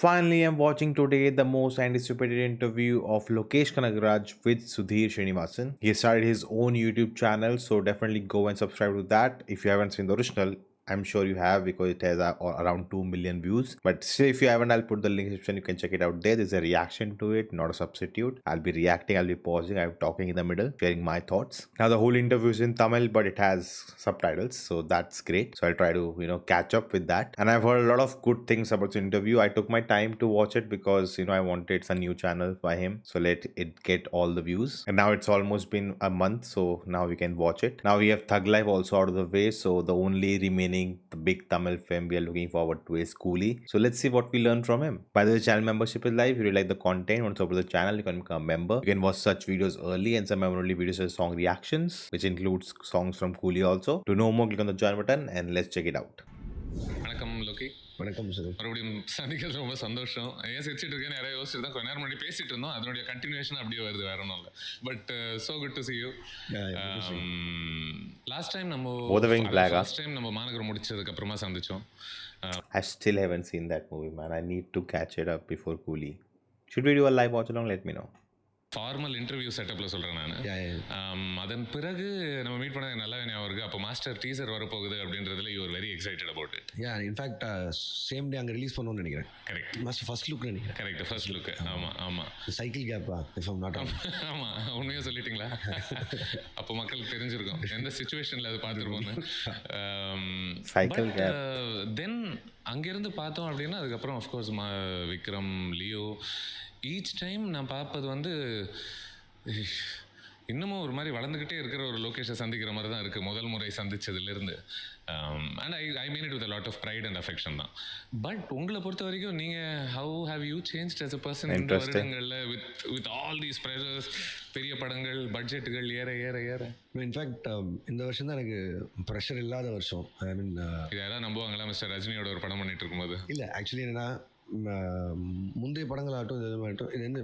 Finally, I'm watching today the most anticipated interview of Lokesh Kanagaraj with Sudhir Srinivasan. He started his own YouTube channel, so definitely go and subscribe to that. If you haven't seen the original, I'm sure you have because it has around 2 million views. But still, if you haven't, I'll put the link in the description. You can check it out there. There's a reaction to it, not a substitute. I'll be reacting, I'll be pausing, I'm talking in the middle, sharing my thoughts. Now, the whole interview is in Tamil, but it has subtitles, so that's great. So I'll try to, catch up with that. And I've heard a lot of good things about the interview. I took my time to watch it because, I wanted it's a new channel by him. So let it get all the views. And now it's almost been a month, so now we can watch it. Now we have Thug Life also out of the way, so the only remaining the big Tamil film we are looking forward to is Coolie. So let's see what we learn from him. By the way, channel membership is live. If you really like the content, want to support the channel, you can become a member. You can watch such videos early and some member-only videos as song reactions, which includes songs from Coolie also. To know more, click on the join button and let's check it out. வணக்கம் Loki. வணக்கம் sir. மறுபடியும் சந்திக்கிறது ரொம்ப சந்தோஷம். ஏன் சிரிச்சிட்டு இருக்கேன்னு யாரையும் யோசிச்சுட்டு தான் கொஞ்ச நேரம் முன்னாடி பேசிட்டு இருந்தோம். அதனுடைய கண்டினியூஷன் அப்படியே வருது, வேற ஒன்றும் இல்லை. But so good to C you. Last time நம்ம மாநகரம் முடிச்சதுக்கு அப்புறமா சந்திச்சோம். I still haven't seen that movie, man. I need to catch it up before Coolie. Should we do a live watch along? Let me know. Formal interview செட்டப்பில் சொல்கிறேன் நான். அதன் பிறகு நம்ம மீட் பண்ண நல்லா ஞாபகம் இருக்குது. அப்போ மாஸ்டர் டீசர் வரப்போகுது அப்படின்றதுல you are very excited about it. In fact same day அங்கே ரிலீஸ் பண்ணணும்னு நினைக்கிறேன். கரெக்ட். மாஸ்டர் ஃபர்ஸ்ட் லுக் நினைக்கிறேன். Correct, first look. ஆமாம். சைக்கிள் கேப்பா இஃப் ஐம் நாட் ராங். ஆமாம், உண்மையாக சொல்லிட்டீங்களா? அப்போ மக்களுக்கு தெரிஞ்சிருக்கும் எந்த சுச்சுவேஷனில் அது பார்த்துருப்போன்னு. Cycle gap. தென் அங்கேருந்து பார்த்தோம் அப்படின்னா அதுக்கப்புறம் of course Vikram, Leo, each time நான் பார்ப்பது வந்து இன்னமும் ஒரு மாதிரி வளர்ந்துக்கிட்டே இருக்கிற ஒரு லோகேஷை சந்திக்கிற மாதிரி தான் இருக்குது முதல் முறை சந்தித்ததுலேருந்து. And I mean it with lot of pride and affection தான். பட் உங்களை பொறுத்த வரைக்கும் நீங்கள் how have you changed as a person இந்த வருடங்களில் வித் ஆல் தீஸ் ப்ரெஷர்ஸ், பெரிய படங்கள், பட்ஜெட்டுகள் ஏற ஏற ஏற? இன்ஃபேக்ட் இந்த வருஷம் தான் எனக்கு ப்ரெஷர் இல்லாத வருஷம். ஐ மீன் இது யாராவது நம்புவாங்களா மிஸ்டர் ரஜினியோட ஒரு படம் பண்ணிட்டு இருக்கும்போது? இல்லை, ஆக்சுவலி என்னென்னா முந்தைய படங்களாகட்டும் இது வந்து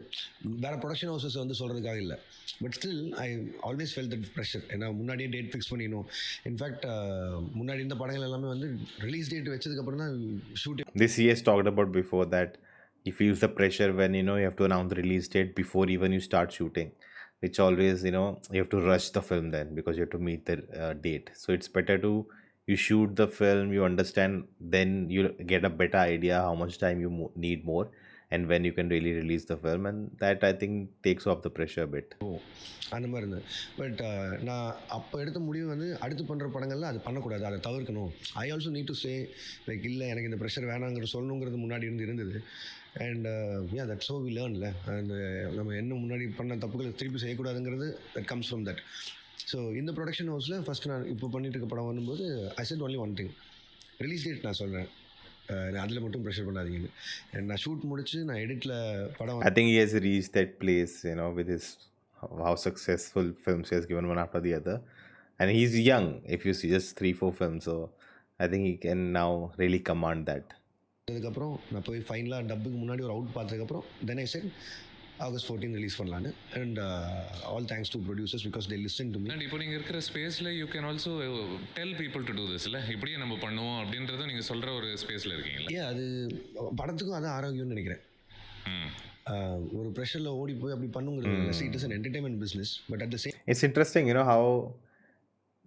வேறு ப்ரொடக்ஷன் ஹவுசஸ் வந்து சொல்கிறதுக்காக இல்லை. But still I always felt that pressure. ஏன்னா முன்னாடியே டேட் ஃபிக்ஸ் பண்ணிடணும். இன்ஃபேக்ட் முன்னாடி இந்த படங்கள் எல்லாமே வந்து ரிலீஸ் டேட் வச்சதுக்கப்புறம் தான் shooting. This he has talked about before that he feels the pressure when you have to announce the release date before even you start shooting, which always you have to rush the film then because you have to meet the date. So it's better to you shoot the film, you understand, then you get a better idea how much time you need more and when you can really release the film, and that I think takes off the pressure a bit. அந்த மாதிரி இருந்தது. But நான் அப்போ எடுத்த முடிவு வந்து அடுத்து பண்ணுற படங்களில் அது பண்ணக்கூடாது, அதை தவிர்க்கணும். I also need to say like இல்லை எனக்கு இந்த ப்ரெஷர் வேணாங்கிற சொல்லணுங்கிறது முன்னாடி இருந்தது. அண்ட் தட் ஸோ வி லேர்ன்ல. அண்ட் நம்ம என்ன முன்னாடி பண்ண தப்புகளை திருப்பி செய்யக்கூடாதுங்கிறது that comes from that. So இந்த ப்ரொடக்ஷன் ஹவுஸில் ஃபஸ்ட்டு நான் இப்போ பண்ணிட்டு இருக்க படம் வரும்போது I set only one thing, release date நான் சொல்கிறேன், அதில் மட்டும் ப்ரெஷர் பண்ணாதீங்கன்னு. நான் ஷூட் முடிச்சு நான் எடிட்டில் படம் I think he has reached that place with his how successful films he has given one after the other, and he's young if you see just 3-4 films, so I think he can now really command that. அதுக்கப்புறம் நான் போய் ஃபைனலாக டப்புக்கு முன்னாடி ஒரு out பார்த்ததுக்கப்புறம் தென் ஐ set August 14 release பண்ணலான்னு. And all thanks to producers because they listen to me. And இப்போ நீங்கள் இருக்கிற ஸ்பேஸில் you can also tell people to do this இல்லை, இப்படியே நம்ம பண்ணுவோம் அப்படின்றதும் நீங்கள் சொல்கிற ஒரு ஸ்பேஸில் இருக்கீங்களா? ஏன் அது படத்துக்கும் அது ஆரோக்கியம்னு நினைக்கிறேன். ஒரு ப்ரெஷரில் ஓடி போய் அப்படி பண்ணுங்கிறது it is an entertainment business, but at the same It's interesting how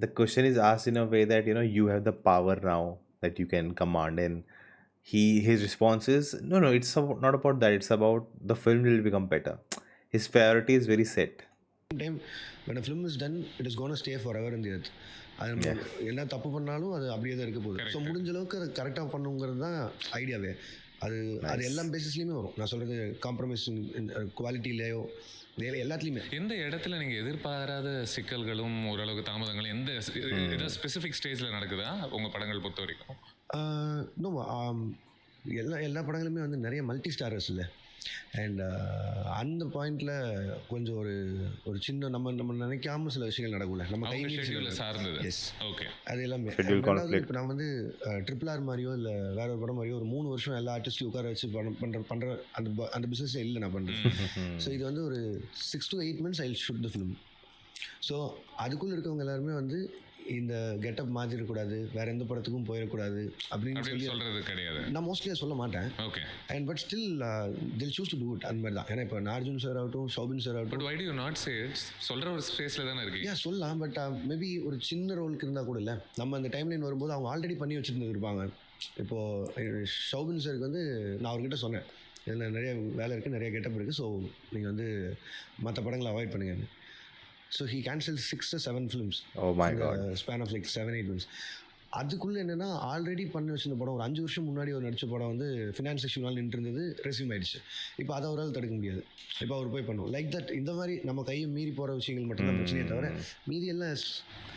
the question is asked in a way that you have the power now that you can command, and his response is no, it's not about that, it's about the film will become better. His priority is very set. time when a film is done it is going to stay forever in the earth. அது என்ன தப்பு பண்ணாலும் அது அப்படியே தான் இருக்க போகுது. So முடிஞ்ச அளவுக்கு அதை கரெக்டாக பண்ணுங்கிறது தான் ஐடியாவே. அது எல்லா பேசிஸ்லேயுமே வரும். நான் சொல்கிறது காம்ப்ரமைஸ் குவாலிட்டியிலேயோ எல்லாத்துலேயுமே. எந்த இடத்துல நீங்கள் எதிர்பாராத சிக்கல்களும் ஓரளவுக்கு தாமதங்களும் எந்த ஸ்பெசிஃபிக் ஸ்டேஜில் நடக்குதா உங்கள் படங்கள் பொறுத்த வரைக்கும்? இன்னும் எல்லா படங்களுமே வந்து நிறைய மல்டி ஸ்டாரர்ஸ் இல்லை. அண்ட் அந்த பாயிண்டில் கொஞ்சம் ஒரு சின்ன நம்ம நினைக்காம சில விஷயங்கள் நடக்கும்ல, நம்ம கையில் சார்ந்தது. Yes, okay. அது எல்லாமே. இப்போ நான் வந்து RRR மாதிரியோ இல்லை வேற ஒரு படம் மாதிரியோ ஒரு 3 வருஷம் எல்லா ஆர்டிஸ்ட்டையும் உட்கார வச்சு பண்ணுற அந்த பிஸ்னஸ் இல்லை நான் பண்ணுறேன். ஸோ இது வந்து ஒரு 6 to 8 months I shoot the film. So அதுக்குள்ளே இருக்கவங்க எல்லாருமே வந்து இந்த கெட்டப் மாற்றிடக்கூடாது, வேறு எந்த படத்துக்கும் போயிடக்கூடாது அப்படின்னு அப்படின்னு சொல்லி சொல்றது கிடையாது. நான் மோஸ்ட்லியாக சொல்ல மாட்டேன். ஓகே. அண்ட் பட் ஸ்டில் தில் சூஸ் டு டூ இட் அந்த மாதிரி தான். ஏன்னா இப்போ நார்ஜுன் சார் ஆகட்டும், ஷோபின் சார் பட் ஆகட்டும், why do you not say it? சொல்ற ஒரு ஸ்பேஸ்ல தானே இருக்கீங்க. ஏன் சொல்லலாம். பட் மேபி ஒரு சின்ன ரோலுக்கு இருந்தால் கூட இல்லை, நம்ம அந்த டைம்லைன் வரும்போது அவங்க ஆல்ரெடி பண்ணி வச்சுருந்து இருப்பாங்க. இப்போது ஷோபின் சாருக்கு வந்து நான் அவர்கிட்ட சொன்னேன், இதில் நிறைய வேலை இருக்குது, நிறைய கெட்டப் இருக்குது, ஸோ நீங்கள் வந்து மற்ற படங்களை அவாய்ட் பண்ணுங்கன்னு. So he cancel 6 or 7 films Oh my இந்த god. Span of like 7-8 months. அதுக்குள்ளே என்னென்னா ஆல்ரெடி பண்ணி வச்சிருந்த படம் ஒரு 5 வருஷம் முன்னாடி ஒரு நடித்த படம் வந்து ஃபினான்ஸ் இஷ்யூனால் நின்று இருந்தது, ரெஸ்யூம் ஆயிடுச்சு. இப்போ அதை அவரால் தடுக்க முடியாது. இப்போ அவர் போய் பண்ணுவோம் லைக் தட். இந்த மாதிரி நம்ம கையை மீறி போகிற விஷயங்கள் மட்டும்தான் பிரச்சனையே தவிர மீதி எல்லாம்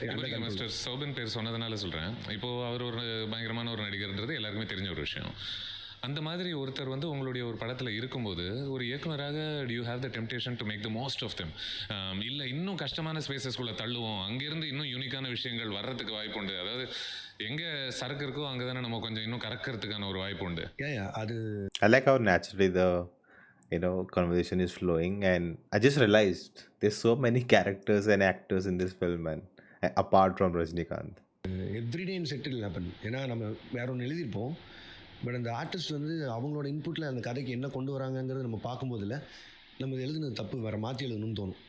இப்போ நீங்கள் மிஸ்டர் சோபன் பேர் சொன்னதுனால சொல்கிறேன். இப்போது அவர் ஒரு பயங்கரமான ஒரு நடிகர்ன்றது எல்லாருக்குமே தெரிஞ்ச ஒரு விஷயம். அந்த மாதிரி ஒருத்தர் வந்து உங்களுடைய ஒரு படத்தில் இருக்கும்போது ஒரு இயக்குனராக you have the temptation to make the most of them. இல்லை இன்னும் கஷ்டமான ஸ்பேசஸ்குள்ளே தள்ளுவோம், அங்கேருந்து இன்னும் யூனிக்கான விஷயங்கள் வர்றதுக்கு வாய்ப்பு உண்டு. அதாவது எங்கே சரக்கு இருக்கோ அங்கே தானே நம்ம கொஞ்சம் இன்னும் கறக்கிறதுக்கான ஒரு வாய்ப்பு உண்டு. ஏன் அது I like how naturally the conversation is flowing, and I just realized there's so many characters and actors in this film, man. Apart from Rajnikant. Everyday in settle happen. ஏன்னா நம்ம வேற ஒன்று எழுதியிருப்போம், பட் அந்த ஆர்டிஸ்ட் வந்து அவங்களோட இன்புட்டில் அந்த கதைக்கு என்ன கொண்டு வராங்கங்கிறது நம்ம பார்க்கும்போதில் நம்ம எழுதுனது தப்பு, வேறு மாற்றி எழுதணும்னு தோணும்.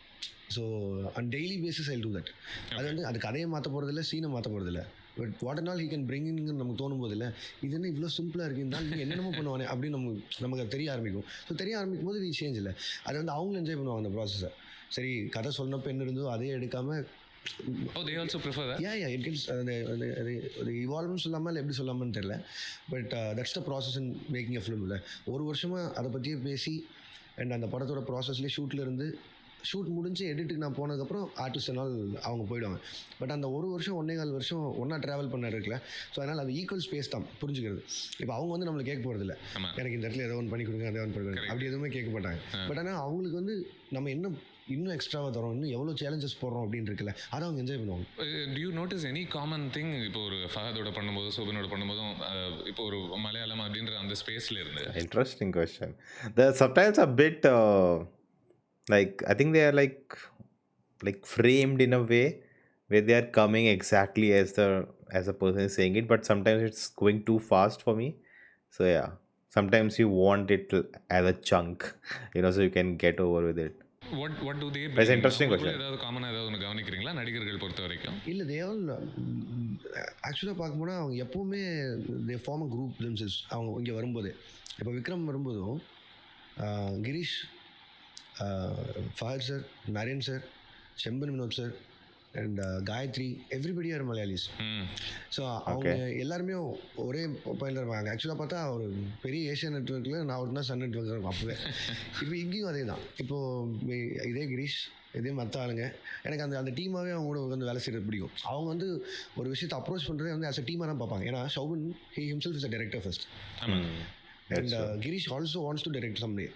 So and daily basis I do that. அது வந்து அது கதையை மாற்ற போகிறதில்ல, சீனை மாற்ற போகிறதில்ல, but what and all he can bring இன்னு நமக்கு தோணும் போதில்ல, இது என்ன இவ்வளோ சிம்பிளாக இருக்குது, இருந்தாலும் நீங்கள் என்னென்னமோ பண்ணுவானே அப்படின்னு நமக்கு அது தெரிய ஆரம்பிக்கும். ஸோ தெரிய ஆரம்பிக்கும் போது இது சேஞ்ச் இல்லை, அது வந்து அவங்களும் என்ஜாய் பண்ணுவாங்க அந்த ப்ராசஸை. சரி கதை சொன்னப்போ என்ன இருந்தோ அதே எடுக்காமல் Oh, they also prefer that? Yeah, it gets அது இவால்வ்னு சொல்லாமல் இல்லை எப்படி சொல்லாமன்னு தெரில, but that's the process in making a film. இல்லை ஒரு வருஷமாக அதை பற்றியே பேசி அண்ட் அந்த படத்தோட ப்ராசஸ்லேயே ஷூட் முடிஞ்சு எடிட்டுக்கு நான் போனதுக்கப்புறம் ஆர்டிஸ்ட் நாள் அவங்க போயிடுவாங்க. பட் அந்த ஒரு வருஷம் 1.25 வருஷம் ஒன்றா ட்ராவல் பண்ண இருக்குல்ல, ஸோ அதனால் அது ஈக்குவல் ஸ்பேஸ் தான் புரிஞ்சுக்கிறது. இப்போ அவங்க வந்து நம்மளை கேட்க போகிறதில்ல, எனக்கு இந்த இடத்துல ஏதோ ஒன்று பண்ணி கொடுங்க, அதை ஒன்று பண்ணி கொடுங்க, அப்படி எதுவுமே கேட்க மாட்டாங்க. பட் ஆனால் அவங்களுக்கு வந்து நம்ம என்ன இன்னும் எக்ஸ்ட்ராவாக தரோம், இன்னும் எவ்வளோ சேலஞ்சஸ் போடுறோம் அப்படின்னு இருக்குல்ல, அதை அவங்க என்ஜாய் பண்ணுவாங்க. Do you notice any common thing? இப்போ ஒரு ஃபஹதோட பண்ணும்போது, சோபனோட பண்ணும்போதும், இப்போ ஒரு மலையாளம் அப்படின்ற அந்த ஸ்பேஸில் இருந்து. Interesting question. The subtitles are a bit like, I think they are like framed in a way where they are coming exactly as the person is saying it, but sometimes it's going too fast for me. So yeah, sometimes you want it as a chunk, so you can get over with it. What do they bring? That's an interesting உங்களுக்கு question. ஏதாவது காமனாக ஏதாவது ஒன்று கவனிக்கிறீங்களா நடிகர்கள் பொறுத்த வரைக்கும்? இல்லை தேவல் ஆக்சுவலாக பார்க்கும்போது அவங்க எப்போவுமே they form a group themselves. அவங்க இங்கே வரும்போதே, இப்போ விக்ரம் வரும்போதும் Girish, Fahadh sir, Naren sir, Chemban Vinod sir and Gayathri, everybody are Malayalis. So அவங்க எல்லாருமே ஒரே பாயிண்டில் இருப்பாங்க. ஆக்சுவலாக பார்த்தா ஒரு பெரிய ஏஷியன் நெட்ஒர்க்கில் நான் ஒரு தான் சன் நெட்ஒர்க் இருக்கும் அப்போவே. இப்போ இங்கேயும் அதே தான். இப்போது இதே கிரீஷ், இதே மற்ற ஆளுங்க, எனக்கு அந்த டீமாகவே அவங்க கூட வந்து வேலை செய்கிறது பிடிக்கும். அவங்க வந்து ஒரு விஷயத்தை அப்ரோச் பண்ணுறதே வந்து ஆஸ் அ டீமாக தான் பார்ப்பாங்க. ஏன்னா Soubin he himself is a director first, and Girish also wants to direct someday.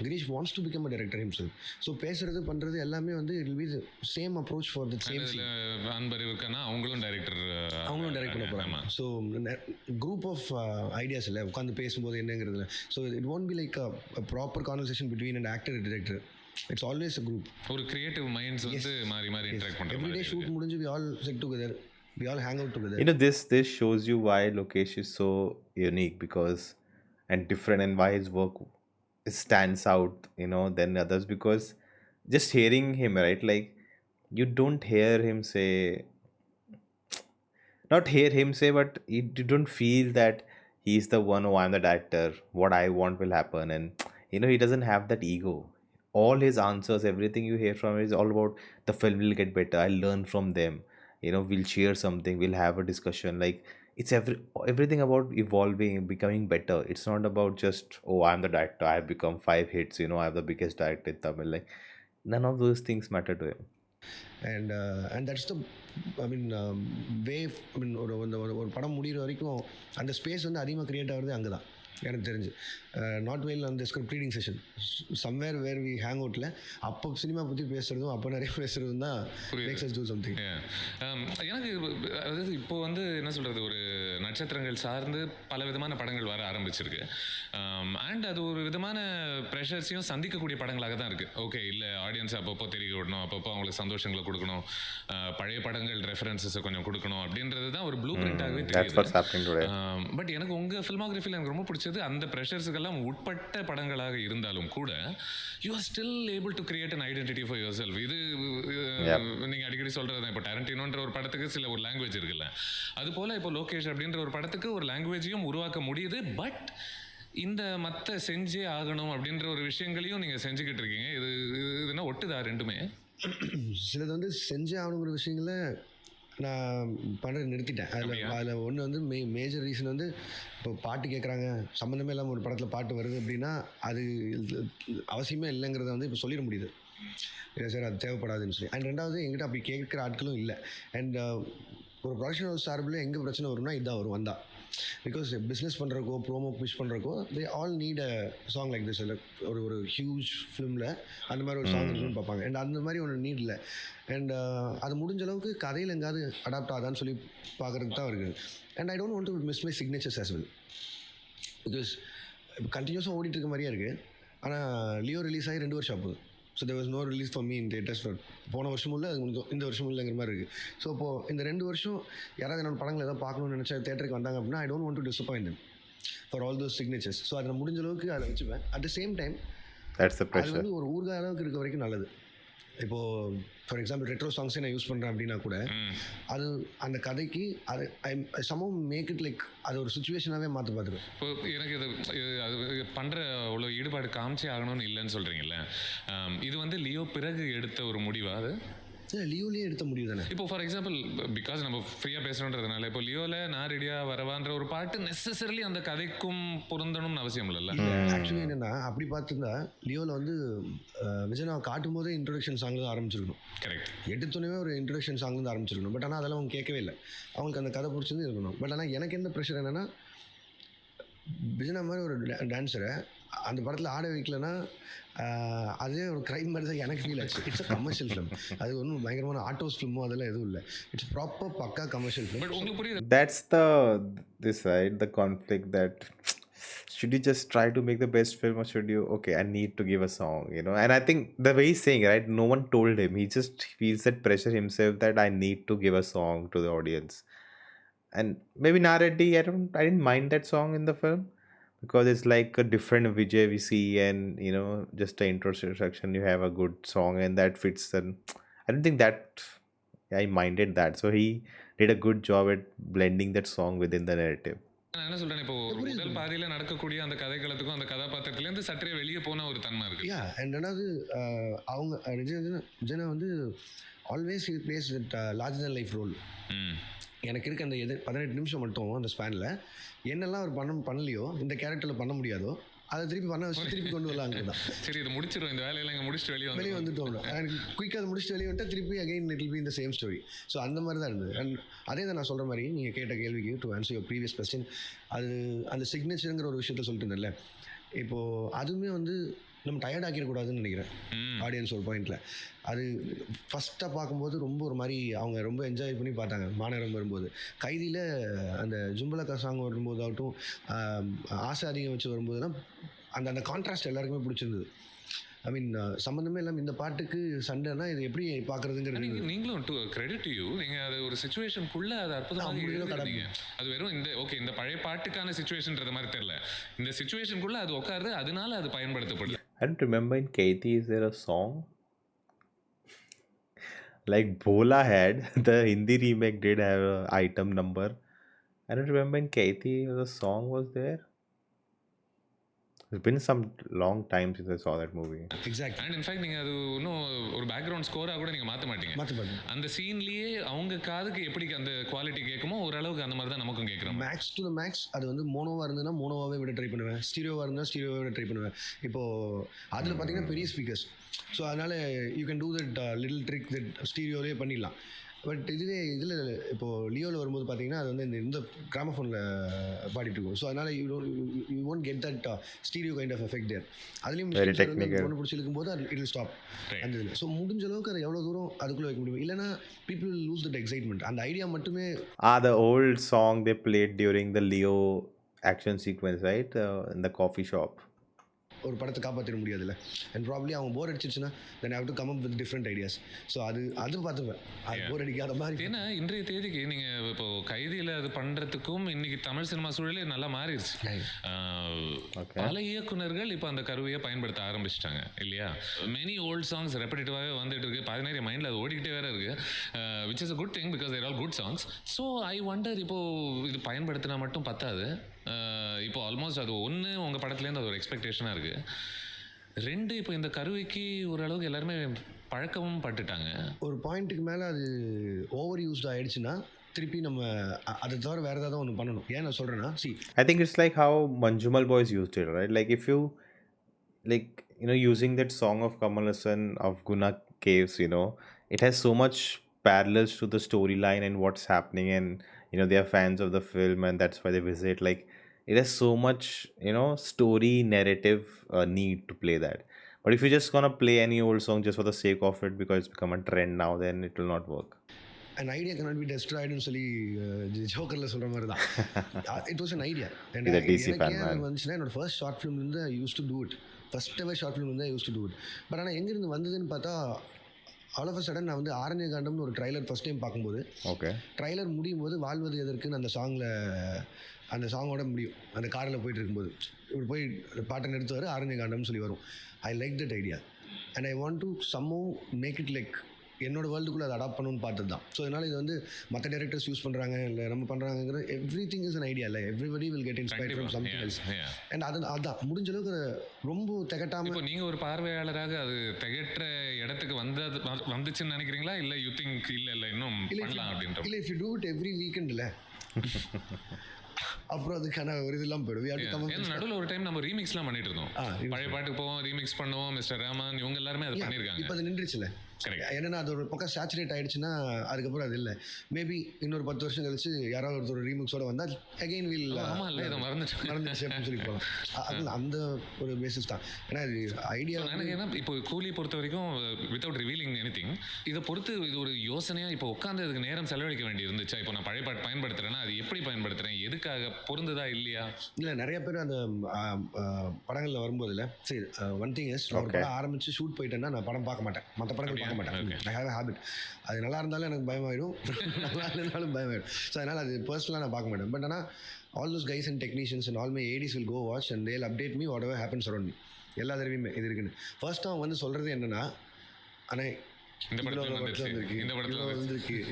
Girish wants to become a director himself. So பேசுறது பண்ணுறது எல்லாமே வந்து it will be same approach for the same scene. அன்பர் இருக்கானா அவங்களும் டைரக்ட் பண்ண போகிறாங்க. ஸோ குரூப் ஆஃப் ஐடியாஸ் இல்லை உட்காந்து பேசும்போது என்னங்கிறதுல. So it won't be like a proper conversation between and actor and director. It's always a group. ஒரு கிரியேட்டிவ் மைண்ட்ஸ் வந்து மாறி இன்டராக்ட் பண்ற மாதிரி. Every day shoot முடிஞ்சு we all sit together. We all hang out together. This shows you why Lokesh is so unique because and different, and why his work stands out, than others, because just hearing him, right, like you don't hear him say, not hear him say, but you don't feel that he's the one, oh, I'm the director, what I want will happen, and he doesn't have that ego. All his answers, everything you hear from him is all about the film will get better, I'll learn from them, we'll share something, we'll have a discussion. Like it's everything about evolving, becoming better. It's not about just, oh, I'm the director, I've become 5 hits, I have the biggest director in Tamil. Like none of those things matter to him. And that's the way. ஒரு படம் முடிகிற வரைக்கும் அந்த space வந்து அதிகமாக create ஆகிறது அங்கே தான். எனக்கு தெரிஞ்சு நாட் வெயில் அந்த script reading session somewhere where we hang அவுட்டில் அப்போ சினிமா பற்றி பேசுகிறதும் அப்போ நிறைய பேசுகிறதும் தான் மேக்ஸ் அஸ் டூ சம்திங். எனக்கு அதாவது இப்போ வந்து என்ன சொல்கிறது, ஒரு நட்சத்திரங்கள் சார்ந்து பல விதமான படங்கள் வர ஆரம்பிச்சிருக்கு. அண்ட் அது ஒரு விதமான ப்ரெஷர்ஸையும் சந்திக்கக்கூடிய படங்களாக தான் இருக்குது. ஓகே, இல்லை ஆடியன்ஸ் அப்பப்போ தெரிய விடணும், அப்பப்போ அவங்களுக்கு சந்தோஷங்களை கொடுக்கணும், பழைய படங்கள் ரெஃபரன்சஸை கொஞ்சம் கொடுக்கணும் அப்படின்றது தான் ஒரு ப்ளூ பிரிண்டாகவே தெரியுது. பட் எனக்கு உங்கள் ஃபில்மோகிராஃபியில் எனக்கு ரொம்ப பிடிச்சது அந்த ப்ரெஷர்ஸுக்கெல்லாம் உட்பட்ட படங்களாக இருந்தாலும் கூட you are still able to create an identity for your self. இது நீங்கள் அடிக்கடி சொல்கிறது தான். இப்போ டாரண்டினோன்ற ஒரு படத்துக்கு சில ஒரு லாங்குவேஜ் இருக்குல்ல, அது போல் இப்போ லோகேஷ் அப்படின்ற ஒரு படத்துக்கு ஒரு லாங்குவேஜையும் உருவாக்க முடியுது. பட் இந்த மற்ற செஞ்சே ஆகணும் அப்படின்ற ஒரு விஷயங்களையும் நீங்கள் செஞ்சுக்கிட்டு இருக்கீங்க. இதுனா ஒட்டுதா ரெண்டுமே? சிலது வந்து செஞ்சே ஆகணுங்கிற விஷயங்களை நான் பண்ணுறது நிறுத்திட்டேன். அதில் ஒன்று வந்து மேஜர் ரீசன் வந்து இப்போ பாட்டு கேட்குறாங்க, சம்மந்தமே இல்லாமல் ஒரு படத்தில் பாட்டு வருது அப்படின்னா அது அவசியமே இல்லைங்கிறத வந்து இப்போ சொல்லிட முடியுது. இல்லை சார் அது தேவைப்படாதுன்னு சொல்லி. அண்ட் ரெண்டாவது எங்கிட்ட அப்படி கேட்குற ஆட்களும் இல்லை. அண்ட் ஒரு ப்ரொடக்ஷன் ஹவுஸ் சார்பில் எங்கே பிரச்சனை வரும்னா இதுதான் வரும் வந்தால். பிகாஸ் பிஸ்னஸ் பண்ணுறக்கோ ப்ரோமோ புஷ் பண்ணுறக்கோ they all need a song like this. இல்லை ஒரு ஹியூஜ் ஃபிலிமில் அந்த மாதிரி ஒரு சாங் இருக்குன்னு பார்ப்பாங்க. அண்ட் அந்த மாதிரி ஒன்று நீட் இல்லை. அண்ட் அது முடிஞ்ச அளவுக்கு கதையில் எங்காவது அடாப்ட் ஆகாதான்னு சொல்லி பார்க்குறதுக்கு தான் இருக்குது. And I don't want to miss my signatures as well. Because இப்போ கண்டினியூஸாக ஓடிட்டு இருக்க மாதிரியே இருக்குது. ஆனால் லியோ ரிலீஸ் ஆகி 2 வருஷம் ஆகுது. So there was no release for me in theatres for போன வருஷமும் இல்லை, அது இந்த வருஷமும் இல்லைங்கிற மாதிரி இருக்குது. ஸோ இப்போது இந்த 2 வருஷம் யாராவது என்னோட படங்கள் எதாவது பார்க்கணும்னு நினச்சா தேட்டருக்கு வந்தாங்க அப்படின்னா I don't want to disappoint them for all those signatures. So அதை முடிஞ்ச அளவுக்கு அதை வச்சுப்பேன். அட் த சேம் டைம் அது வந்து ஒரு ஊர்கால அளவுக்கு இருக்க வரைக்கும் நல்லது. இப்போது ஃபார் எக்ஸாம்பிள் ரெட்ரோ சாங்ஸே நான் யூஸ் பண்ணுறேன் அப்படின்னா கூட அது அந்த கதைக்கு அது ஐ சமம் மேக் இட் லைக் அது ஒரு சுச்சுவேஷனாகவே மாற்ற பார்த்துருவேன். இப்போ எனக்கு அது பண்ணுற அவ்வளோ ஈடுபாடு காமிச்சே ஆகணும்னு இல்லைன்னு சொல்கிறீங்கல்ல, இது வந்து லியோ பிறகு எடுத்த ஒரு முடிவா? அது லியோலேயே எடுத்த முடிவு தானே. இப்போ ஃபார் எக்ஸாம்பிள் பிகாஸ் நம்ம ஃப்ரீயாக பேசுகிறோன்றதுனால இப்போ லியோவில் நான் ரெடியாக வரவான்ற ஒரு பாட்டு நெசசரிலி அந்த கதைக்கும் பொருந்தணும்னு அவசியம் இல்லைல்ல. ஆக்சுவலி என்னென்னா அப்படி பார்த்துருந்தா லியோவில் வந்து விஜய் காட்டும் போதே இன்ட்ரொடக்ஷன் சாங்ல தான் ஆரம்பிச்சிருக்கணும். கரெக்ட். எடுத்தோடனே ஒரு இன்ட்ரொடக்ஷன் சாங்லேருந்து ஆரம்பிச்சிருக்கணும். பட் ஆனால் அதெல்லாம் அவங்க கேட்கவே இல்லை. அவங்களுக்கு அந்த கதை பிடிச்சிருந்து இருக்கணும். பட் ஆனால் எனக்கு எந்த ப்ரெஷர் என்னென்னா விஜய் மாதிரி ஒரு டான்ஸரை அந்த படத்தில் ஆட வைக்கலன்னா அதே ஒரு கிரைம் மாதிரி தான் எனக்கு ஃபீல் ஆச்சு. It's a commercial film. அது ஒன்றும் பயங்கரமான ஆர்ட்ஹவுஸ் ஃபிலிமோ அதெல்லாம் எதுவும் இல்லை. இட்ஸ் ப்ராப்பர் பக்கா கமர்ஷியல் ஃபிலிம். பட் உங்களுக்கு புரியுது, That's this right, the conflict that should you just try to make the best film or should you, okay, I need to give a song, you know? And I think the way he's saying, right, no one told him. He just feels that pressure himself that I need to give a song to the audience. And maybe Naredi, I didn't mind that song in the film because it's like a different Vijay we see, and you know, just the introduction you have a good song and that fits. And I don't think that I minded that. So he did a good job at blending that song within the narrative. நான் என்ன சொல்றேன், இப்போ ஒரு முதல் பாதியில நடக்கக்கூடிய அந்த கதைக்களத்துக்கும் அந்த கதாபாத்திரத்துலேருந்து சற்றே வெளியே போன ஒரு தன்மை இருக்கு. அண்ட் ரெண்டாவது அவங்க விஜய் வந்து always he plays with larger than life role. எனக்கு இருக்க அந்த 18 நிமிஷம் மட்டும் அந்த ஸ்பேனில் என்னெல்லாம் அவர் பண்ணலையோ இந்த கேரக்டரில் பண்ண முடியாதோ அதை திருப்பி பண்ண வச்சு திருப்பி கொண்டு வரலாங்க தான். சரி, இது முடிச்சிடும், இந்த வேலையெல்லாம் இங்கே முடிச்சுட்டு வெளியே வந்துட்டோம். எனக்கு குயிக்காக அதை முடிச்சுட்டு வெளியே வந்துட்டு திருப்பி அகைன் இட் வில் பி இந்த சேம் ஸ்டோரி. ஸோ அந்த மாதிரி தான் இருந்தது. அண்ட் அதே தான் நான் சொல்கிற மாதிரி நீங்கள் கேட்ட கேள்விக்கு to answer your previous question, அது அந்த சிக்னேச்சருங்கிற ஒரு விஷயத்த சொல்லிட்டு இருந்தேன்ல, இப்போது அதுவுமே வந்து நம்ம டயர்ட் ஆக்கிடக்கூடாதுன்னு நினைக்கிறேன் ஆடியன்ஸ் ஒரு பாயிண்டில். அது ஃபஸ்ட்டாக பார்க்கும்போது ரொம்ப ஒரு மாதிரி அவங்க ரொம்ப என்ஜாய் பண்ணி பார்த்தாங்க. மாநகரம் வரும்போது, கைதியில் அந்த ஜும்பலக்கா சாங் வரும்போதாகட்டும், ஆசை அதிகம் வச்சு வரும்போதுலாம் அந்த அந்த கான்ட்ராஸ்ட் எல்லாருக்குமே பிடிச்சிருந்தது. ஐ மீன் சம்மந்தமே இல்லாமல் இந்த பாட்டுக்கு சண்டைனா இது எப்படி பார்க்குறதுங்கிறது. நீங்களும் கிரெடிட் யூ, நீங்கள் அது ஒரு சுச்சுவேஷனுக்குள்ளே அது அற்புதமாக கடந்தீங்க. அது வெறும் இந்த பழைய பாட்டுக்கான சுச்சுவேஷன்றது மாதிரி தெரியல, இந்த சுச்சுவேஷனுக்குள்ளே அது உட்காருது, அதனால அது பயன்படுத்தப்படுது. I don't remember in Kaiti, is there a song? Like Bhola had, the Hindi remake did have an item number. I don't remember in Kaiti the song was there. It's been some long time since I saw that movie. Exactly. And in fact நீங்கள் அது இன்னும் ஒரு background ஸ்கோராக கூட நீங்கள் மாற்ற மாட்டீங்க. அந்த சீன்லேயே அவங்க காதுக்கு எப்படி அந்த குவாலிட்டி கேட்குமோ ஓரளவுக்கு அந்த மாதிரி தான் நமக்கும் கேட்குறோம். மேக்ஸ் டு த மேக்ஸ் அது வந்து மோனோவாக இருந்ததுன்னா மோனோவாகவே விட ட்ரை பண்ணுவேன், ஸ்டீரியோவாக இருந்தால் ஸ்டீரியோவாக விட ட்ரை பண்ணுவேன். இப்போது அதில் பார்த்தீங்கன்னா பெரிய ஸ்பீக்கர்ஸ், ஸோ அதனால் you can do that little trick that ஸ்டீரியோலேயே பண்ணிடலாம். பட் இதுவே இதில் இப்போது லியோவில் வரும்போது பார்த்தீங்கன்னா அது வந்து இந்த கிராமஃபோனில் பாடிட்டு இருக்கும். ஸோ அதனால் you won't get that stereo kind of effect there. அதுலேயும் Very technical. ஒன்று பிடிச்சி இழுக்கும் போது அது இட் வில் ஸ்டாப் Right. அந்த இதில். ஸோ முடிஞ்ச அளவுக்கு அதை எவ்வளோ தூரம் அதுக்குள்ளே வைக்க முடியும், இல்லைனா பீப்புள் லூஸ் தட் எக்ஸைட்மெண்ட். அந்த ஐடியா மட்டுமே The old song they played during the Leo action sequence, right? In the coffee shop. ஒரு படத்தை காப்பாற்றிட முடியாதுல்ல. அண்ட் ப்ராப்ளி அவங்க போர் அடிச்சிச்சுன்னா then have to come up with different ideas. So அது பார்த்துப்பேன். அது போர் அடிக்காத மாதிரி. ஏன்னா இன்றைய தேதிக்கு நீங்கள் இப்போ கைதியில் அது பண்ணுறதுக்கும் இன்னைக்கு தமிழ் சினிமா சூழலே நல்லா மாறிடுச்சு. பல இயக்குனர்கள் இப்போ அந்த கருவியை பயன்படுத்த ஆரம்பிச்சிட்டாங்க இல்லையா. மெனி ஓல்ட் சாங்ஸ் ரெப்படேட்டிவாகவே வந்துட்டு இருக்கு. பதினேறு மைண்டில் அது ஓடிக்கிட்டே வேற இருக்கு, which is a good thing because they're all good songs. So I wonder இப்போது இது பயன்படுத்தினா மட்டும் பத்தாது. இப்போ ஆல்மோஸ்ட் அது ஒன்று உங்கள் படத்துலேருந்து அது ஒரு எக்ஸ்பெக்டேஷனாக இருக்குது. 2 இப்போ இந்த கருவிக்கு ஓரளவுக்கு எல்லாருமே பழக்கமும் பட்டுட்டாங்க. ஒரு பாயிண்ட்டுக்கு மேலே அது ஓவர் யூஸ்ட் ஆகிடுச்சுன்னா திருப்பி நம்ம அதை தவிர வேறு ஏதாவது ஒன்று பண்ணணும். ஏன் நான் சொல்கிறேன்னா, I think it's like how Manjumal Boys used it, right? Like if you using that song of Kamal Hassan of Guna Caves, it has so much parallels to the storyline and what's happening, and they are fans of the film and that's why they visit. Like it has so much story narrative need to play that. But if you're just gonna play any old song just for the sake of it because it's become a trend now, then it will not work. an idea cannot be destroyed சொல்லி ஜோக்கரில் சொல்கிற மாதிரி தான். It was an idea. He's a DC fan, man. வந்துச்சுன்னா என்னோட first short film இருந்து I use to do it. First ever short film இருந்து I use to do it. But ஆனால் எங்கேருந்து வந்ததுன்னு பார்த்தா ஆல் ஆஃப் அ சடன் நான் வந்து ஆரண்ய காண்டம்னு ஒரு ட்ரைலர் ஃபஸ்ட் டைம் பார்க்கும்போது, ட்ரைலர் முடியும் போது வாழ்வது எதற்குன்னு அந்த சாங்கோட முடியும். அந்த காரில் போயிட்டு இருக்கும்போது இப்படி போய் பாட்டை நிறுத்துவார், ஆரண்ய காண்டம்னு சொல்லி வரும். I like that idea and I want to somehow make it like என்னோட வேர்ல்டுக்குள்ளே அதை அடாப்ட் பண்ணணும்னு பார்த்தது தான். ஸோ அதனால் இது வந்து மற்ற டேரக்டர்ஸ் யூஸ் பண்ணுறாங்க இல்லை நம்ம பண்ணுறாங்கிற everything is an idea. இல்லை everybody will get inspired from something else. And அதான் முடிஞ்ச அளவுக்கு ரொம்ப திகட்டாமல். இப்போ நீங்கள் ஒரு பார்வையாளராக அது திகற்ற இடத்துக்கு வந்துச்சுன்னு நினைக்கிறீங்களா, இல்லை யூ திங்க் இல்லை இன்னும் பண்ணலாம் அப்படின்ற? இல்லை, if you do it every weekend இல்லை அப்புறம் அதுக்கான ஒரு இதெல்லாம் போயிடும். நடுவில் ஒரு டைம் நம்ம ரீமிக்ஸ்லாம் பண்ணிட்டு இருந்தோம். பழைய பாட்டுக்கு போவோம், ரீமிக்ஸ் பண்ணுவோம். மிஸ்டர் ரஹ்மான் இவங்க எல்லாருமே அதை பண்ணியிருக்காங்க. இப்போ அது நின்றுச்சுல. ஏன்னா அது ஒரு பக்கம் சேச்சுரேட் ஆகிடுச்சுன்னா அதுக்கப்புறம் அது இல்லை. மேபி இன்னொரு 10 வருஷம் கழிச்சு யாராவது ஒருத்தர் ரீமிக்ஸோட வந்தால் அகெயின் வில் மறந்துச்சு அப்படின்னு சொல்லி போகலாம். அது அந்த ஒரு பேசிஸ் தான். ஏன்னா இது ஐடியா எனக்கு ஏன்னா இப்போ கூலியை பொறுத்த வரைக்கும் வித்தவுட் ரிவீலிங் எனிதிங் இதை பொறுத்து இது ஒரு யோசனையாக இப்போ உட்காந்து அதுக்கு நேரம் செலவழிக்க வேண்டி இருந்துச்சா? இப்போ நான் பழைய பாட்டு பயன்படுத்துகிறேன்னா அது எப்படி பயன்படுத்துகிறேன், எதுக்காக பொருந்துதா இல்லையா? இல்லை, நிறைய பேர் அந்த படங்களில் வரும்போது இல்லை சரி ஒன் திங் இஸ் ஒரு படம் ஆரம்பித்து ஷூட் போயிட்டேன்னா நான் படம் பார்க்க மாட்டேன், மற்ற படங்கள் பார்க்க மாட்டேன். I have a habit. அது நல்லா இருந்தாலும் எனக்கு பயமாயிடும், நல்லா இல்லைனாலும் பயமாயிடும். ஸோ அதனால் அது பர்சனலாக நான் பார்க்க மாட்டேன். பட் ஆனால் all those guys and technicians and all my ADs will go watch and they'll update me whatever happens around me. எல்லா தடவையுமே இது இருக்குன்னு ஃபர்ஸ்ட் அவங்க வந்து சொல்கிறது என்னென்னா, ஆனால்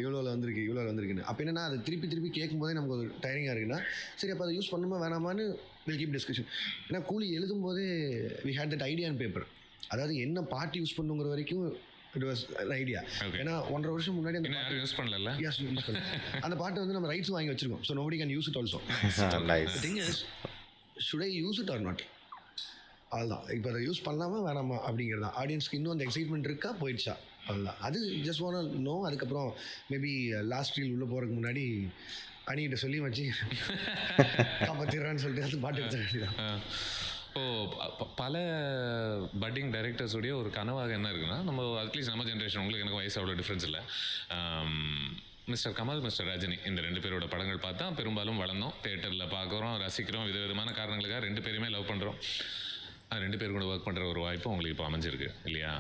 இவ்வளோ வந்திருக்குன்னு. அப்போ என்னன்னா அது திருப்பி கேட்கும்போதே நமக்கு ஒரு டைரிங்காக இருக்குன்னா சரி அப்போ அதை யூஸ் பண்ணுமா வேணாமான்னு வில் கீப் டிஸ்கஷன். ஏன்னா கூலி எழுதும்போதே we had that idea and paper. அதாவது என்ன பாட்டு யூஸ் பண்ணுங்கிற வரைக்கும் இட் வாஸ் ஐடியா. ஏன்னா 1.5 வருஷம் முன்னாடி அந்த யூஸ் பண்ணல அந்த பாட்டை வந்து நம்ம ரைட்ஸ் வாங்கி வச்சிருக்கோம். So nobody can use it also. Thing is should I use it or not? அதுதான் இப்போ அதை யூஸ் பண்ணலாமா வேணாமா அப்படிங்கிறது தான். ஆடியன்ஸ்க்கு இன்னும் அந்த எக்ஸைட்மெண்ட் இருக்கா போயிடுச்சா அதுதான். அது ஜஸ்ட் ஒன் நோ. அதுக்கப்புறம் மேபி லாஸ்ட் ரீல் உள்ளே போகிறதுக்கு முன்னாடி அணிகிட்ட சொல்லி வச்சு காப்பாற்றிடுறான்னு சொல்லிட்டு அது பாட்டு எடுத்த வேண்டியதான். இப்போது பல பட்டிங் டைரக்டர்ஸுடைய ஒரு கனவாக என்ன இருக்குன்னா, நம்ம அட்லீஸ்ட் நம்ம ஜென்ரேஷன், உங்களுக்கு எனக்கு வயசு அவ்வளோ டிஃப்ரென்ஸ் இல்லை, மிஸ்டர் கமல், மிஸ்டர் ரஜினி இந்த 2 பேரோட படங்கள் பார்த்தா பெரும்பாலும் வளர்ந்தோம், தேட்டரில் பார்க்குறோம், ரசிக்கிறோம், விதவிதமான காரணங்களுக்காக 2 பேருமே லவ் பண்ணுறோம். 2 பேர் கூட ஒர்க் பண்ணுற ஒரு வாய்ப்பு உங்களுக்கு இப்போ அமைஞ்சிருக்கு இல்லையா?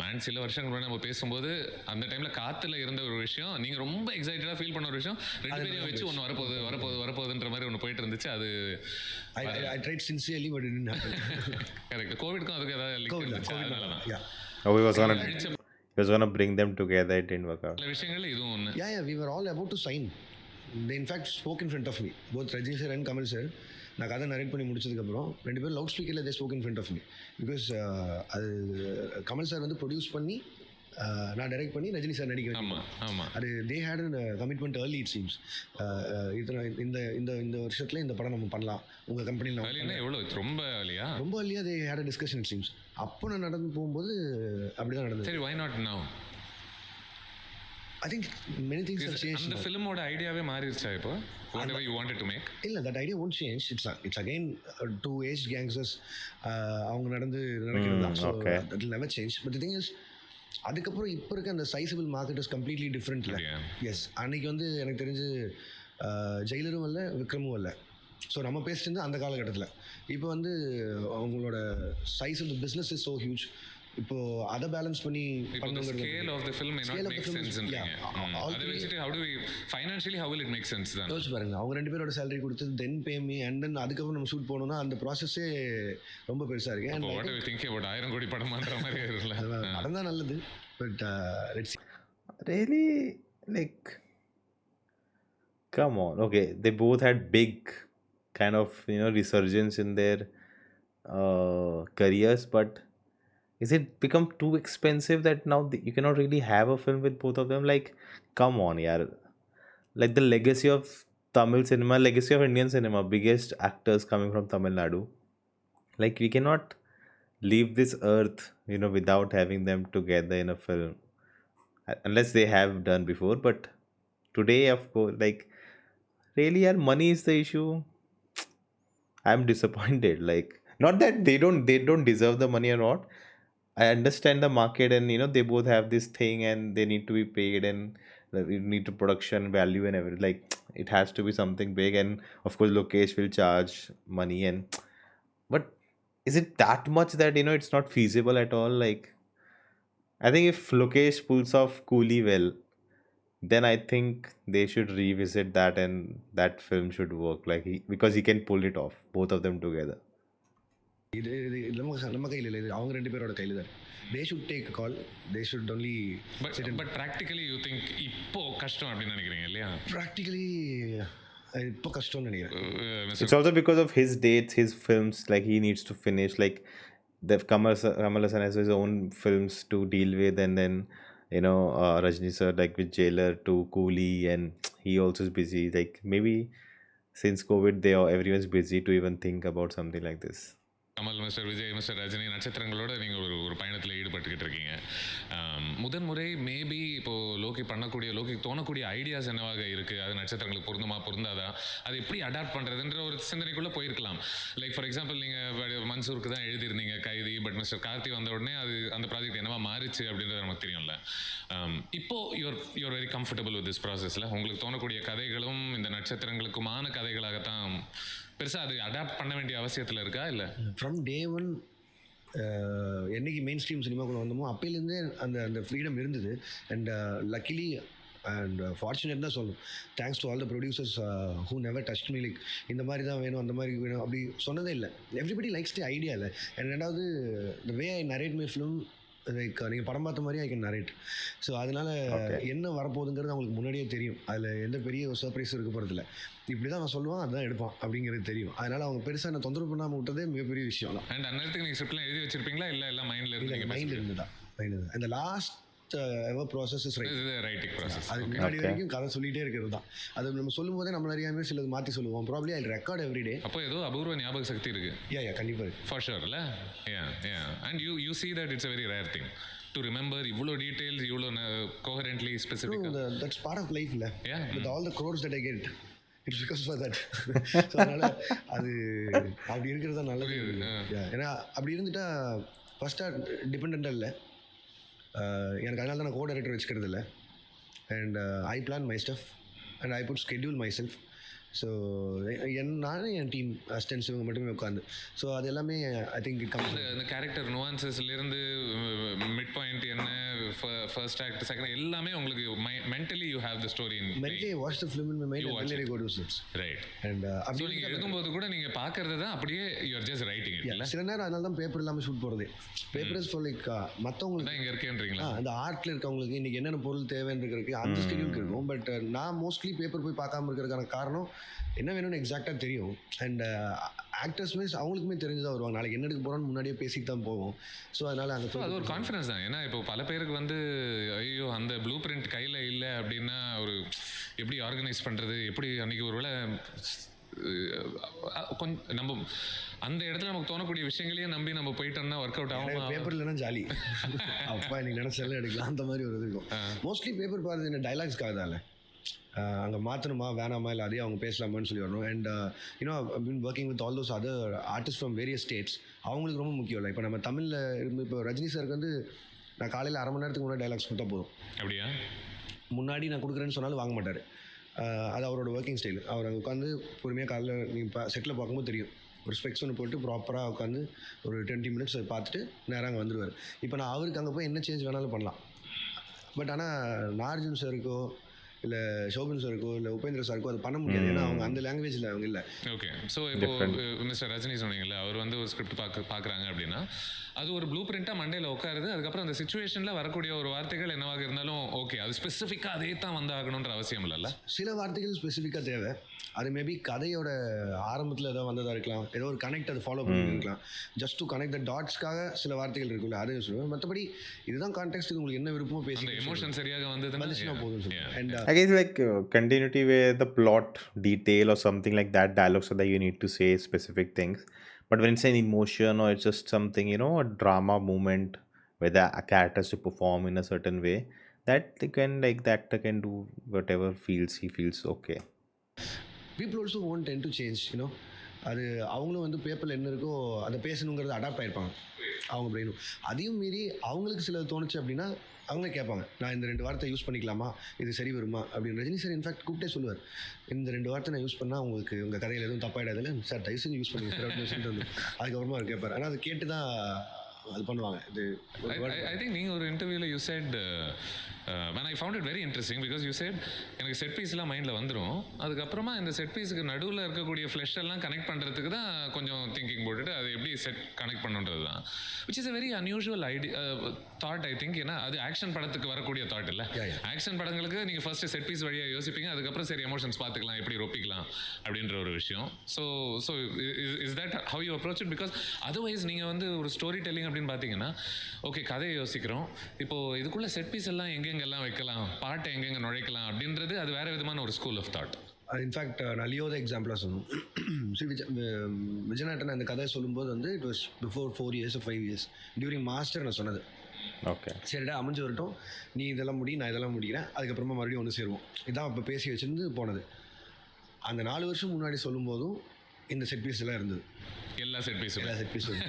அண்ட் சில வருஷங்கள் முன்னாடி நம்ம பேசும்போது அந்த டைமில் காற்றுல இருந்த ஒரு விஷயம், நீங்கள் ரொம்ப எக்ஸைட்டடாக ஃபீல் பண்ண ஒரு விஷயம், 2 பேரையும் வச்சு ஒன்று வரப்போகுதுன்ற மாதிரி ஒன்று போயிட்டு இருந்துச்சு. அது I tried sincerely but it didn't happen. Correct. கோவிட்க்கும் அதுக்கு ஏதாவது லிங்க் இருந்துச்சு, அதனால தான். He was gonna bring them together, it didn't work out. சில விஷயங்கள் இதுவும் ஒன்று. Yeah, we were all about to sign. They in fact spoke in front of me, both Rajini sir and Kamal sir. நான் கதை narrate பண்ணி முடிச்சதுக்கப்புறம் 2 பேரும் loud ஸ்பீக்கரில் they spoke in front of me. Because அது கமல் சார் வந்து produce பண்ணி நான் டைரக்ட் பண்ணி ரஜினி சார் நடிக்க வைக்கணும். அது they had commitment early it seems. இந்த வருஷத்தில் இந்த படம் நம்ம பண்ணலாம் உங்கள் கம்பெனியில். எவ்வளோ ரொம்ப ஏர்லியாக they had a discussion it seems. அப்போ நான் நடந்து போகும்போது அப்படி தான் நடந்தது. சரி, why not now? I think many things have changed அந்த now. ஃபிலிமோட ஐடியாவே மாறிடுச்சா இப்போ whatever you wanted to make? இல்லை, that idea won't change. It's again two age gangsters அவங்க நடக்கிறது தான். So okay. That will never change. But the thing is, அதுக்கப்புறம் இப்போ இருக்க அந்த sizable market is completely டிஃப்ரெண்ட்ல. S, அன்னைக்கு வந்து எனக்கு தெரிஞ்சு ஜெயிலரும் இல்லை, விக்ரமும் இல்லை. ஸோ நம்ம பேசிட்டு அந்த காலகட்டத்தில் இப்போ வந்து அவங்களோட size of the business is so huge. இப்போ அதை பேலன்ஸ் பண்ணி scale of the film may not make சென்ஸ்ன்றீங்க. அதை வச்சிட்டு how do we financially how will it make sense then? யோசிச்சு பாருங்க, அவங்க 2 பேரோட சேலரி கொடுத்து தென் பே மீ அண்ட் தென் அதுக்கப்புறம் நம்ம ஷூட் போனோம்னா அந்த ப்ராசஸே ரொம்ப பெருசாக இருக்கு. அப்போ வாட் யூ திங்க் அபௌட் 1000 கோடி படமான்ற மாதிரி இருக்குல்ல. படம் தான் நல்லது, but let's Really, like, come on. Okay, they both had big kind of, resurgence in their careers, but is it become too expensive that now you cannot really have a film with both of them? Like, come on, yeah. Like the legacy of Tamil cinema, legacy of Indian cinema, biggest actors coming from Tamil Nadu. Like, we cannot leave this earth, without having them together in a film, unless they have done before. But today, of course, like, really, our money is the issue. I'm disappointed. Like, not that they don't deserve the money or not. I understand the market, and they both have this thing and they need to be paid, and you need to production value and everything. Like, it has to be something big, and of course Lokesh will charge money, and but is it that much that it's not feasible at all? Like, I think if Lokesh pulls off Coolie well, then I think they should revisit that, and that film should work, like, because he can pull it off, both of them together. இது இது நம்ம கையில் இல்லை, இது அவங்க 2 பேரோட கையில் தான். They should take call, they should only. But practically you think இப்போ கஷ்டம் அப்படின்னு நினைக்கிறீங்க இல்லையா? ப்ராக்டிக்கலி இப்போ கஷ்டம்னு நினைக்கிறேன். It's also because of his dates, his films, like, he needs to finish, like, the Kamal Hassan has his own films to deal with, and then Rajni sir, like, with Jailer to Coolie, and he also is busy. Like, maybe since COVID, everyone's busy to even think about something like this. Kamal, mister Vijay, mister Rajini நட்சத்திரங்களோட நீங்கள் ஒரு பயணத்தில் ஈடுபட்டுக்கிட்டு இருக்கீங்க. முதன்முறை maybe இப்போது Loki தோணக்கூடிய ideas என்னவாக இருக்குது, அது நட்சத்திரங்களுக்கு பொருந்துமா பொருந்தாதா, அது எப்படி அடாப்ட் பண்ணுறதுன்ற ஒரு சிந்தனைக்குள்ளே போயிருக்கலாம். லைக் ஃபார் எக்ஸாம்பிள், நீங்கள் மன்சூருக்கு தான் எழுதியிருந்தீங்க கைதி, பட் மிஸ்டர் கார்த்தி வந்த உடனே அந்த ப்ராஜெக்ட் என்னவா மாறிச்சு அப்படின்றது நமக்கு தெரியும்ல. இப்போது you're very comfortable with this ப்ராசஸில் உங்களுக்கு தோணக்கூடிய கதைகளும் இந்த நட்சத்திரங்களுக்குமான கதைகளாகத்தான் பெருசாக அது அடாப்ட் பண்ண வேண்டிய அவசியத்தில் இருக்கா? இல்லை, ஃப்ரம் டே ஒன் என்னைக்கு மெயின் ஸ்ட்ரீம் சினிமாக்குள்ளே வந்தோமோ அப்போலேருந்தே அந்த ஃப்ரீடம் இருந்தது. அண்ட் லக்கிலி அண்ட் ஃபார்ச்சுனேட் தான் சொல்லணும். Thanks to all the producers who never touch me. Like, இந்த மாதிரி தான் வேணும், அந்த மாதிரி வேணும் அப்படி சொன்னதே இல்லை. எவ்ரிபடி லைக்ஸ் தி ஐடியா இல்லை. அண்ட் ரெண்டாவது, த வே ஐ நரேட் மை ஃபிலிம், லைக், நீங்கள் படம் பார்த்த மாதிரி ஐ கேன் நரேட். ஸோ அதனால் என்ன வரப்போகுதுங்கிறது அவங்களுக்கு முன்னாடியே தெரியும். அதில் எந்த பெரிய ஒரு சர்ப்ரைஸ் இருக்க போகிறதில்ல. இப்படி தான் நான் சொல்லுவான், அதுதான் எடுப்பான் அப்படிங்கிறது தெரியும். அதனால் அவங்க பெருசாக என்ன தொந்தரவு பண்ணாமல் விட்டதே மிகப்பெரிய விஷயம் தான். அண்ட் அந்நேரத்துக்கு நீங்கள் ஸ்கிரிப்ட்லாம் எழுதி வச்சிருப்பீங்களா? இல்லை எல்லாம் மைண்டில் இல்லை, மைண்டில் இருந்து தான். அந்த last ever process is writing process. அதுக்கு முன்னாடி வரைக்கும் கதை சொல்லிகிட்டே இருக்கிறது தான். அது நம்ம சொல்லும் போதே நம்மள அறியாமே சிலது மாற்றி சொல்லுவோம். ப்ராப்ளி ஐ ரெக்கார்ட் எவ்ரிடே. அப்போ ஏதோ அபூர்வ ஞாபக சக்தி இருக்குது. யா கண்டிப்பாக இருக்குது, ஃபார் ஷூர். இல்லை, and you see that it's a very rare thing to remember இவ்வளோ டீட்டெயில்ஸ் இவ்வளோ coherently specific. That's part of life இல்லை. With all the crores that I get, it's because for that. So அதனால் அது அப்படி இருக்கிறது தான் நல்லது. ஏன்னா அப்படி இருந்துட்டா ஃபஸ்ட்டாக டிபெண்ட்டாக இல்லை எனக்கு. அதனால தான் நான் கோ-டைரக்டர் வச்சுக்கிறது இல்லை. And I plan my stuff and I put schedule myself. So நானும் என் டீம் அசிஸ்டன்ஸ் இவங்க மட்டுமே உட்காந்து. ஸோ அது எல்லாமே ஐ திங்க் அந்த கேரக்டர் நுவான்சஸ்லேருந்து மிட் பாயிண்ட் என்ன, ஃபர்ஸ்ட் ஆக்ட், செகண்ட், எல்லாமே உங்களுக்கு mentally you have the story in mentally watch the film in my mind and go to sleep. Right. And அப்படி நீங்கள் எழுதும்போது கூட நீங்கள் பார்க்கறது தான் அப்படியே you are just writing it. சில நேரம் அதனால தான் பேப்பர் இல்லாமல் ஷூட் போகிறது. பேப்பர் இஸ் ஃபார் லைக் மற்றவங்களுக்கு தான் இங்கே இருக்கேன்றீங்களா? அந்த ஆர்ட்டில் இருக்கவங்களுக்கு இன்றைக்கி என்னென்ன பொருள் தேவைன்னு இருக்கிறதுக்கு அந்த ஸ்கெடியூல் இருக்கும். பட் நான் மோஸ்ட்லி பேப்பர் போய் பார்க்காம இருக்கிறதுக்கான காரணம் என்ன வேணும்னு எக்ஸாக்டாக தெரியும். அண்ட் ஆக்டர்ஸ் மீன்ஸ் அவங்களுக்குமே தெரிஞ்சு தான் வருவாங்க. நாளைக்கு என்ன எடுக்க போகிறோன்னு முன்னாடியே பேசிட்டு தான் போவோம். ஸோ அதனால் அங்கே அது ஒரு கான்ஃபிடன்ஸ் தான். ஏன்னா இப்போ பல பேருக்கு வந்து ஐயோ அந்த ப்ளூ பிரிண்ட் கையில் இல்லை அப்படின்னா ஒரு எப்படி ஆர்கனைஸ் பண்ணுறது, எப்படி அன்றைக்கி ஒரு வேளை கொஞ்சம் நம்ம அந்த இடத்துல நமக்கு தோணக்கூடிய விஷயங்களையும் நம்பி நம்ம போயிட்டோம்னா ஒர்க் அவுட் ஆகும். பேப்பர் இல்லைன்னா ஜாலி அப்பா இன்னைக்கு நினச்சாலும் எடுக்கலாம் அந்த மாதிரி ஒரு இது இருக்கும். மோஸ்ட்லி பேப்பர் பார்த்து இந்த டைலாக்ஸ்க்காக தான் அங்கே மாற்றணுமா வேணாமா இல்லை அதே அவங்க பேசலாமான்னு சொல்லி வரணும். And you know been working with all those other artist from various states. அவங்களுக்கு ரொம்ப முக்கியம் இல்லை. இப்போ நம்ம தமிழில் இப்போ ரஜினி சாருக்கு வந்து நான் காலையில் அரை மணி நேரத்துக்கு முன்னாடி டைலாக்ஸ் கொடுத்தா போதும். அப்படியா? முன்னாடி நான் கொடுக்குறேன்னு சொன்னாலும் வாங்க மாட்டார். அது அவரோட ஒர்க்கிங் ஸ்டைல். அவர் அங்கே உட்காந்து பொறுமையாக காலைல நீங்கள் செட்டில் பார்க்கும்போது தெரியும், ஒரு ஸ்பெக்ஸ் ஒன்று போட்டு ப்ராப்பராக உட்காந்து ஒரு 20 மினிட்ஸ் பார்த்துட்டு நேராக அங்கே வந்துடுவார். இப்போ நான் அவருக்கு அங்கே போய் என்ன சேஞ்ச் வேணாலும் பண்ணலாம். பட் ஆனால் நார்ஜுன் சாருக்கோ இல்லை ஷோபின் சாருக்கோ இல்லை உபேந்திர சாருக்கோ அது பண்ண முடியாது. ஏன்னா அவங்க அந்த லாங்குவேஜில் அவங்க இல்லை. ஓகே. ஸோ இப்போ மிஸ்டர் ரஜினி சொன்னீங்கல்ல, அவர் வந்து ஒரு ஸ்கிரிப்ட் பார்க்குறாங்க அப்படின்னா அது ஒரு ப்ளூ பிரிண்ட்டாக மண்டேல உட்காருது. அதுக்கப்புறம் அந்த சுச்சுவேஷனில் வரக்கூடிய ஒரு வார்த்தைகள் என்னவாக இருந்தாலும் ஓகே, அது ஸ்பெசிஃபிக்காக அதே தான் வந்து ஆகணுன்ற அவசியம் இல்லைல்ல. சில வார்த்தைகள் ஸ்பெசிஃபிக்காக தேவை. அது மேபி கதையோட ஆரம்பத்தில் ஏதோ வந்ததாக இருக்கலாம், ஏதோ ஒரு கனெக்ட் அதை ஃபாலோ பண்ணிருக்கலாம். ஜஸ்ட் டு கனெக்ட் த டாட்ஸ்க்காக சில வார்த்தைகள் இருக்குல்ல, அது சொல்லுவேன். மற்றபடி இதுதான் கான்டெக்ட், உங்களுக்கு என்ன விருப்பமோ பேசி எமோஷன் சரியாக வந்துச்சுன்னா போதும் சொல்லுவேன். And I guess like continuity where the plot detail or something like that, dialogue so that you need to say specific things. But when it's an emotion or it's just something, you know, a drama moment where the characters to perform in a certain way, that they can like the actor can do whatever he feels okay. People also won't ten to change, you know. அது அவங்களும் வந்து பேப்பரில் என்ன இருக்கோ அதை பேசணுங்கிறது adapt ஆகிருப்பாங்க அவங்க பிரெயினும். அதையும் மீறி அவங்களுக்கு சில தோணுச்சு அப்படின்னா அவங்களே கேட்பாங்க, நான் இந்த 2 வார்த்தை யூஸ் பண்ணிக்கலாமா, இது சரி வருமா அப்படின்னு. ரஜினி சார் இன்ஃபேக்ட் கூப்பிட்டே சொல்லுவார், இந்த 2 வார்த்தை நான் யூஸ் பண்ணால் உங்களுக்கு உங்கள் கதையில் எதுவும் தப்பாயிடாதில்ல சார், தயவு செஞ்சு யூஸ் பண்ணுங்க சார் அப்படின்னு சொல்லிட்டு வந்து அதுக்கப்புறமா அவர் கேட்பார். ஆனால் அது கேட்டு தான் அது பண்ணுவாங்க. இது ஐ திங்க் நீங்கள் ஒரு இன்டர்வியூவில் you said when I found it very interesting because you said எனக்கு செட் பீஸ்லாம் மைண்டில் வந்துடும், அதுக்கப்புறமா இந்த செட் பீஸுக்கு நடுவில் இருக்கக்கூடிய ஃப்ளஷ் எல்லாம் கனெக்ட் பண்ணுறதுக்கு தான் கொஞ்சம் திங்கிங் போட்டுட்டு அது எப்படி செட் கனெக்ட் பண்ணுன்றது தான், which is a very unusual idea thought I think. ஏன்னா அது ஆக்ஷன் படத்துக்கு வரக்கூடிய தாட் இல்லை. ஆக்ஷன் படங்களுக்கு நீங்கள் ஃபர்ஸ்ட் செட் பீஸ் வழியாக யோசிப்பீங்க, அதுக்கப்புறம் சரி எமோஷன்ஸ் பார்த்துக்கலாம் எப்படி ரொப்பிக்கலாம் அப்படின்ற ஒரு விஷயம். So so is that how you approach it? Because otherwise நீங்கள் வந்து ஒரு ஸ்டோரி டெல்லிங் அப்படின்னு பார்த்தீங்கன்னா ஓகே கதையை யோசிக்கிறோம், இப்போது இதுக்குள்ளே செட் பீஸ் எல்லாம் எங்கெங்கெல்லாம் வைக்கலாம், பாட்டை எங்கெங்கே நுழைக்கலாம் அப்படின்றது அது வேறு விதமான ஒரு ஸ்கூல் ஆஃப் தாட். இன்ஃபேக்ட் நான் லியோ தான் எக்ஸாம்பிளாக சொல்லணும். விஜயநாட்டன் அந்த கதையை சொல்லும்போது வந்து it was before 4 years or 5 years during master நான் சொன்னது. ஓகே சரிடா அமைஞ்சு வரட்டும், நீ இதெல்லாம் முடி நான் இதெல்லாம் முடிக்கிறேன், அதுக்கப்புறமா மறுபடியும் ஒன்று சேருவோம், இதான் அப்போ பேசி வச்சுருந்து போனது. அந்த 4 வருஷம் முன்னாடி சொல்லும்போதும் இந்த செட் பீஸ் எல்லாம் இருந்தது, எல்லா செட் பீஸும்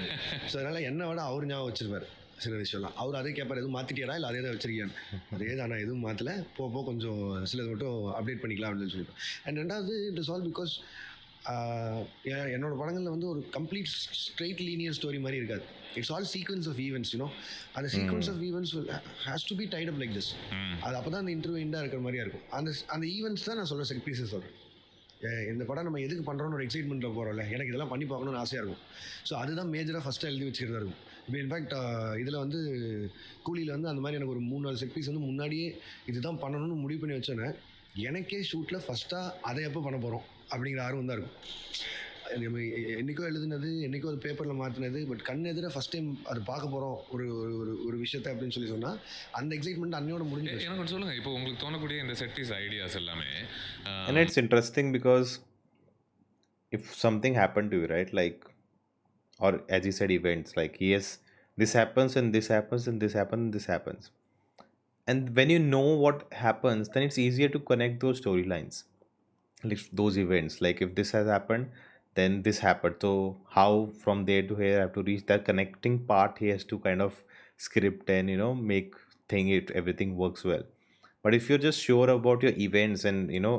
ஸோ அதனால் என்ன விட அவர் ஞாபகம் வச்சிருப்பார் சில விஷயம்லாம். அவர் அதே கேட்பார், எதுவும் மாற்றிட்டியாடா இல்லை அதே தான் வச்சிருக்கியான்னு. அதே தான், நான் எதுவும் மாற்றலை, போக கொஞ்சம் சிலது மட்டும் அப்டேட் பண்ணிக்கலாம் அப்படின்னு சொல்லியிருப்பேன். அண்ட் ரெண்டாவது இட் இஸ் ஆல் பிகாஸ் என்னோட படங்களில் வந்து ஒரு கம்ப்ளீட் ஸ்ட்ரெயிட் லீனியர் ஸ்டோரி மாதிரி இருக்காது. It's all sequence of events, you know. அந்த sequence of events has to be tied up like this. அது அப்போ தான் அந்த இன்டர்வியூ எண்டாக இருக்கிற மாதிரியா இருக்கும். அந்த ஈவெண்ட்ஸ் தான் நான் சொல்கிற செட் பீஸஸ் சொல்கிறேன். இந்த படம் நம்ம எதுக்கு பண்ணுறோன்னு ஒரு எக்ஸைட்மெண்ட்டில் போகிறோம்ல, எனக்கு இதெல்லாம் பண்ணி பார்க்கணுன்னு ஆசையாக இருக்கும். ஸோ அதுதான் மேஜராக ஃபஸ்ட்டாக எழுதி வச்சுக்கிறதா இருக்கும். இப்போ இன்ஃபேக்ட் இதில் வந்து கூலியில் வந்து அந்த மாதிரி எனக்கு ஒரு 3-4 செட் பீஸ் வந்து முன்னாடியே இதுதான் பண்ணணும்னு முடிவு பண்ணி வச்சோன்னே எனக்கே ஷூட்டில் ஃபஸ்ட்டாக அதை எப்போ பண்ண போகிறோம் அப்படிங்கிற ஆர்வம் தான் இருக்கும். நம்ம என்றைக்கோ எழுதுனது, என்றைக்கோ அது பேப்பரில் மாற்றினது, பட் கண் எதிர ஃபஸ்ட் டைம் அது பார்க்க போகிறோம் ஒரு ஒரு ஒரு விஷயத்தை அப்படின்னு சொல்லி சொன்னால் அந்த எக்ஸைட்மெண்ட் அன்னையோட முடிஞ்சு. எனக்கு சொல்லுங்கள், இப்போ உங்களுக்கு தோணக்கூடிய இந்த செட் பீஸ் ஐடியாஸ் எல்லாமே. And it's interesting because if something happened to you, right, like, or as you said, events like, yes, this happens and this happens and this happens and this happens, and when you know what happens, then it's easier to connect those storylines, like those events. Like if this has happened, then this happened, so how from there to here I have to reach that connecting part. He has to kind of script and, you know, make everything works well. But if you're just sure about your events and, you know,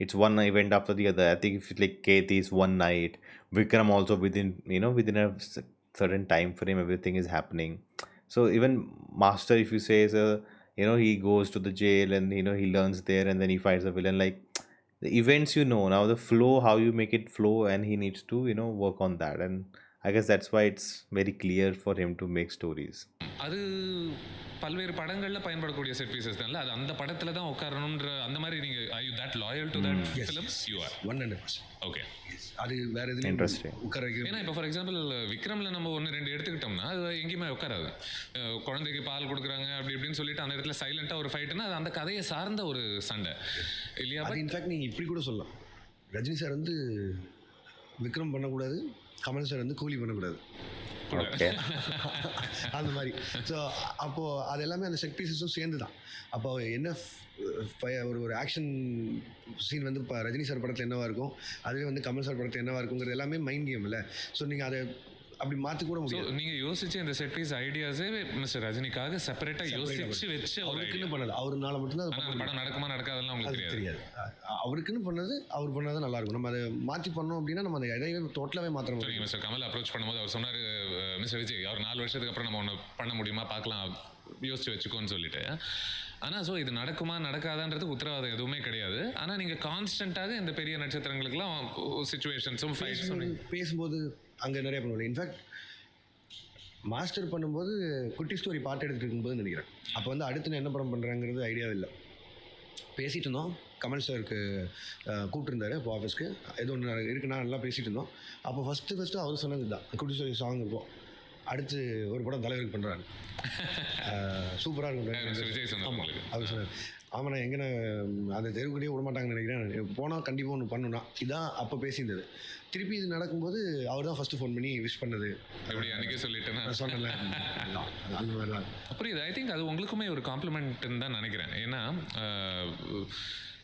it's one event after the other. I think if it's like Kethi is one night, Vikram also within a certain time frame, everything is happening. So even Master, if you say is he goes to the jail and, he learns there and then he fights the villain. Like the events, now the flow, how you make it flow, and he needs to, work on that. And I guess that's why it's very clear for him to make stories. அது பல்வேறு படங்களில் பயன்படக்கூடிய set pieces தான்ல, அது அந்த படத்தில் தான் உட்காரணுன்ற அந்த மாதிரி நீங்கள் I you that loyal to that film? You are 100%. Okay. அது வேறு எதுவும் இன்ட்ரெஸ்டிங் உட்கார வைக்க. ஏன்னா இப்போ ஃபார் எக்ஸாம்பிள் விக்ரமில் நம்ம 1-2 எடுத்துக்கிட்டோம்னா அது எங்கேயுமே உட்காராது. குழந்தைக்கு பால் கொடுக்குறாங்க அப்படி இப்படின்னு சொல்லிட்டு அந்த இடத்துல சைலண்ட்டாக ஒரு ஃபைட்டுன்னா அது அந்த கதையை சார்ந்த ஒரு சண்டை இல்லையா? அது இன்ஃபேக்ட் நீங்கள் இப்படி கூட சொல்லலாம், ரஜினி சார் வந்து விக்ரம் பண்ணக்கூடாது, கமல் சார் வந்து கூலி பண்ணக்கூடாது. Okay. அந்த மாதிரி. ஸோ அப்போது அது எல்லாமே அந்த செட் பீசஸும் சேர்ந்து தான். அப்போ என்ன ஒரு ஆக்ஷன் சீன் வந்து இப்போ ரஜினி சார் படத்தில் என்னவாக இருக்கும், அதுவே வந்து கமல் சார் படத்தில் என்னவாக இருக்குங்கிறது எல்லாமே மைண்ட் கேம் இல்லை. ஸோ நீங்கள் அதை அப்படி மாற்றி கூட ஸோ முடியாது. நீங்கள் யோசிச்சு இந்த செட் பீஸ் ஐடியாஸே மிஸ்டர் ரஜினிக்காக செப்பரேட்டாக யோசிச்சு வச்சு அவருக்குன்னு பண்ணது, அவருனால மட்டும்தான் அது ஆனால் அந்த படம் நடக்குமா நடக்காதெல்லாம் உங்களுக்கு தெரியாது. தெரியாது. அவருக்குன்னு பண்ணது அவர் பண்ணாதான் நல்லா இருக்கும். நம்ம அதை மாற்றி பண்ணோம் அப்படின்னா நம்ம அதை எதையுமே டோட்டலாகவே மாற்ற ஸோ முடியும். நீங்கள் மிஸ்டர் கமல் அப்ரோச் பண்ணும்போது அவர் சொன்னார், மிஸ்டர் விஜய் அவர் 4 வருஷத்துக்கு அப்புறம் நம்ம ஒன்று பண்ண முடியுமா பார்க்கலாம், யோசிச்சு வச்சுக்கோன்னு சொல்லிட்டு. ஆனால் ஸோ இது நடக்குமா நடக்காதான்றது உத்தரவாதம் எதுவுமே கிடையாது. ஆனால் நீங்கள் கான்ஸ்டண்ட்டாக இந்த பெரிய நட்சத்திரங்களுக்குலாம் சுச்சுவேஷன்ஸும் ஃபைட்ஸும் பேசும்போது அங்கே நிறைய பண்ணுவோம். இன்ஃபேக்ட் மாஸ்டர் பண்ணும்போது குட்டி ஸ்டோரி பாட்டு எடுத்துகிட்டு இருக்கும்போது நினைக்கிறேன். அப்போ வந்து அடுத்து நான் என்ன படம் பண்ணுறாங்கிறது ஐடியாவே இல்லை. பேசிகிட்டு இருந்தோம். கமல் சாருக்கு கூப்பிட்டுருந்தாரு இப்போ ஆஃபீஸ்க்கு. ஏதோ ஒன்று இருக்குன்னா நல்லா பேசிகிட்டு இருந்தோம். அப்போ ஃபஸ்ட்டு அவர் சொன்னது தான், குட்டி ஸ்டோரி சாங் இருக்கும், அடுத்து ஒரு படம் தலைவருக்கு பண்ணுறாரு, சூப்பராக இருக்கும். விஜய் சொன்னார் ஆமாம், உங்களுக்கு. அவர் சொன்னார். ஆமாம், நான் எங்கே அந்த தெருவுக்கிட்டே விட மாட்டாங்கன்னு நினைக்கிறேன், போனால் கண்டிப்பாக ஒன்று பண்ணணும்னா இதான் அப்போ பேசியிருந்தது. திருப்பி இது நடக்கும்போது அவர் தான் ஃபஸ்ட்டு ஃபோன் பண்ணி விஷ் பண்ணது. எப்படி அன்றைக்கே சொல்லிட்டேன்னா நான் சொன்னேன்ல, அந்த மாதிரி தான். புரியுது. ஐ திங்க் அது உங்களுக்குமே ஒரு காம்ப்ளிமெண்ட்டுன்னு தான் நினைக்கிறேன். ஏன்னா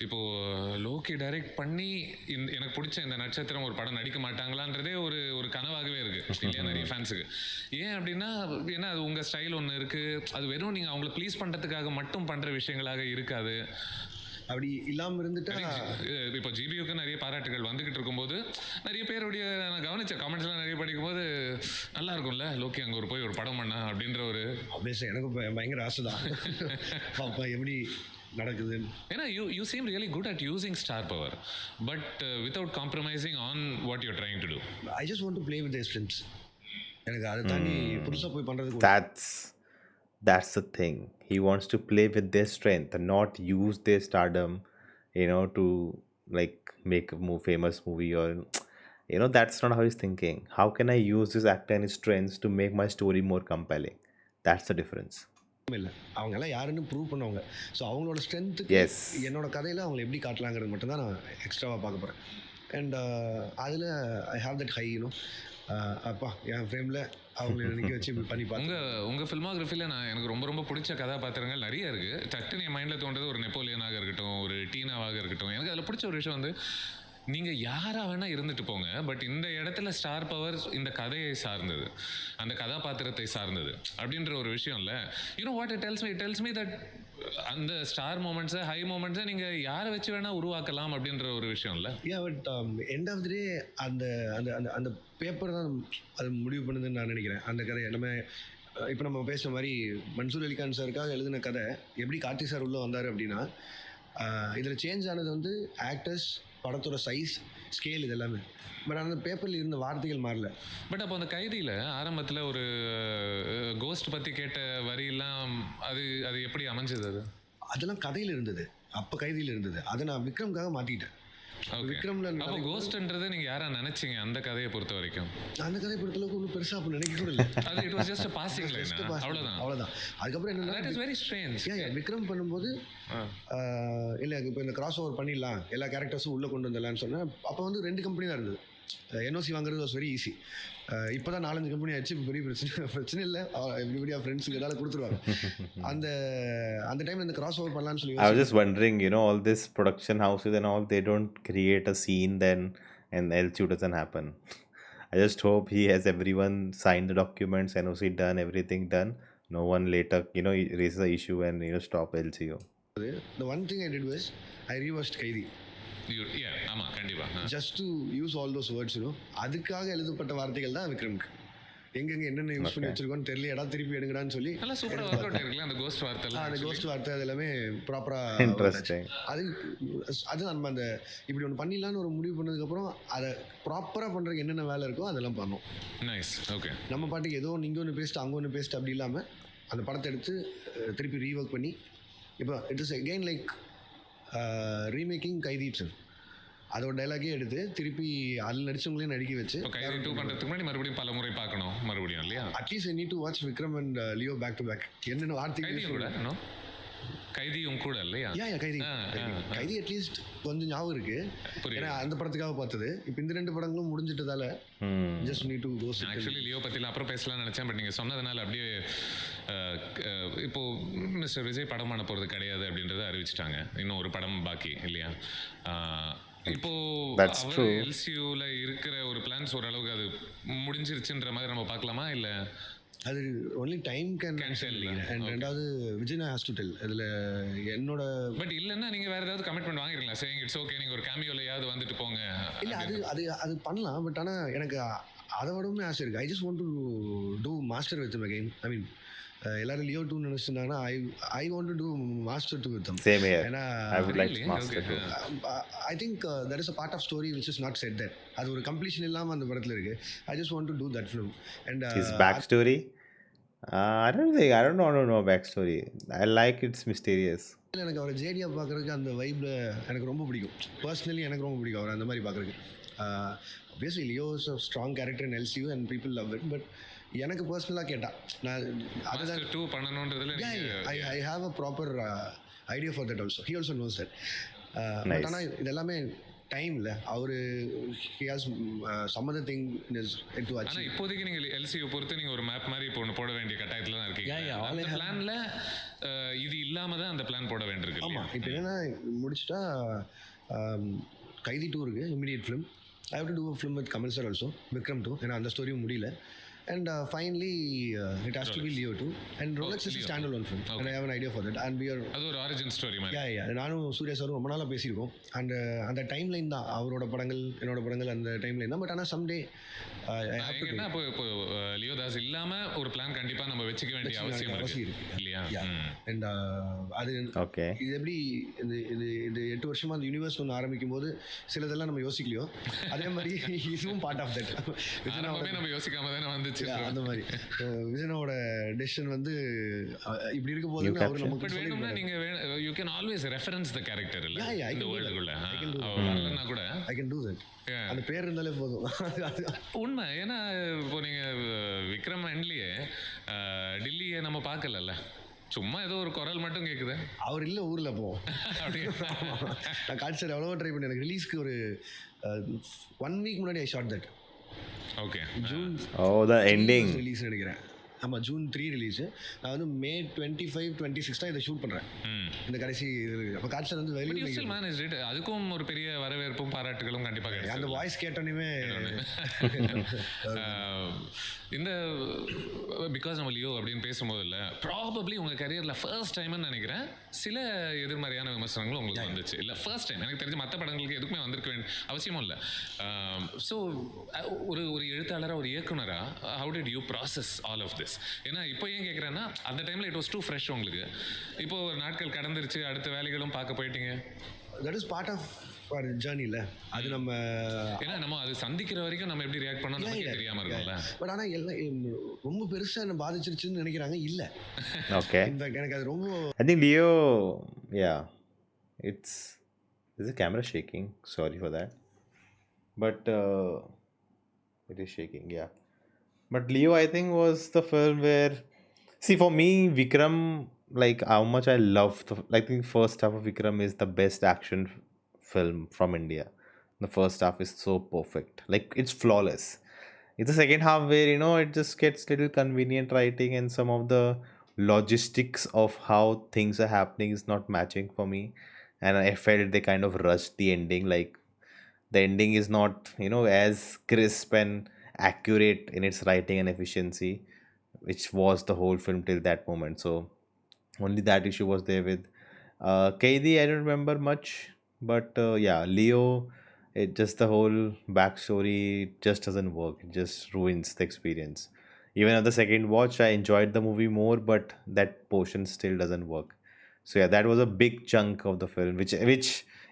இப்போது லோக்கி டைரக்ட் பண்ணி எனக்கு பிடிச்ச இந்த நட்சத்திரம் ஒரு படம் நடிக்க மாட்டாங்களான்றதே ஒரு கனவாகவே இருக்குது இல்லையா நிறைய ஃபேன்ஸுக்கு. ஏன் அப்படின்னா ஏன்னா அது உங்கள் ஸ்டைல் ஒன்று இருக்குது, அது வெறும் நீங்கள் அவங்கள ப்ளீஸ் பண்ணுறதுக்காக மட்டும் பண்ணுற விஷயங்களாக இருக்காது. அப்படி இல்லாமல் இருந்துட்டா இப்போ ஜிபியுக்கு நிறைய பாராட்டுகள் வந்துகிட்டு இருக்கும்போது நிறைய பேருடைய நான் கவனிச்ச கமெண்ட்ஸ்லாம் நிறைய படிக்கும்போது நல்லா இருக்கும்ல லோக்கி அங்கே போய் ஒரு படம் பண்ணா அப்படின்ற ஒரு ஆப்வியஸாக எனக்கு பயங்கர ஆசை தான். பாப்பா எப்படி நடக்குதுன்னு. ஏன்னா you seem really good at using star power but without compromising on what you're trying to do. I just want to play with their strengths. எனக்கு அதை தாண்டி புதுசாக போய் பண்ணுறதுக்கு That's the thing. He wants to play with their strength and not use their stardom, to like make a famous movie or that's not how he's thinking. How can I use this actor and his strengths to make my story more compelling? That's the difference. இல்லை, அவங்க எல்லாம் யாருன்னு prove பண்ணுவாங்க. So அவங்களோட ஸ்ட்ரென்த்துக்கு Yes. என்னோட கதையில் அவங்களை எப்படி காட்டலாங்கிறது மட்டும்தான் நான் எக்ஸ்ட்ராவாக பார்க்க போகிறேன். அண்ட் அதில் ஐ ஹாவ் தட் ஹை அப்பா என் ஃப்ரேமில் அவங்களை நிற்க வச்சு பண்ணி பார்த்தேன். உங்கள் ஃபில்மோகிராஃபியில் எனக்கு ரொம்ப பிடிச்ச கதாபாத்திரங்கள் நிறைய இருக்குது. டக்குன்னு என் மைண்டில் தோன்றது ஒரு நெப்போலியனாக இருக்கட்டும், ஒரு டீனாவாக இருக்கட்டும். எனக்கு அதில் பிடிச்ச ஒரு விஷயம் வந்து நீங்கள் யாராக வேணால் இருந்துட்டு போங்க, பட் இந்த இடத்துல ஸ்டார் பவர் இந்த கதையை சார்ந்தது, அந்த கதாபாத்திரத்தை சார்ந்தது அப்படின்ற ஒரு விஷயம் இல்லை. வாட் இட் டெல்ஸ் மீ தட் அந்த ஸ்டார் மூமெண்ட்ஸை ஹை மூமெண்ட்ஸை நீங்கள் யாரை வச்சு வேணால் உருவாக்கலாம் அப்படின்ற ஒரு விஷயம் இல்லை. பட் எண்ட் ஆஃப் தி டே அந்த அந்த அந்த அந்த பேப்பர் தான் அது முடிவு பண்ணுதுன்னு நான் நினைக்கிறேன். அந்த கதை இப்போ நம்ம பேசுகிற மாதிரி மன்சூர் அலிகான் சாருக்காக எழுதின கதை எப்படி கார்த்திக் சார் உள்ளே வந்தார் அப்படின்னா, இதில் சேஞ்ச் ஆனது வந்து ஆக்டர்ஸ், படத்தோட சைஸ், ஸ்கேல், இது எல்லாமே. பட் அந்த பேப்பரில் இருந்த வார்த்தைகள் மாறல. பட் அப்போ அந்த கைதியில் ஆரம்பத்தில் ஒரு கோஸ்ட் பற்றி கேட்ட வரியெல்லாம் அது எப்படி அமைஞ்சது? அதெல்லாம் கதையில் இருந்தது, அப்போ கைதியில் இருந்தது. அதை நான் விக்ரம்காக மாற்றிட்டேன். விக்ரம்ல அப்போ கோஸ்ட்ன்றது நீங்கள் யாரா நினைச்சீங்க அந்த கதையை பொறுத்த வரைக்கும்? அந்த கதையை பொறுத்தளவுக்கு ஒன்றும் பெருசாக அப்போ நினைக்க கூட இல்லை. அது it was just a passing line. அவ்வளோதான். அதுக்கப்புறம் என்னன்னா, that is very strange. Vikram பண்ணும்போது இல்லை இப்போ இந்த கிராஸ் ஓவர் பண்ணிடலாம், எல்லா கேரக்டர்ஸும் உள்ளே கொண்டு வந்துடலான்னு சொன்னேன். அப்போ வந்து 2 கம்பெனி தான் இருந்தது. என்ஓசி வாங்குறது வாஸ் வெரி ஈஸி. இப்போ தான் 4-5 கம்பெனி ஆச்சு. இப்போ பெரிய பிரச்சனை இல்லை, எவ்ரிபடி ஃப்ரெண்ட்ஸுக்கு எதாவது கொடுத்துருவாங்க. அந்த டைம் இந்த கிராஸ் ஓவர் பண்ணலான்னு சொல்லி I was just wondering, all this production houses and all, they don't create a scene then and LCU doesn't happen. I just hope he has everyone signed the documents, NOC done, everything done. No one later, raises the issue and, stop LCU. The one thing I did was I rewatched Kaidi. ஆமாம், கண்டிப்பாக. Just to use all those words. அதுக்காக எழுதப்பட்ட வார்த்தைகள் தான் விக்ரம்க்கு. எங்கெங்கே என்னென்ன use பண்ணி வச்சிருக்கோன்னு தெரியல, திருப்பி எடுங்கடான்னு சொல்லி நல்லா சூப்பராக ஒர்க் அவுட் இருக்குல்ல அந்த கோஸ்ட் வார்த்தை. அந்த கோஸ்ட் வார்த்தை அது எல்லாமே ப்ராப்பராக இன்ட்ரெஸ்டிங். அது நம்ம அந்த இப்படி ஒன்று பண்ணிடலான்னு ஒரு முடிவு பண்ணதுக்கப்புறம் அதை ப்ராப்பராக பண்ணுறதுக்கு என்னென்ன வேலை இருக்கோ அதெல்லாம் பண்ணோம். நைஸ். ஓகே. நம்ம பாட்டுக்கு ஏதோ நீங்கள் ஒன்று பேசிட்டு அங்கே ஒன்று பேசிட்டு அப்படி இல்லாமல் அந்த படத்தை எடுத்து திருப்பி ரீஒர்க் பண்ணி, இப்போ it is again like remaking கைதி சார். அதோட டைலாகே எடுத்து திருப்பி அதில் நடிச்சவங்களையும் நடிக்க வச்சு கைதி 2 பண்ணுறதுக்கு முன்னாடி மறுபடியும் பல முறை பார்க்கணும் மறுபடியும் இல்லையா? At least I need to watch Vikram and Leo back to back. என்னென்ன வார்த்தை கூட கைதியும் கூட இல்லையா? கைதி கைதி அட்லீஸ்ட் கொஞ்சம் ஞாபகம் இருக்கு. ஏன்னா அந்த படத்துக்காக பார்த்தது. இப்போ இந்த 2 படங்களும் முடிஞ்சிட்டதால just need to go. Actually Leo பற்றிலாம் அப்புறம் பேசலாம்னு நினச்சேன். பட் நீங்கள் சொன்னதுனால அப்படியே இப்போது மிஸ்டர் விஜய் படம் பண்ண போகிறது கிடையாது அப்படின்றத அறிவிச்சிட்டாங்க. இன்னும் ஒரு படம் பாக்கி இல்லையா? இப்போ எல்சியூவில் இருக்கிற ஒரு பிளான்ஸ் ஓரளவுக்கு அது முடிஞ்சிருச்சுன்ற மாதிரி நம்ம பார்க்கலாமா? இல்லை அது ஒன்லி டைம் கேன் அண்ட் ரெண்டாவது விஜய் ஹாஸ் டு டெல். அதில் என்னோட பட் இல்லைன்னா நீங்கள் வேறு ஏதாவது கமிட்மெண்ட் வாங்கிருக்கலாம். சேயிங் இட்ஸ் ஓகே, நீங்கள் ஒரு கேமியோலையாவது வந்துட்டு போங்க. இல்லை அது பண்ணலாம். பட் ஆனால் எனக்கு அதை விடவுமே ஆசை இருக்குது. I just want to do Master with my game. I mean எல்லாரும் லியோ 2 நினைச்சிருந்தாங்கன்னா I want to do Master 2 with them. Same here. ஏன்னா I would like Master 2. I think that is a part of story which is not said there. அது ஒரு completion இல்லாமல் அந்த படத்தில் இருக்கு. ஐ just want to do that film. And his back story, I don't want to know back story. I like it's mysterious. எனக்கு அவரை ஜேடியா பார்க்குறதுக்கு அந்த வைப்பில் எனக்கு ரொம்ப பிடிக்கும். பர்சனலி எனக்கு ரொம்ப பிடிக்கும் அவர் அந்த மாதிரி பார்க்குறதுக்கு. obviously Leo is a strong character in LCU and people love it. But எனக்கு பர்சனலாக கேட்டால் நான் அதுதான் 2 பண்ணணுன்றதுல I have a proper idea for that also. He also knows that. But ஆனால் இதெல்லாமே டைம் இல்லை. அவர் he has some other thing is to achieve. ஆனால் இப்போதைக்கு நீங்கள் எல்சியூ பொறுத்து நீங்கள் ஒரு மேப் மாதிரி இப்போ ஒன்று போட வேண்டிய கட்டாயத்தில் தான் இருக்கீங்க. அந்த பிளானில் இது இல்லாமல் தான் அந்த பிளான் போட வேண்டியிருக்கு. ஆமாம். இப்போ என்னென்னா முடிச்சுட்டா கைதி 2 இருக்குது, immediate film. I have to do a film with Kamal sir also, Vikram 2. ஏன்னா அந்த ஸ்டோரியும் முடியல. And finally it has to be Leo 2 and Rolex is a standalone film. And I have an idea for that and we are அது ஒரு origin story மாதிரி. நானும் சூர்யா சாரும் ரொம்ப நாளாக பேசியிருக்கோம். அண்ட் அந்த டைம்லைன் தான் அவரோட படங்கள் என்னோட படங்கள் அந்த டைம்லைன் தான். பட் ஆனால் சம்டே என்ன இப்போ லியோதாஸ் இல்லாமல் ஒரு பிளான் கண்டிப்பாக நம்ம வச்சுக்க வேண்டிய அவசியம் இருக்கு இல்லையா? அண்ட் அது ஓகே. இது எப்படி இது 8 வருஷமாக அந்த யூனிவர்ஸ் ஒன்று ஆரம்பிக்கும் போது சிலதெல்லாம் நம்ம யோசிக்கலையோ அதே மாதிரி இதுவும் பார்ட் ஆஃப் தட். நம்ம யோசிக்காம தானே வந்துச்சு அந்த மாதிரி. விஜயனோட டெசிஷன் வந்து இப்படி இருக்க போது அவர் நமக்கு வேணும்னா நீங்க you can always reference the character இல்ல இந்த வேர்ல்டுக்குள்ள வரலன்னா கூட ஐ கேன் டூ தட். அந்த பேர் இருந்தாலே போதும். உண்மை. ஏன்னா இப்போ நீங்க விக்ரம் எண்ட்லயே டில்லியை நம்ம பார்க்கலல்ல, சும்மா ஏதோ ஒரு குரல் மட்டும் கேட்குது. அவர் இல்லை ஊரில் போ. நான் காட்சி சார் எவ்வளோ ட்ரை பண்ணேன். எனக்கு ரிலீஸ்க்கு ஒரு 1 வீக் முன்னாடி I shot that. Okay. June the ending release நினைக்கிறேன். ஆமாம், ஜூன் 3 ரிலீஸு. நான் வந்து மே 25, 26 தான் இதை ஷூட் பண்ணுறேன். இந்த கடைசி அப்போ காட்சி வந்து வெளியே அதுக்கும் ஒரு பெரிய வரவேற்பும் பாராட்டுகளும் கண்டிப்பாக கிடைக்கும். அந்த வாய்ஸ் கேட்டோன்னே இந்த பிகாஸ் நம்ம லியோ அப்படின்னு பேசும்போது இல்லை, ப்ராபப்ளி உங்கள் கரியரில் ஃபர்ஸ்ட் டைம்னு நினைக்கிறேன் சில எதிர்மறையான விமர்சனங்களும் உங்களுக்கு வந்துச்சு. இல்லை ஃபர்ஸ்ட் டைம் எனக்கு தெரிஞ்ச மற்ற படங்களுக்கு எதுக்குமே வந்திருக்க வேண்டிய அவசியமும் இல்லை. ஸோ ஒரு எழுத்தாளராக ஒரு இயக்குனராக how did you process all of this? ஏன்னா இப்போ ஏன் கேட்குறேன்னா அந்த டைமில் இட் வாஸ் டூ ஃப்ரெஷ் உங்களுக்கு. இப்போ ஒரு நாட்கள் கடந்துருச்சு, அடுத்த வேலைகளும் பார்க்க போயிட்டீங்க. That is part of our journey இல்ல. அது நம்ம ஏன்னா நம்ம அது சந்திக்கிற வரைக்கும் நம்ம எப்படி ரியாக்ட் பண்ணோம் நமக்கே தெரியாம இருக்கும்ல. பட் ஆனால் எல்லாம் ரொம்ப பெருசாக என்ன பாதிச்சிருச்சுன்னு நினைக்கிறாங்க. இல்லை, ஓகே. இன்ஃபேக்ட் எனக்கு அது ரொம்ப I think Leo, yeah, it's is the camera shaking? Sorry for that, but it is shaking, yeah. But Leo, I think, was the film where, see, for me, Vikram, like how much I love like the first half of Vikram is the best action film from India. The first half is so perfect, like it's flawless. It's the second half where it just gets little convenient writing and some of the logistics of how things are happening is not matching for me, and I felt they kind of rushed the ending. Like the ending is not as crisp and accurate in its writing and efficiency, which was the whole film till that moment. So only that issue was there with Kaidi. I don't remember much, but yeah, Leo, it just the whole backstory just doesn't work. It just ruins the experience. Even at the second watch, I enjoyed the movie more, but that portion still doesn't work. So yeah, that was a big chunk of the film, which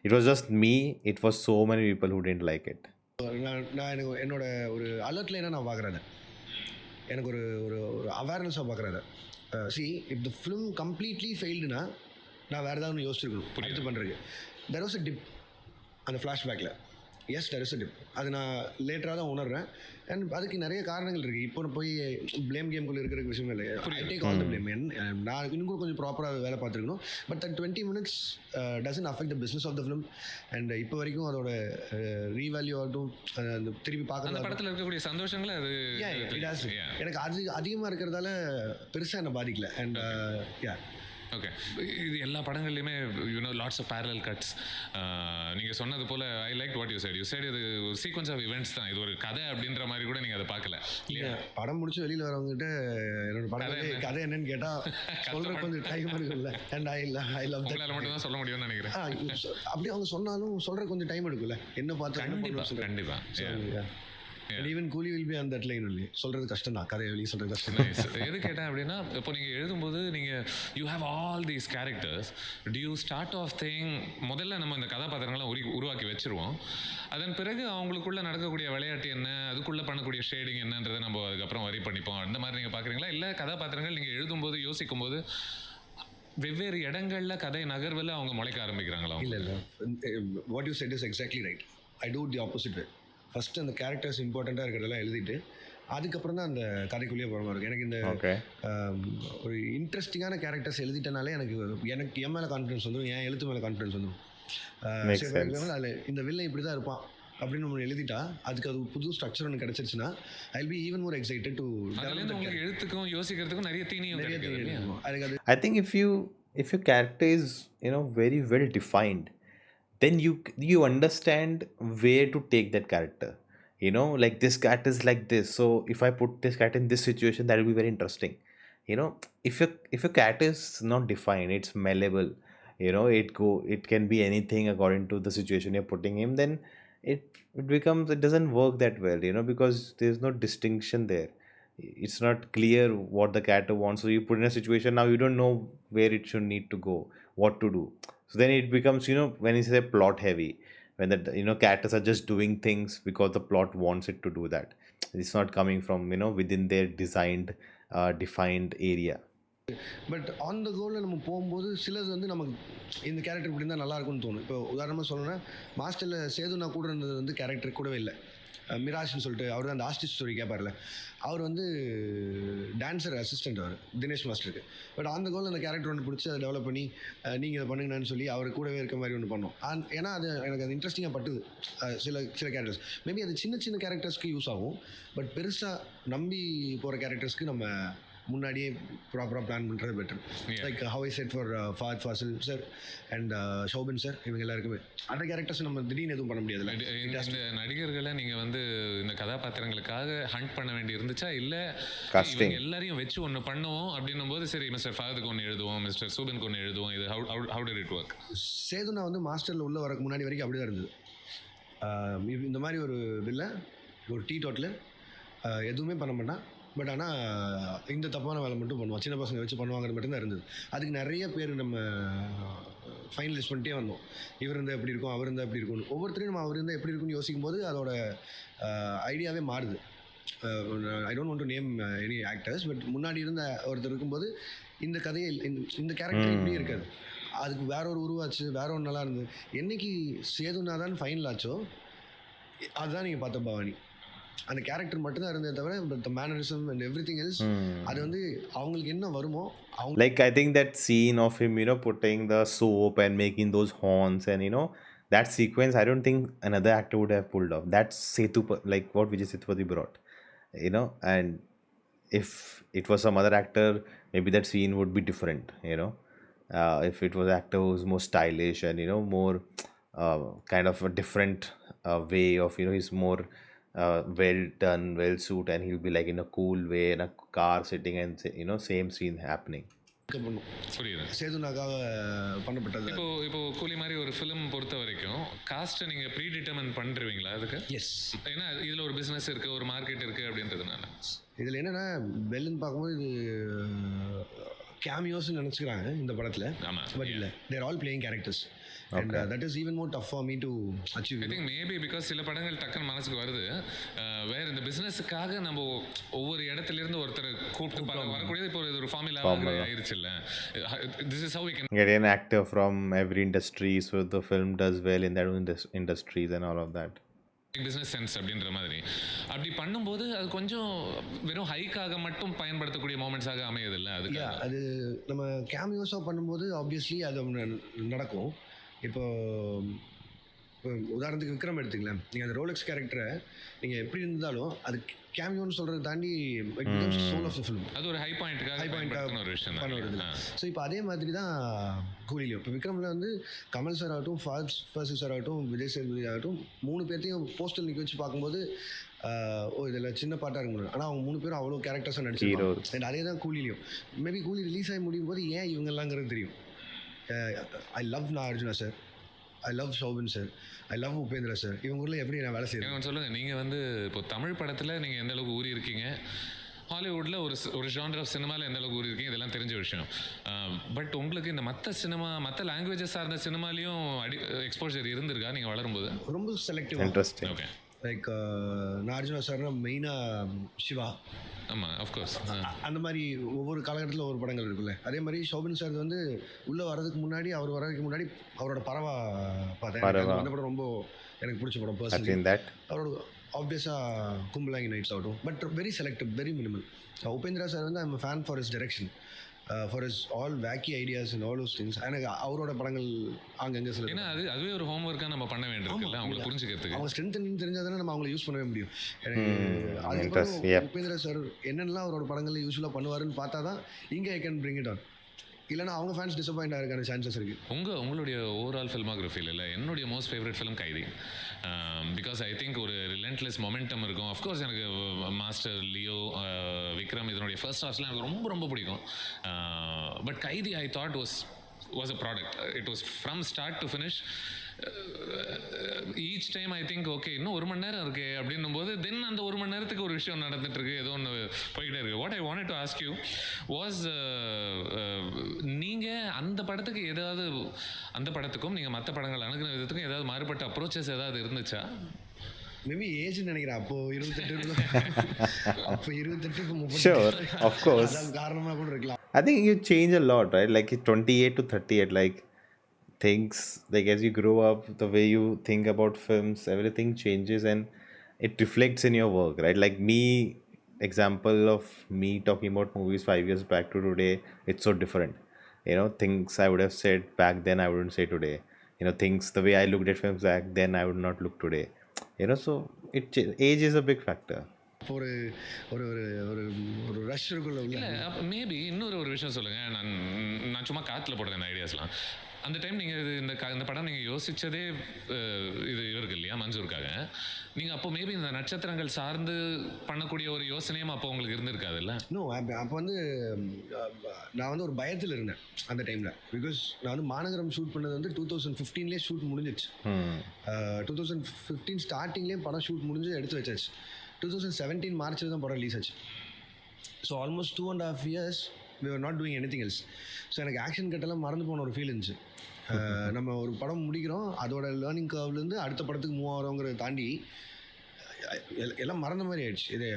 it was just me. It was so many people who didn't like it. நான் எனக்கு என்னோட ஒரு அலர்ட்ல என்ன நான் பார்க்குறேன், எனக்கு ஒரு ஒரு அவேர்னஸாக பார்க்குறேன். See if the film completely ஃபெயில்டுனா நான் வேறு ஏதாவது யோசிச்சிருக்கணும் அடுத்து பண்ணுறதுக்கு. தெர் வாஸ் அ டிப் அந்த ஃப்ளாஷ்பேக்கில். Yes there is a dip. அது நான் லேட்டராக தான் உணர்றேன். அண்ட் அதுக்கு நிறைய காரணங்கள் இருக்குது. இப்போ போய் ப்ளேம் கேம்குள்ளே இருக்கிற விஷயம் இல்லை. I take all the blame. நான் இன்னும் கூட கொஞ்சம் ப்ராப்பராக வேலை பார்த்துருக்கணும். But that 20 minutes doesn't affect the business of the film. And இப்போ வரைக்கும் அதோட ரீவேல்யூ ஆகட்டும், அந்த திருப்பி அந்த பார்க்கறது படத்தில் இருக்கக்கூடிய சந்தோஷங்களை அது எனக்கு அது அதிகமாக இருக்கிறதால பெருசாக என்னை பாதிக்கல. And yeah okay. இது எல்லா படங்கள்லையுமே லாட்ஸ் ஆஃப் பேரலல் கட்ஸ். நீங்கள் சொன்னது போல் I like what you said இது ஒரு சீக்வன்ஸ் ஆஃப் இவெண்ட்ஸ் தான். இது ஒரு கதை அப்படின்ற மாதிரி கூட நீங்கள் அதை பார்க்கல இல்லையா? படம் முடிச்சு வெளியில் வரவங்ககிட்ட என்னோட படம் கதை என்னன்னு கேட்டால் சொல்கிற கொஞ்சம் டைம் இருக்குல்ல. அண்ட் ஐ லவ் உங்களால் மட்டும் தான் சொல்ல முடியும்னு நினைக்கிறேன். அப்படி அவங்க சொன்னாலும் சொல்கிற கொஞ்சம் டைம் எடுக்குல்ல. என்ன பார்த்து கண்டிப்பாக ஈவன் கூலி will be on that line only. சொல்கிறது கஷ்டம் தான், கதையை வெளியே சொல்கிறது கஷ்டம். எது கேட்டேன் அப்படின்னா, இப்போ நீங்கள் எழுதும்போது நீங்கள் you have all these characters. Do you start off thing முதல்ல நம்ம இந்த கதாபாத்திரங்கள்லாம் உருவாக்கி வச்சுருவோம். அதன் பிறகு அவங்களுக்குள்ளே நடக்கக்கூடிய விளையாட்டு என்ன, அதுக்குள்ளே பண்ணக்கூடிய ஷேடிங் என்னன்றதை நம்ம அதுக்கப்புறம் வரி பண்ணிப்போம். அந்த மாதிரி நீங்கள் பார்க்குறீங்களா? இல்லை கதாபாத்திரங்கள் நீங்கள் எழுதும்போது யோசிக்கும்போது வெவ்வேறு இடங்களில் கதை நகர்வில் அவங்க முளைக்க ஆரம்பிக்கிறாங்களா? இல்லை what you said is exactly right. I do the opposite way. First அந்த கேரக்டர்ஸ் இம்பார்ட்டண்ட்டாக இருக்கிறதெல்லாம் எழுதிட்டு அதுக்கப்புறம் தான் அந்த கதைக்குள்ளேயே போகிற மாதிரி இருக்கும். எனக்கு இந்த ஒரு இன்ட்ரெஸ்டிங்கான கேரக்டர்ஸ் எழுதிட்டனாலே எனக்கு என் மேலே கான்ஃபிடன்ஸ் வந்துடும், என் எழுத்து மேலே கான்ஃபிடன்ஸ் வந்துடும். அதில் இந்த வில்லை இப்படி தான் இருப்பான் அப்படின்னு நம்ம எழுதிட்டா அதுக்கு அது புது ஸ்ட்ரக்சர் ஒன்று கிடச்சிருச்சுன்னா I will be even more excited to எழுத்துக்கும் யோசிக்கிறதுக்கும் நிறைய தீனியும். I think if your character is very well defined, then you understand where to take that character. Like this character is like this, so if I put this character in this situation, that will be very interesting. If your character is not defined, it's malleable. It can be anything according to the situation you're putting him. Then it doesn't work that well. Because there's no distinction there. It's not clear what the character wants. So you put in a situation, now you don't know where it should need to go, what to do. So then it becomes, when you say plot heavy, when the characters are just doing things because the plot wants it to do that. It's not coming from, within their defined area. But on the கோலில் நம்ம போகும்போது சிலது வந்து நமக்கு இந்த character இப்படி இருந்தால் நல்லா இருக்கும்னு தோணும். இப்போ உதாரணமாக சொல்லணும்னா மாஸ்டரில் சேது நான் கூட இருந்தது வந்து கேரக்டர் கூடவே இல்லை. மிராஜ்னு சொல்லிட்டு அவர் தான் அந்த ஆர்டிஸ்ட் ஸ்டோரி கேட்பார்ல, அவர் வந்து டான்ஸர் அசிஸ்டன்ட் அவர் தினேஷ் மாஸ்டருக்கு. பட் அந்த கோல் அந்த கேரக்டர் ஒன்று பிடிச்சி அதை டெவலப் பண்ணி நீங்கள் இதை பண்ணுங்கன்னு சொல்லி அவர் கூடவே இருக்க மாதிரி ஒன்று பண்ணோம். ஏன்னா அது எனக்கு அது இன்ட்ரெஸ்டிங்காக பட்டுது. சில கேரக்டர்ஸ் மேபி அது சின்ன சின்ன கேரக்டர்ஸ்க்கு யூஸ் ஆகும். பட் பெருசாக நம்பி போகிற கேரக்டர்ஸ்க்கு நம்ம முன்னாடியே ப்ராப்பராக பிளான் பண்ணுறது better. Like how I set for Fahadh Faasil sir and Soubin sir, இவங்க எல்லாருக்குமே அந்த கேரக்டர்ஸ் நம்ம திடீர்னு எதுவும் பண்ண முடியாது. இந்த நடிகர்களை நீங்கள் வந்து இந்த கதாபாத்திரங்களுக்காக ஹண்ட் பண்ண வேண்டி இருந்துச்சா, இல்லை எல்லாரையும் வச்சு ஒன்று பண்ணுவோம் அப்படின்னும் போது சரி மிஸ்டர் ஃபாதுக்கு ஒன்று எழுதுவோம், மிஸ்டர் சூபனுக்கு ஒன்று எழுதுவோம், இது ஹவு டிட் இட் ஒர்க்? சேதுனா வந்து மாஸ்டரில் உள்ள வரக்கு முன்னாடி வரைக்கும் அப்படி தான் இருந்தது. இந்த மாதிரி ஒரு வில்லை ஒரு டீ டோட்டில் எதுவுமே பண்ண மாட்டான். பட் ஆனால் இந்த தப்பான வேலை மட்டும் பண்ணுவோம், சின்ன பசங்க வச்சு பண்ணுவாங்கிறது மட்டும்தான் இருந்தது. அதுக்கு நிறைய பேர் நம்ம ஃபைனலிஸ்ட் பண்ணிட்டே வந்தோம். இவர் இருந்தால் எப்படி இருக்கும், அவர் இருந்தால் எப்படி இருக்கும்னு. ஒவ்வொருத்தரையும் நம்ம அவர் இருந்தால் எப்படி இருக்குன்னு யோசிக்கும் போது அதோட ஐடியாவே மாறுது. I don't want to name any actors, but முன்னாடி இருந்த ஒருத்தர் இருக்கும்போது இந்த கதையை இந்த கேரக்டர் இப்படி இருக்காது, அதுக்கு வேற ஒரு உருவாச்சு, வேற ஒன்று நல்லா இருந்தது. என்னைக்கு சேதுனா தான் ஃபைனல் ஆச்சோ அதுதான் நீங்கள் பார்த்த பவானி. அந்த கேரக்டர் மட்டும்தான் இருந்தே தவிர the mannerism and everything else அது வந்து அவங்களுக்கு என்ன வருமோ அவங்க. Like I think that scene of him putting the soap and making those horns and that sequence, I don't think another actor would have pulled off. That's like what Vijay Sethupathi brought, and if it was some other actor, maybe that scene would be different. If it was an actor who's more stylish and more kind of a different way of he's more well done, well suit, and he'll be like in a cool way in a car sitting and same scene happening. சேதுனாக்காக பண்ணப்பட்டது. இப்போ கூலி மாதிரி ஒரு film பொறுத்த வரைக்கும் காஸ்ட்டை நீங்கள் pre determine பண்ணிருவீங்களா அதுக்கு? எஸ். ஏன்னா இதில் ஒரு பிஸ்னஸ் இருக்குது, ஒரு மார்க்கெட் இருக்குது அப்படின்றதுனால. இதில் என்னென்னா பெல்லுன்னு பார்க்கும்போது இது கேமியோஸ்ன்னு நினச்சிக்கிறாங்க இந்த படத்தில். பட் இல்லை, they're all playing characters. And that is even more tough for me to achieve. I think maybe because சில படங்கள் டக்குன்னு மனசுக்கு வருது, வேற இந்த பிசினஸுக்காக நம்ம ஒவ்வொரு இடத்துல இருந்து ஒருத்தரை கூப்பிட்டு வரக்கூடியது இப்போ ஒரு ஃபார்முலா ஆயிருச்சு இல்ல. This is how we can get an actor from every industry so the film does well in that industries and all of that. Business sense அப்படின்ற மாதிரி. அப்படி பண்ணும்போது அது கொஞ்சம் வெறும் ஹைக்காக மட்டும் பயன்படுத்தக்கூடிய மொமெண்ட்ஸாக அமையுதில்ல அதுக்காக. அது நம்ம கேமியோஸாக பண்ணும்போது ஆப்வியஸ்லி அது நடக்கும். இப்போ உதாரணத்துக்கு விக்ரம் எடுத்துக்கலாம். நீங்கள் அந்த ரோலெக்ஸ் கேரக்டரை நீங்கள் எப்படி இருந்தாலும் அது கேமியோன்னு சொல்கிறத தாண்டி சோல் ஆஃப் த ஃபிலிம். அது ஒரு ஹை பாயிண்ட்டுக்காக பயன்படுத்தின ஒரு விஷயம் பண்ணுறது. ஸோ இப்போ அதே மாதிரி தான் கூலிலையும். இப்போ விக்ரமில் வந்து கமல் சார் ஆகட்டும், ஃபாஸ்ட் சார் ஆகட்டும், விஜய் சேதுபதி ஆகட்டும், 3 பேர்த்தையும் போஸ்டல் நிற்க வச்சு பார்க்கும்போது இதில் சின்ன பாட்டாக இருக்க முடியும். ஆனால் அவங்க 3 பேரும் அவ்வளோ கேரக்டர்ஸாக நடிச்சிருக்காங்க. அண்ட் அதே தான் கூலிலையும். மேபி கூலி ரிலீஸ் ஆகி முடியும் போது ஏன் இவங்கெல்லாங்கிறது தெரியும். I love Nagarjuna sir, I love Soubin sir, I love Upendra sir. இவங்களும் எப்படி நான் வேலை செய்யணும் சொல்லுங்கள். நீங்கள் வந்து இப்போ தமிழ் படத்தில் நீங்கள் எந்த அளவுக்கு ஊறி இருக்கீங்க, ஹாலிவுட்டில் ஒரு ஜானர் ஆஃப் சினிமாவில் எந்த அளவுக்கு ஊறி இருக்கீங்க, இதெல்லாம் தெரிஞ்ச விஷயம். பட் உங்களுக்கு இந்த மற்ற லாங்குவேஜஸ் சார்ந்த சினிமாலையும் எக்ஸ்போஜர் இருந்திருக்கா நீங்கள் வளரும்போது? ரொம்ப selective. Interesting. Okay. Like Nagarjuna சார்னா மெயினாக சிவா. ஆமாம், அஃப்கோர்ஸ். அந்த மாதிரி ஒவ்வொரு காலகட்டத்தில் ஒவ்வொரு படங்கள் இருக்குல்ல. அதே மாதிரி ஷோபின் சார் வந்து உள்ளே வர்றதுக்கு முன்னாடி, அவர் வர்றதுக்கு முன்னாடி அவரோட பறவா பார்த்தேன். அந்த படம் ரொம்ப எனக்கு பிடிச்ச படம் பர்சனலி. அவரோட ஆப்வியஸாக கும்பலாங்கி நைட்ஸ் ஆகட்டும். But very selective, very minimal. Upendra sir வந்து I'm fan for his direction, for his all wacky ideas and all those things. எனக்கு அவரோட படங்கள் அங்கங்கே சில, ஏன்னா அதுவே ஒரு ஹோம்ஒர்க்காக நம்ம பண்ண வேண்டியிருக்குல்ல அவங்களை புரிஞ்சுக்கிறதுக்கு. அவங்க ஸ்ட்ரென்த் தெரிஞ்சால் தானே நம்ம அவங்களை யூஸ் பண்ணவே முடியும். எனக்கு உபேந்திரா சார் என்னென்னலாம் அவரோட படங்கள் யூஸ்வலாக பண்ணுவாருன்னு பார்த்தா தான் இங்கே I can bring it on. இல்லைனா அவங்க ஃபேன்ஸ் டிசப்பாயிண்ட் ஆகிறதுக்கான சான்சஸ் இருக்குது. உங்களுடைய ஓவரால் ஃபில்மோகிராஃபியில் இல்லை என்னுடைய மோஸ்ட் ஃபேவரட் ஃபிலிம் கைதி. பிகாஸ் ஐ திங்க் ஒரு ரிலென்ட்லெஸ் மொமெண்டம் இருக்கும். அஃப்கோர்ஸ் எனக்கு மாஸ்டர், லியோ, விக்ரம் இதனுடைய ஃபர்ஸ்ட் ஹாஃப்ஸ்லாம் எனக்கு ரொம்ப ரொம்ப பிடிக்கும். பட் கைதி I thought was a product. It was from start to finish. Each time I think okay இன்னும் 1 மணி நேரம் இருக்குது அப்படின்னும் போது தென் அந்த 1 மணி நேரத்துக்கு ஒரு விஷயம் நடந்துகிட்ருக்கு, ஏதோ ஒன்று போய்கிட்டே இருக்குது. What I wanted to ask you was, நீங்கள் அந்த படத்துக்கு ஏதாவது, அந்த படத்துக்கும் நீங்கள் மற்ற படங்கள் அணுகின விதத்துக்கும் ஏதாவது மாறுபட்ட அப்ரோச்சஸ் ஏதாவது இருந்துச்சா? மேபி ஏஜ் நினைக்கிறேன். அப்போ 28 அப்போ 28 இப்போ 30. Sure, of course. காரணமாக கூட இருக்கலாம். I think you change a lot, right? Like 28 to 38, like things, like as you grow up, the way you think about films, everything changes and it reflects in your work, right? Like me, example of me talking about movies 5 years back to today, it's so different. You know, things I would have said back then I wouldn't say today. You know, things, the way I looked at films back then I would not look today. You know, so age is a big factor. ஒரு ஒரு ஒரு ஒரு rush இருக்குள்ள. இல்லை, maybe இன்னொரு விஷயம் சொல்லுங்கள். நான் சும்மா காற்றுல போடுறேன் இந்த ஐடியாஸ்லாம். அந்த டைம் நீங்கள் இந்த படம் நீங்கள் யோசித்ததே இது இருக்கு இல்லையா, மன்சூருக்காக. நீங்கள் அப்போ மேபி இந்த நட்சத்திரங்கள் சார்ந்து பண்ணக்கூடிய ஒரு யோசனையும் அப்போ உங்களுக்கு இருந்திருக்காதுல்ல? இன்னும் அப்போ வந்து நான் வந்து ஒரு பயத்தில் இருந்தேன் அந்த டைமில். பிகாஸ் நான் வந்து மாநகரம் ஷூட் பண்ணது வந்து 2015 ஷூட் முடிஞ்சிடுச்சு. 2015 ஸ்டார்டிங்லேயே படம் ஷூட் முடிஞ்சு எடுத்து வச்சாச்சு. 2017 மார்ச்சில் தான் படம் ரிலீஸ் ஆச்சு. So almost 2.5 years we were not doing anything else. So எனக்கு ஆக்ஷன் கட்டெல்லாம் மறந்து போன ஒரு ஃபீல் இருந்துச்சு. நம்ம ஒரு படம் முடிக்கிறோம், அதோட லேர்னிங் கர்வ்லேருந்து அடுத்த படத்துக்கு மூவ் ஆகிறோங்கிறத தாண்டி எல்லாம் மறந்த மாதிரி ஆயிடுச்சு. இது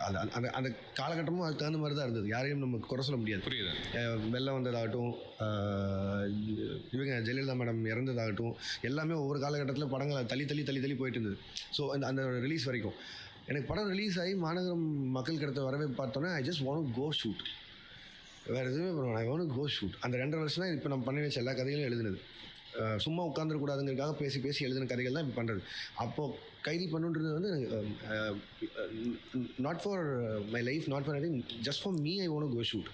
அந்த அந்த காலகட்டமும் அதுக்கு தகுந்த மாதிரி தான் இருந்தது. யாரையும் நம்ம குறை சொல்ல முடியாது. புரியுது. வெள்ளம் வந்ததாகட்டும், இவங்க ஜெயலலிதா மேடம் இறந்ததாகட்டும், எல்லாமே ஒவ்வொரு காலகட்டத்தில் படங்களை தள்ளி போயிட்டு இருந்தது. ஸோ அந்த ரிலீஸ் வரைக்கும் எனக்கு படம் ரிலீஸ் ஆகி மாநகரம் மக்கள் கிட்ட வரவே பார்த்தோன்னே I just want go shoot. வேறு எதுவுமே பண்ணுவோம், ஐ வாண்ட் கோ ஷூட். அந்த 2.5 வருஷம் தான் இப்போ நம்ம பண்ணி வச்ச எல்லா கதைகளும் எழுதுனது. சும்மா உட்காந்துருக்கூடாதுங்கிறதுக்காக பேசி எழுதின கதைகள் தான் இப்போ பண்ணுறது. அப்போது கைதி பண்ணுன்றது வந்து not for my life, not for anything, just for me I want go shoot.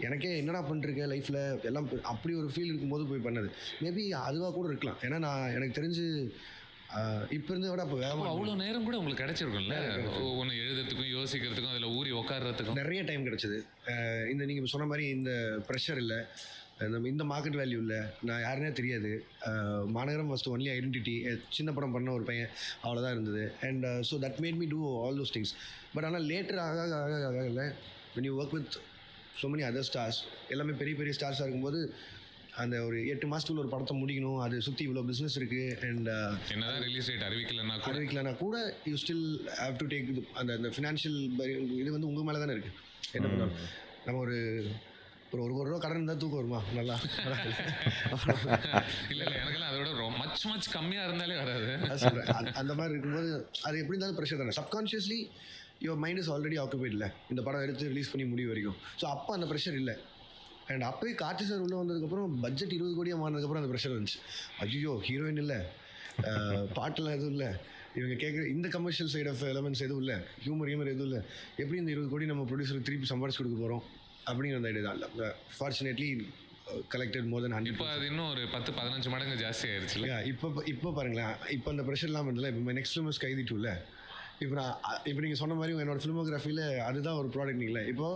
எனக்கே என்னடா பண்ணிருக்கேன் லைஃப்பில் எல்லாம் அப்படி ஒரு ஃபீல் இருக்கும்போது போய் பண்ணது. மேபி அதுவாக கூட இருக்கலாம். ஏன்னா எனக்கு தெரிஞ்சு இப்போ இருந்ததை விட அப்போ வேகமாக அவ்வளோ நேரம் கூட உங்களுக்கு கிடைச்சிருக்கும்ல, ஒன்று எழுதுறதுக்கும் யோசிக்கிறதுக்கும் அதில் ஊறி உட்கார்றதுக்கும் நிறைய டைம் கிடச்சிது. இந்த நீங்கள் சொன்ன மாதிரி இந்த ப்ரெஷர் இல்லை, இந்த மார்க்கெட் வேல்யூ இல்லை, நான் யாருன்னே தெரியாது. மாநகரம் ஃபஸ்ட்டு ஒன்லி ஐடென்டிட்டி, சின்ன படம் பண்ண ஒரு பையன், அவ்வளோதான் இருந்தது. And so that made me do all those things. But ஆனால் லேட்டர் ஆக இல்லை, when you work with so many other stars, எல்லாமே பெரிய ஸ்டார்ஸாக இருக்கும்போது அந்த ஒரு 8 மாதத்துக்குள்ள ஒரு படத்தை முடிக்கணும், அது சுற்றி இவ்வளோ பிஸ்னஸ் இருக்குது. அண்ட் என்னதான் ரிலீஸ் டேட் அறிவிக்கலைன்னா கூட you still have to take அந்த ஃபினான்ஷியல் இது வந்து உங்கள் மேலே தானே இருக்குது. என்ன பண்ணாலும் நம்ம ஒரு ஒரு கோடி ரூபா கடன் இருந்தால் தூக்கம் வருமா நல்லா அப்புறம் இல்ல இல்ல எனக்கெல்லாம் அதோட மச் மச் கம்மியா இருந்தாலே வராது. அது சொல்கிறேன் அந்த மாதிரி இருக்கும்போது அது எப்படி இருந்தாலும் ப்ரெஷர் தானே. Subconsciously your mind is already occupied இல்லை இந்த படம் எடுத்து ரிலீஸ் பண்ணி முடிவு வரைக்கும். ஸோ அப்போ அந்த ப்ரெஷர் இல்லை. அண்ட் அப்போயே கார்த்தி சார் உள்ளே வந்ததுக்கப்புறம் பட்ஜெட் 20 கோடியாக மாறினதுக்கப்புறம் அந்த ப்ரெஷர் வந்துச்சு. ஐயோ ஹீரோயின் இல்லை, பாட்டெல்லாம் எதுவும் இல்லை, இவங்க கேட்குற இந்த கமர்ஷியல் சைட் ஆஃப் எலமெண்ட்ஸ் எதுவும் இல்லை, ஹியூமர் எதுவும் இல்லை, எப்படி இந்த 20 கோடி நம்ம ப்ரொடியூசருக்கு திருப்பி சம்பாரிச்சு கொடுக்க போகிறோம் அப்படிங்கிற அந்த ஐடியா தான். ஃபார்ச்சுனேட்லி கலெக்டட் மோர் தென் 100. இப்போ அது இன்னும் ஒரு 10-15 மடங்கு ஜாஸ்தி ஆயிடுச்சுல. இப்போ பாருங்களேன், இப்போ அந்த ப்ரெஷர் இல்லாமல் இருந்தல. இப்போ நெக்ஸ்ட் ஃபிலிம் கைதி 2 இல்லை. இப்போ நீங்கள் சொன்ன மாதிரி என்னோட ஃபிலிமோகிராஃபியில் அதுதான் ஒரு ப்ராடக்ட். நீங்களே இப்போ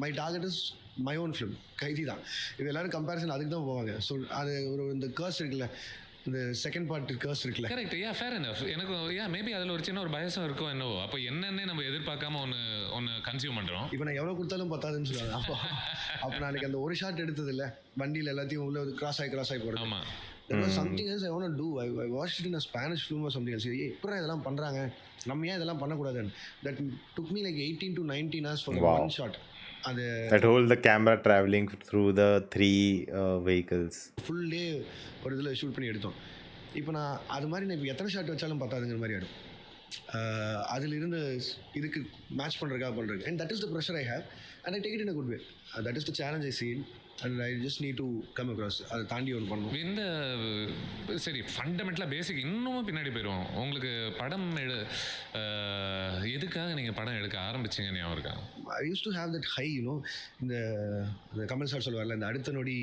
my target is my own film கைதி தான். இது எல்லோரும் கம்பேரிசன் அதுக்கு தான் போவாங்க. ஸோ அது ஒரு இந்த கர்ஸ் இருக்குல்ல, இந்த செகண்ட் பார்ட் கர்ஸ் இருக்குல்ல. கரெக்ட். Fair enough. எனக்கு மேபி அதில் ஒரு சின்ன ஒரு பயசம் இருக்கும் என்னவோ. அப்போ என்னன்னே நம்ம எதிர்பார்க்காம ஒன்று கன்சியூம் பண்ணுறோம். இப்போ நான் எவ்வளோ கொடுத்தாலும் பத்தாதுன்னு சொல்லுவாங்க. அப்போ நான் அந்த ஒரு ஷாட் எடுத்தது இல்லை, வண்டியில் எல்லாத்தையும் உள்ள கிராஸ் ஆகி போடுறது. ஆமாம். Something else I want to do. I watched in a Spanish film or something else. எப்பறம் இதெல்லாம் பண்ணுறாங்க, நம்ம ஏன் இதெல்லாம் பண்ணக்கூடாதுன்னு. That took me like 18 to 19 hours for one shot. அது that whole the camera traveling through the 3 vehicles full day ஒரு இதில் ஷூட் பண்ணி எடுத்தோம். இப்போ நான் அது மாதிரி நான் இப்போ எத்தனை ஷாட் வச்சாலும் பத்தாதுங்கிற மாதிரி ஆகிடும். அதில் இருந்து இதுக்கு மேட்ச் பண்ணுறதுக்காக பண்ணுறது. And that is the pressure I have and I take it in a good way. That is the challenge I seen and I just need to come across. அதை தாண்டி ஒன்று பண்ணணும். இந்த சரி ஃபண்டமெண்டலாக பேசிக் இன்னமும் பின்னாடி போயிடுவோம். உங்களுக்கு படம் எதுக்காக நீங்கள் படம் எடுக்க ஆரம்பிச்சிங்க ஞாபகம் இருக்கா? I use to have that high you know. இந்த கமல் சார் சொல்லுவார்ல, இந்த அடுத்த நொடி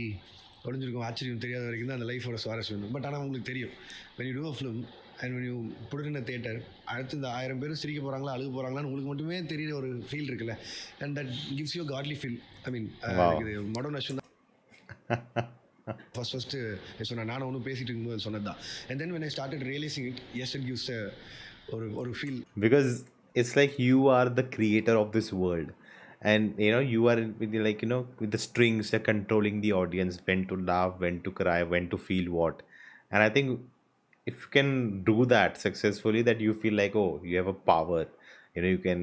ஒளிஞ்சிருக்கும் ஆச்சரியம் தெரியாத வரைக்கும் தான் அந்த லைஃபோட சுவாரஸ்யம். பட் ஆனால் உங்களுக்கு தெரியும், when you do a film and when you put it in a theater, அடுத்து இந்த 1000 பேர் சிரிக்க போகிறாங்களா அழுக போகிறாங்களான்னு உங்களுக்கு மட்டுமே தெரியுற ஒரு ஃபீல் இருக்குல்ல. And that gives you godly feel. I mean இது மடோன் அஸ்வின் ஃபஸ்ட்டு சொன்னேன். நானும் ஒன்றும் பேசிகிட்டு இருக்கும்போது சொன்னது தான். And then when I started realizing it, yes it gives ஒரு feel. because it's like you are the creator of this world, and you are with the, like with the strings, you're controlling the audience, when to laugh, when to cry, when to feel what. And I think if you can do that successfully, that you feel like, oh, you have a power, you can,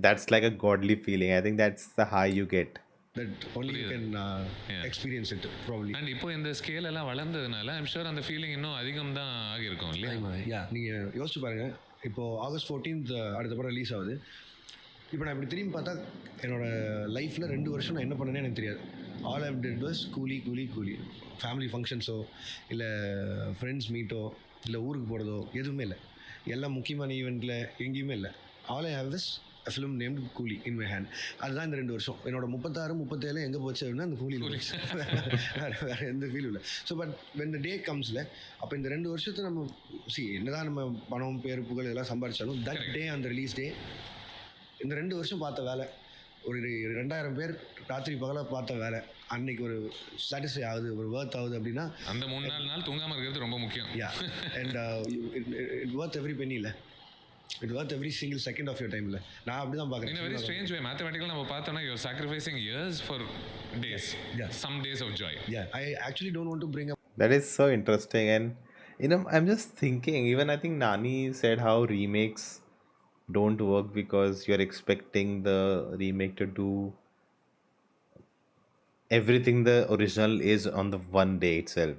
that's like a godly feeling. I think that's the high you get. That only you can experience it probably. And இப்போ இந்த scale எல்லாம் வளர்ந்ததுனால I'm sure அந்த feeling இன்னும் அதிகம் தான் ஆகியிருக்கும் இல்லையா? நீங்கள் யோசிச்சு பாருங்கள், இப்போது August 14th அடுத்த படம் ரிலீஸ் ஆகுது. இப்போ நான் இப்படி திரும்பி பார்த்தா என்னோடய லைஃப்பில் 2 வருஷம் நான் என்ன பண்ணேன்னு எனக்கு தெரியாது. ஆல் ஐவ் டிட் வாஸ் கூலி. ஃபேமிலி ஃபங்க்ஷன்ஸோ இல்லை ஃப்ரெண்ட்ஸ் மீட்டோ இல்லை ஊருக்கு போகிறதோ எதுவுமே இல்லை. எல்லாம் முக்கியமான ஈவெண்ட்டில் எங்கேயுமே இல்லை. All I have this a film named கூலி in my hand. அதுதான் இந்த 2 வருஷம். என்னோட 36 37 எங்கே போச்சு அப்படின்னா அந்த கூலியில் போச்சு. வேறு எந்த ஃபீலும் இல்லை. So but when the day comes-ல அப்போ இந்த 2 வருஷத்தை நம்ம என்னதான் நம்ம பணம் பேர் புகழ் இதெல்லாம் சம்பாதிச்சாலும் தட் டே அந்த ரிலீஸ் டே இந்த 2 வருஷம் பார்த்த வேலை, ஒரு 2000 பேர் ராத்திரி பகலாக பார்த்த வேலை அன்னைக்கு ஒரு சாட்டிஸ்ஃபை ஆகுது, ஒரு ஒர்த் ஆகுது அப்படின்னா அந்த 3-4 நாள் தூங்காமல் இருக்கிறது ரொம்ப முக்கியம். And it worth every penny இல்லை, it worth every single second of your time இல்லை. நான் அப்படி தான் பார்க்குறேன். இன் வெரி ஸ்ட்ரேஞ்ச் வே மேத்தமெட்டிக்கலாக நம்ம பார்த்தோன்னா you're sacrificing years for days, some days of joy. I actually don't want to bring up. That is so interesting. And I'm just thinking, even I think Nani said how remakes don't work because you're expecting the remake to do everything the original is on the one day itself.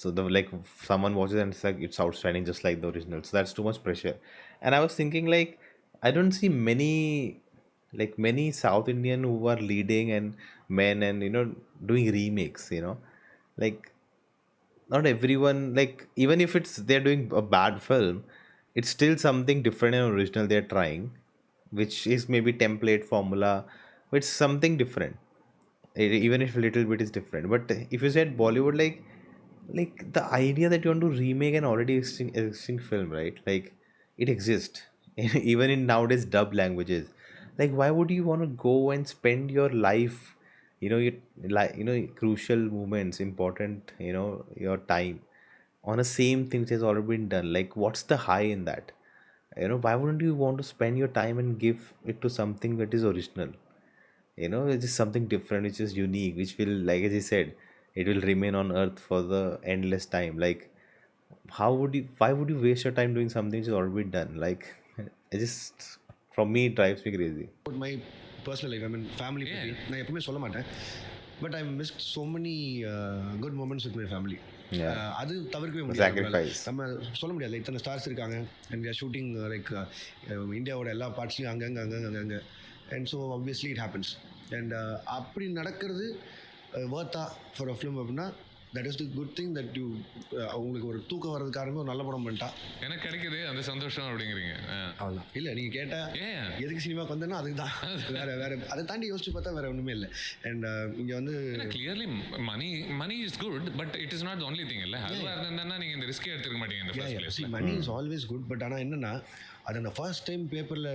So the like someone watches and it's like it's outstanding just like the original, so that's too much pressure. And I was thinking, like, I don't see many South Indian who are leading and men and doing remakes. Like, not everyone, like, even if they're doing a bad film, it's still something different and original they're trying, which is maybe template formula, but it's something different. Even if a little bit is different. But if you said Bollywood, like the idea that you want to remake an already existing film, right? Like, it exists even in nowadays dub languages. Like, why would you want to go and spend your life, crucial moments, important, your time on the same thing which has already been done? Like, what's the high in that? Why wouldn't you want to spend your time and give it to something that is original? It's just something different, which is unique, which will, like as he said, it will remain on earth for the endless time. Like, why would you waste your time doing something which has already been done? Like, it just, from me, it drives me crazy. My personal life, I mean family பற்றி நான் எப்பவுமே சொல்ல மாட்டேன். But I missed so many good moments with my family. அது தவிர்க்கவே முடியாது. Sacrifice. நம்ம சொல்ல முடியாது, இத்தனை ஸ்டார்ஸ் இருக்காங்க and we are shooting like இந்தியாவோட எல்லா பார்ட்ஸ்லையும் அங்கங்கே and so obviously it happens. And அப்படி நடக்கிறது வர்த்தா ஃபார் அ ஃபிலிம் அப்படின்னா that is the good thing that you. உங்களுக்கு ஒரு தூக்கம் வர்றதுக்காரங்க ஒரு நல்ல படம் பண்ணிட்டா எனக்கு கிடைக்குது அந்த சந்தோஷம் அப்படிங்கிறீங்க. அவ்வளோதான். இல்லை நீங்கள் கேட்டால் ஏன் எதுக்கு சினிமாவுக்கு வந்தேன்னா அதுக்கு தான். வேறு அதை தாண்டி யோசிச்சு பார்த்தா வேறு ஒன்றுமே இல்லை. அண்ட் இங்கே வந்து clearly money is good but it is not only thing இல்லை. அதுவாக இருந்ததுன்னா நீங்கள் இந்த ரிஸ்கே எடுத்துக்க மாட்டீங்க இந்த ஃபர்ஸ்ட் பிளேஸ்ல. Money is always good. But ஆனால் என்னென்னா அது அந்த ஃபர்ஸ்ட் டைம் பேப்பரில்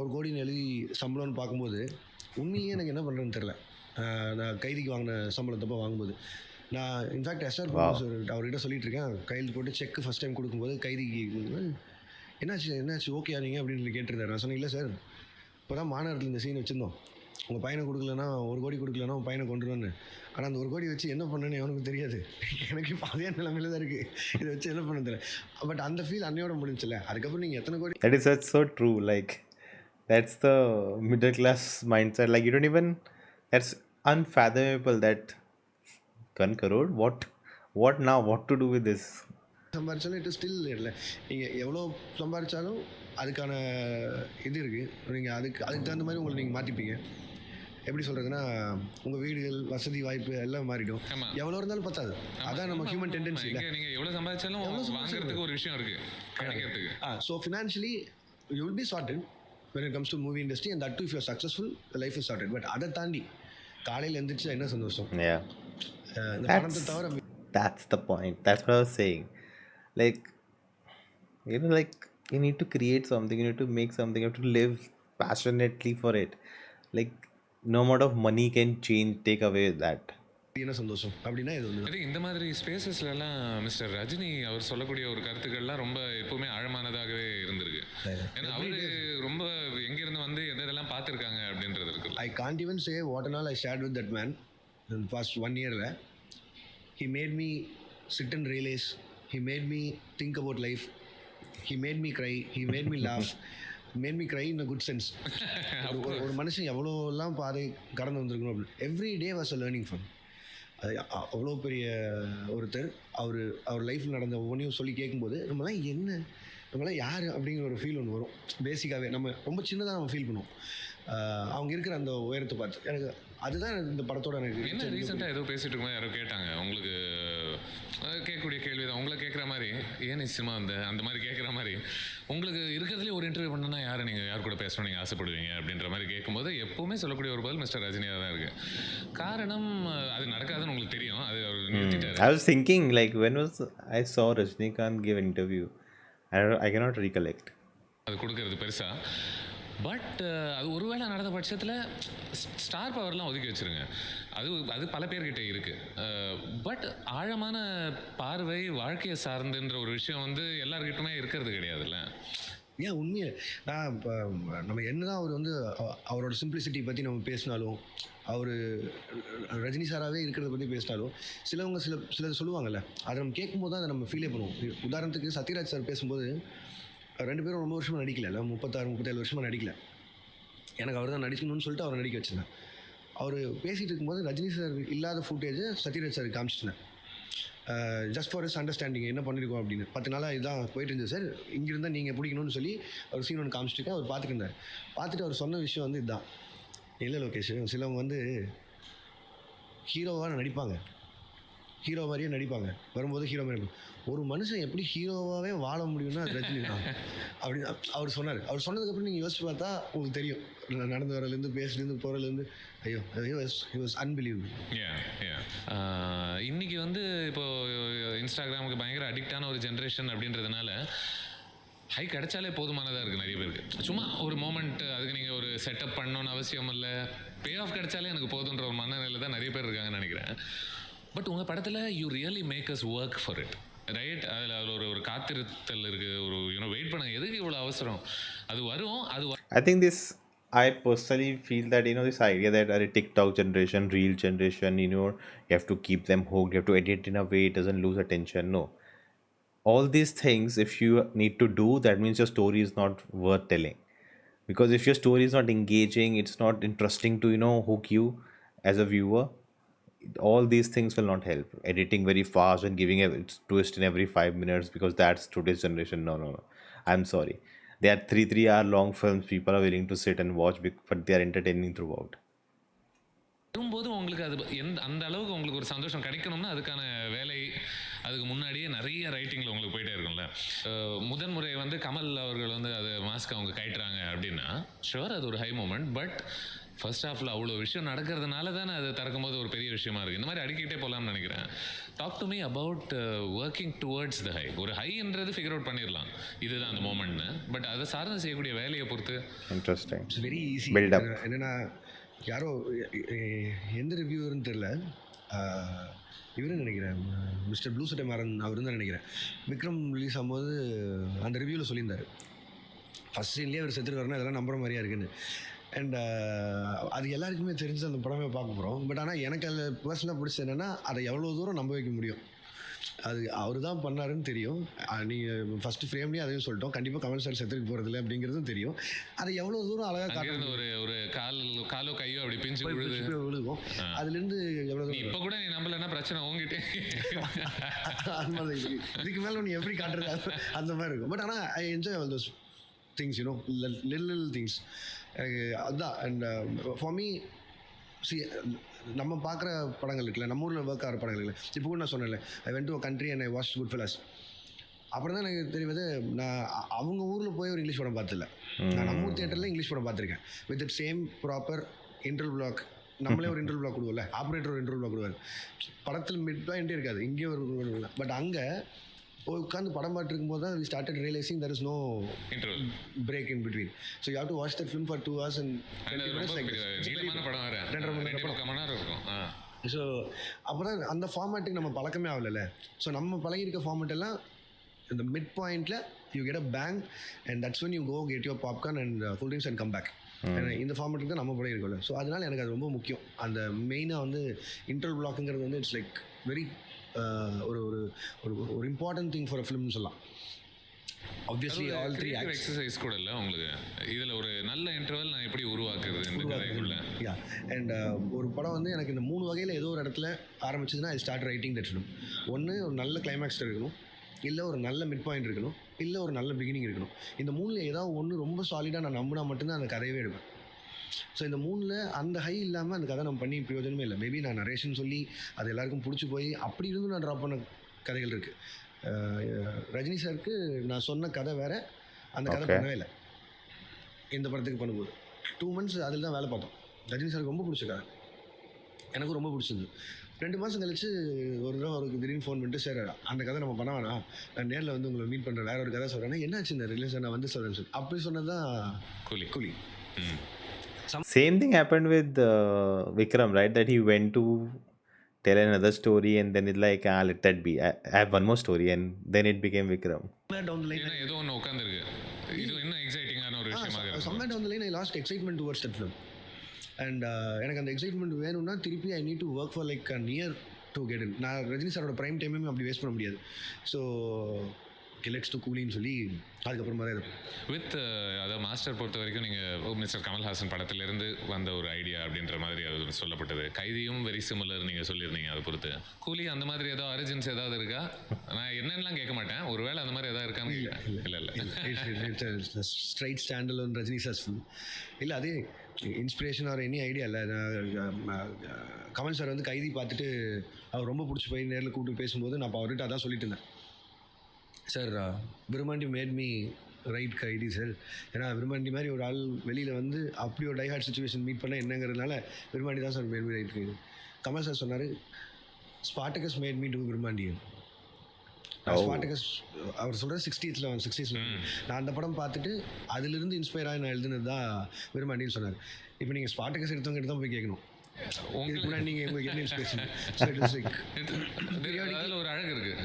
1 கோடின்னு எழுதி சம்பளம்னு பார்க்கும்போது உண்மையிலேயே எனக்கு என்ன பண்ணுறதுன்னு தெரில. நான் கைதிக்கு வாங்கின சம்பளத்தப்போ வாங்கும்போது நான் இன்ஃபேக்ட் எஸ்ஆர் அவர்கிட்ட சொல்லிட்டு இருக்கேன். கையில் போட்டு செக் ஃபஸ்ட் டைம் கொடுக்கும்போது கைதிக்கு என்னாச்சு ஓகே நீங்கள் அப்படின்னு கேட்டிருந்தாரு. நான் சொன்னேன் இல்லை சார், இப்போ தான் மாநகரத்தில் இந்த சீன் வச்சுருந்தோம், உங்கள் பையனை கொடுக்கலன்னா 1 கோடி கொடுக்கலன்னா உங்கள் பையனை கொண்டுருவான்னு. ஆனால் அந்த 1 கோடி வச்சு என்ன பண்ணேன்னு எனக்கு தெரியாது. எனக்கு இப்போ அதே நிலைமையில தான் இருக்குது, இதை வச்சு என்ன பண்ண தெரியல. பட் அந்த ஃபீல் அன்னையோட முடிஞ்சில்ல. அதுக்கப்புறம் நீங்கள் எத்தனை கோடி. That is such so true. Like, that's the middle class mindset. Like, you don't even. That's unfathomable. That 1 crore. What now? What to do with this? சம்பாரிச்சாலும் இட் ஸ்டில் இல்லை. நீங்கள் எவ்வளோ சம்பாரிச்சாலும் அதுக்கான இது இருக்குது. நீங்கள் அதுக்கு தகுந்த மாதிரி உங்களை நீங்கள் மாற்றிப்பீங்க. எப்படி சொல்கிறதுன்னா உங்கள் வீடுகள் வசதி வாய்ப்பு எல்லாம் மாறிடும். எவ்வளோ இருந்தாலும் பத்தாது. அதான் நம்ம ஹியூமன் டெண்டன்சி. நீங்கள் எவ்வளோ சம்பாதிச்சாலும் வாங்குறதுக்கு ஒரு விஷயம் இருக்குது கிடைக்கிறதுக்கு. So financially you will be sorted when it comes to movie industry, and that too if you are successful, the life is sorted. But அதை தாண்டி காலையில் எழுந்திரிச்சா என்ன சந்தோஷம். Yeah. இந்த பணத்தை தவிர That's the point. That's what I was saying. Like, like you need to create something, you need to make something, you have to live passionately for it. Like, no amount of money can take away that. என்ன சந்தோஷம் அப்படின்னா இது ஒன்று. இந்த மாதிரி ஸ்பேசஸ்லாம் mister Rajini அவர் சொல்லக்கூடிய ஒரு கருத்துக்கள்லாம் ரொம்ப எப்பவுமே ஆழமானதாகவே இருந்திருக்கு. ஏன்னா அவரு ரொம்ப எங்கிருந்து வந்து எதெல்லாம் பார்த்துருக்காங்க அப்படின்றது இருக்கு. I can't even say what and all I shared with that man in past 1 இயரில். He made me sit and realise, he made me think about life, he made me cry, he made me laugh, made me cry in a good sense. ஒரு மனுஷன் எவ்வளோலாம் பாதை கடந்து வந்திருக்கணும் அப்படின்னு. Every day was a learning from. அது அவ்வளோ பெரிய ஒருத்தர். அவர் லைஃப்பில் நடந்த ஒவ்வொன்றையும் சொல்லி கேட்கும்போது நம்மளாம் யார் அப்படிங்கிற ஒரு ஃபீல் ஒன்று வரும். பேசிக்காகவே நம்ம ரொம்ப சின்னதாக நம்ம ஃபீல் பண்ணுவோம் அவங்க இருக்கிற அந்த உயரத்தை பார்த்து. எனக்கு அதுதான் இந்த படத்தோட எனக்கு என்ன ரீசெண்டாக ஏதோ பேசிட்டு இருக்கும்போது யாரோ கேட்டாங்க, உங்களுக்கு கேட்கக்கூடிய கேள்வி தான் உங்களை கேட்குற மாதிரி, ஏன் நிச்சயமாக அந்த மாதிரி கேட்குற மாதிரி உங்களுக்கு இருக்கிறதுலே ஒரு இன்டர்வியூ பண்ணணும்னா யார் கூட பேசணும் நீங்கள் ஆசைப்படுவீங்க அப்படின்ற மாதிரி கேட்கும்போது எப்போவுமே சொல்லக்கூடிய ஒரு பதில் மிஸ்டர் ரஜினியாக தான் இருக்குது. காரணம் அது நடக்காதுன்னு உங்களுக்கு தெரியும். அது அவர் நிறுத்திட்டாரு. I was thinking, like, when was I saw Rajinikanth give an interview? I cannot recollect. அது கொடுக்கறது பெருசா. பட் அது ஒருவேளை நடந்த பட்சத்தில் ஸ்டார் பவர்லாம் ஒதுக்கி வச்சுருங்க, அது பல பேர்கிட்ட இருக்குது. பட் ஆழமான பார்வை, வாழ்க்கையை சார்ந்துன்ற ஒரு விஷயம் வந்து எல்லாருக்கிட்டுமே இருக்கிறது கிடையாதுல்ல. ஏன் உண்மையை நான் இப்போ நம்ம என்ன தான் அவர் வந்து அவரோட சிம்பிளிசிட்டி பற்றி நம்ம பேசினாலும், அவர் ரஜினி சாராகவே இருக்கிறத பற்றி பேசினாலும், சிலவங்க சிலது சொல்லுவாங்கள்ல, அதை நம்ம கேட்கும்போது தான் அதை நம்ம ஃபீலே பண்ணுவோம். உதாரணத்துக்கு சத்யராஜ் சார் பேசும்போது 2 பேரும் ரொம்ப வருஷமாக நடிக்கல, 36-37 வருஷமாக நடிக்கல. எனக்கு அவர் தான் நடிக்கணும்னு சொல்லிட்டு அவரை நடிக்க வச்சுருந்தேன். அவர் பேசிகிட்டு இருக்கும்போது ரஜினி சார் இல்லாத ஃபுட்டேஜை சத்யராஜ் சார் காமிச்சிட்டேன். ஜஸ்ட் ஃபார் இஸ் அண்டர்ஸ்டாண்டிங் என்ன பண்ணியிருக்கோம் அப்படின்னு. 10 நாளாக இதான் போயிட்டு இருந்தது சார், இங்கிருந்தால் நீங்கள் பிடிக்கணும்னு சொல்லி அவர் சீன் ஒன்று காமிச்சிருக்கேன். அவர் பார்த்துட்டு இருந்தார். பார்த்துட்டு அவர் சொன்ன விஷயம் வந்து இதுதான். இல்லை லோகேஷ், சிலவங்க வந்து ஹீரோவாக நடிப்பாங்க, ஹீரோ மாதிரியே நடிப்பாங்க, வரும்போது ஹீரோ மாதிரி ஒரு மனுஷன் எப்படி ஹீரோவாகவே வாழ முடியும்னா அது ரஜினி தான் அப்படின்னு அவர் சொன்னார். அவர் சொன்னதுக்கப்புறம் நீங்கள் யோசிச்சு பார்த்தா உங்களுக்கு தெரியும், நடந்து வரலேருந்து பேசுலேருந்து போகிறதுலேருந்து ஐயோ he was unbelievable. இன்னைக்கு வந்து இப்போது இன்ஸ்டாகிராமுக்கு பயங்கர அடிக்டான ஒரு ஜென்ரேஷன் அப்படின்றதுனால ஹை கிடைச்சாலே போதுமானதாக இருக்குது நிறைய பேருக்கு. சும்மா ஒரு மோமெண்ட், அதுக்கு நீங்கள் ஒரு செட்டப் பண்ணணுன்னு அவசியம் இல்லை, பே ஆஃப் கிடைச்சாலே எனக்கு போதுன்ற ஒரு மனநிலை தான் நிறைய பேர் இருக்காங்கன்னு நினைக்கிறேன். பட் உங்கள் படத்தில் you really make us work for it, right? அதில் ஒரு காத்திருத்தல் இருக்குது, ஒரு வெயிட் பண்ணுங்க, எதுக்கு இவ்வளோ அவசரம், அது வரும். I think I personally feel that, this idea that a TikTok generation, Reel generation, you have to keep them hooked, you have to edit in a way it doesn't lose attention. No. All these things, if you need to do, that means your story is not worth telling. Because if your story is not engaging, it's not interesting to hook you as a viewer, all these things will not help. Editing very fast and giving a twist in every 5 minutes, because that's today's generation. No, no, no. I'm sorry. They are 3 hour long films people are willing to sit and watch, but they are entertaining throughout. வரும்போது உங்களுக்கு அது அந்த அளவுக்கு உங்களுக்கு ஒரு சந்தோஷம் கிடைக்கணும்னா அதுக்கான வேலை அதுக்கு முன்னாடியே நிறைய ரைட்டிங்கில் உங்களுக்கு போயிட்டே இருக்கும்ல. முதன்முறை வந்து கமல் அவர்கள் வந்து அது மாஸ்க் அவங்க கைட்டுறாங்க அப்படின்னா ஷுவர் அது ஒரு ஹை மூமெண்ட். பட் ஃபர்ஸ்ட் ஹாஃபில் அவ்வளோ விஷயம் நடக்கிறதுனால தானே அது திறக்கும்போது ஒரு பெரிய விஷயமா இருக்குது. இந்த மாதிரி அடிக்கிட்டே போகலாம்னு நினைக்கிறேன். Talk to me about working towards the high. ஒரு ஹைன்றது ஃபிகர் அவுட் பண்ணிடலாம், இதுதான் அந்த மூமெண்ட்னு. பட் அதை சார்ந்து செய்யக்கூடிய வேலையை பொறுத்து interesting, it's very easy. Build up. என்னென்னா யாரோ எந்த ரிவ்யூவர்னு தெரில, இவருன்னு நினைக்கிறேன், மிஸ்டர் ப்ளூ சட்டை மாறன் அவர் தான் நினைக்கிறேன். விக்ரம் ரிலீஸ் ஆகும்போது அந்த ரிவ்யூவில் சொல்லியிருந்தார், ஃபஸ்ட் சீன்லேயே அவர் செத்துருக்காருன்னா இதெல்லாம் நம்புற மாதிரியா இருக்குன்னு. அண்ட் அது எல்லாருக்குமே தெரிஞ்சு அந்த படமே பார்க்க போகிறோம். பட் ஆனால் எனக்கு அதில் பர்சனலாக பிடிச்சது என்னென்னா அதை எவ்வளோ தூரம் நம்ப வைக்க முடியும். அது அவர் தான் பண்ணாருன்னு தெரியும். நீங்கள் ஃபஸ்ட்டு ஃப்ரேம்லேயே அதையும் சொல்லிட்டோம், கண்டிப்பாக கமல் சார் செத்துக்கு போகிறதில்ல அப்படிங்கிறதும் தெரியும். அதை எவ்வளோ தூரம் அழகாக காட்டுறது, ஒரு காலோ கையோ அப்படி பிஞ்சு விழுகும். அதுலேருந்து எவ்வளோ தூரம் இப்போ கூட நீ நம்பலன்னா பிரச்சனை உங்ககிட்டே அந்த மாதிரி இதுக்கு மேலே நீ எப்படி காட்டுறது அந்த மாதிரி இருக்கும். பட் ஆனால் I enjoy all those things, லில் திங்ஸ். எனக்கு அதுதான். அண்ட் ஃபார் மீ நம்ம பார்க்குற படங்கள் இருக்குல்ல, நம்ம ஊரில் ஒர்க் ஆகிற படங்கள் இல்லை. இப்போ கூட நான் சொன்னேன்ல, I went to a country and I watch good fellas. அப்புறம் தான் எனக்கு தெரிவது, நான் அவங்க ஊரில் போய் ஒரு இங்கிலீஷ் படம் பார்த்துல, நான் நம்ம ஊர் தியேட்டரில் இங்கிலீஷ் படம் பார்த்துருக்கேன் with it same proper interval black. நம்மளே ஒரு இன்டர்வல் பிளாக் கொடுவோம்ல, ஆப்ரேட்டர் ஒரு இன்டர்வல் பிளாக் கொடுவார். படத்தில் மிட் பாயிண்ட்டே இருக்காது, இங்கே ஒரு. பட் அங்கே போய் உட்காந்து படம் பார்த்துட்டு இருக்கும்போது தான் we started realizing there is no break in between. So you have to watch that film for 2 hours and 20 minutes like this. நீளமான படம் வேற, 2.5 மணி நேரம் இருக்கும். ஸோ அப்போ தான் அந்த ஃபார்மேட்டுக்கு நம்ம பழக்கமே ஆகலைல்ல. ஸோ நம்ம பழகிருக்க ஃபார்மேட் எல்லாம் இந்த மிட் பாயிண்டில் you get a bang and that's when you go get your popcorn and cool drinks and come back. இந்த ஃபார்மேட்டுக்கு தான் நம்ம படம் இருக்கும்ல. ஸோ அதனால் எனக்கு அது ரொம்ப முக்கியம். அந்த மெயினாக வந்து இன்டர்வல் பிளாக்குங்கிறது வந்து இட்ஸ் லைக் வெரி ஒரு ஒரு ஒரு இம்பார்ட்டன்ட் திங் ஃபார் அ ஃபிலிம்னு சொல்லலாம். ஆப்வியஸ்லி ஆல் த்ரீ எக்ஸசைஸ் கூட இல்லை உங்களுக்கு இதில் ஒரு நல்ல இன்டர்வல் நான் எப்படி உருவாக்குறது. யா அண்ட் ஒரு படம் வந்து எனக்கு இந்த 3 வகையில் ஏதோ ஒரு இடத்துல ஆரம்பிச்சதுன்னா I start writing that film. ஒன்று ஒரு நல்ல கிளைமேக்ஸ் இருக்கணும், இல்லை ஒரு நல்ல மிட் பாயிண்ட் இருக்கணும், இல்லை ஒரு நல்ல பிகினிங் இருக்கணும். இந்த 3ல் ஏதாவது ஒன்று ரொம்ப சாலிடாக நான் நம்பினா மட்டும்தான் அந்த கதையவே எடுப்பேன். ஸோ இந்த 3ல் அந்த ஹை இல்லாமல் அந்த கதை நம்ம பண்ணி பிரயோஜனமே இல்லை. மேபி நான் நரேஷன் சொல்லி அது எல்லாருக்கும் பிடிச்சி போய் அப்படி இருந்து நான் ட்ராப் பண்ண கதைகள் இருக்குது. ரஜினி சாருக்கு நான் சொன்ன கதை வேறு, அந்த கதை பண்ணவே இல்லை. இந்த படத்துக்கு பண்ணும்போது 2 months அதில் தான் வேலை பார்த்தோம். ரஜினி சாருக்கு ரொம்ப பிடிச்ச கதை, எனக்கும் ரொம்ப பிடிச்சது. 2 மாதம் கழிச்சு ஒரு தடவை அவருக்கு திடீர்னு ஃபோன் பண்ணிட்டு, சார் அந்த கதை நம்ம பண்ண வேணாம், நான் நேரில் வந்து உங்களை மீட் பண்ணுறேன், வேற ஒரு கதை சொல்கிறேன்னா என்னாச்சு இந்த ரிலீஸ் நான் வந்து சொல்கிறேன்னு சொல்லி அப்படி சொன்னது தான் கூலி. Same thing happened with Vikram, right? That he went to tell another story and then it's like, let that be. I have one more story and then it became Vikram. ஏதோ ஒன்று உட்காந்துருக்கு, இது இன்னும் எக்ஸைட்டிங்கான ஒரு விஷயமாக இருக்கு. Somewhere down the line I lost excitement towards that film. And எனக்கு அந்த எக்ஸைட்மெண்ட் வேணும்னா திருப்பி ஐ need to work for like a near to get in. நான் ரஜினி சாரோட ப்ரைம் டைமே அப்படி வேஸ்ட் பண்ண முடியாது. ஸோ லெட்ஸ் டு கூலின்னு சொல்லி அதுக்கப்புறமா தான் இருக்கும். வித் அதாவது மாஸ்டர் பொறுத்த வரைக்கும் நீங்கள் மிஸ்டர் கமல்ஹாசன் படத்திலிருந்து வந்த ஒரு ஐடியா அப்படின்ற மாதிரி அது சொல்லப்பட்டது. கைதியும் வெரி சிமிலர் நீங்கள் சொல்லியிருந்தீங்க. அதை பொறுத்து கூலி அந்த மாதிரி ஏதோ அரிஜின்ஸ் ஏதாவது இருக்கா? நான் என்னென்னலாம் கேட்க மாட்டேன், ஒருவேளை அந்த மாதிரி ஏதாவது இருக்கான்னு. இல்லை straight stand alone Rajini sir's film இல்லை, அதே இன்ஸ்பிரேஷன் ஆர் எனி ஐடியா இல்லை. கமல் சார் வந்து கைதி பார்த்துட்டு அவர் ரொம்ப பிடிச்சி போய் நேரில் கூப்பிட்டு பேசும்போது நான் அவர்கிட்ட அதான் சொல்லிட்டு இருந்தேன், sir Virumandi made me write Kaithi sir. ஏன்னா விருமாண்டி மாதிரி ஒரு ஆள் வெளியில் வந்து அப்படி ஒரு டைஹார்ட் சுச்சுவேஷன் மீட் பண்ண என்னங்கிறதுனால விருமாண்டி தான் sir made me write Kaithi. Kamal sir சொன்னார், Spartacus made me do Virumandi. Spartacus அவர் சொல்கிறது 60s. நான் அந்த படம் பார்த்துட்டு அதிலிருந்து இன்ஸ்பயர் ஆகி நான் எழுதுனது தான் விருமாண்டின்னு சொன்னார். இப்போ நீங்கள் ஸ்பார்டகஸ் எடுத்தவங்க தான் போய் கேட்கணும், உங்களுக்கு முன்னாடி நீங்கள் உங்களுக்கு என்ன இன்ஸ்பிரேஷன். ஒரு அழகு இருக்குது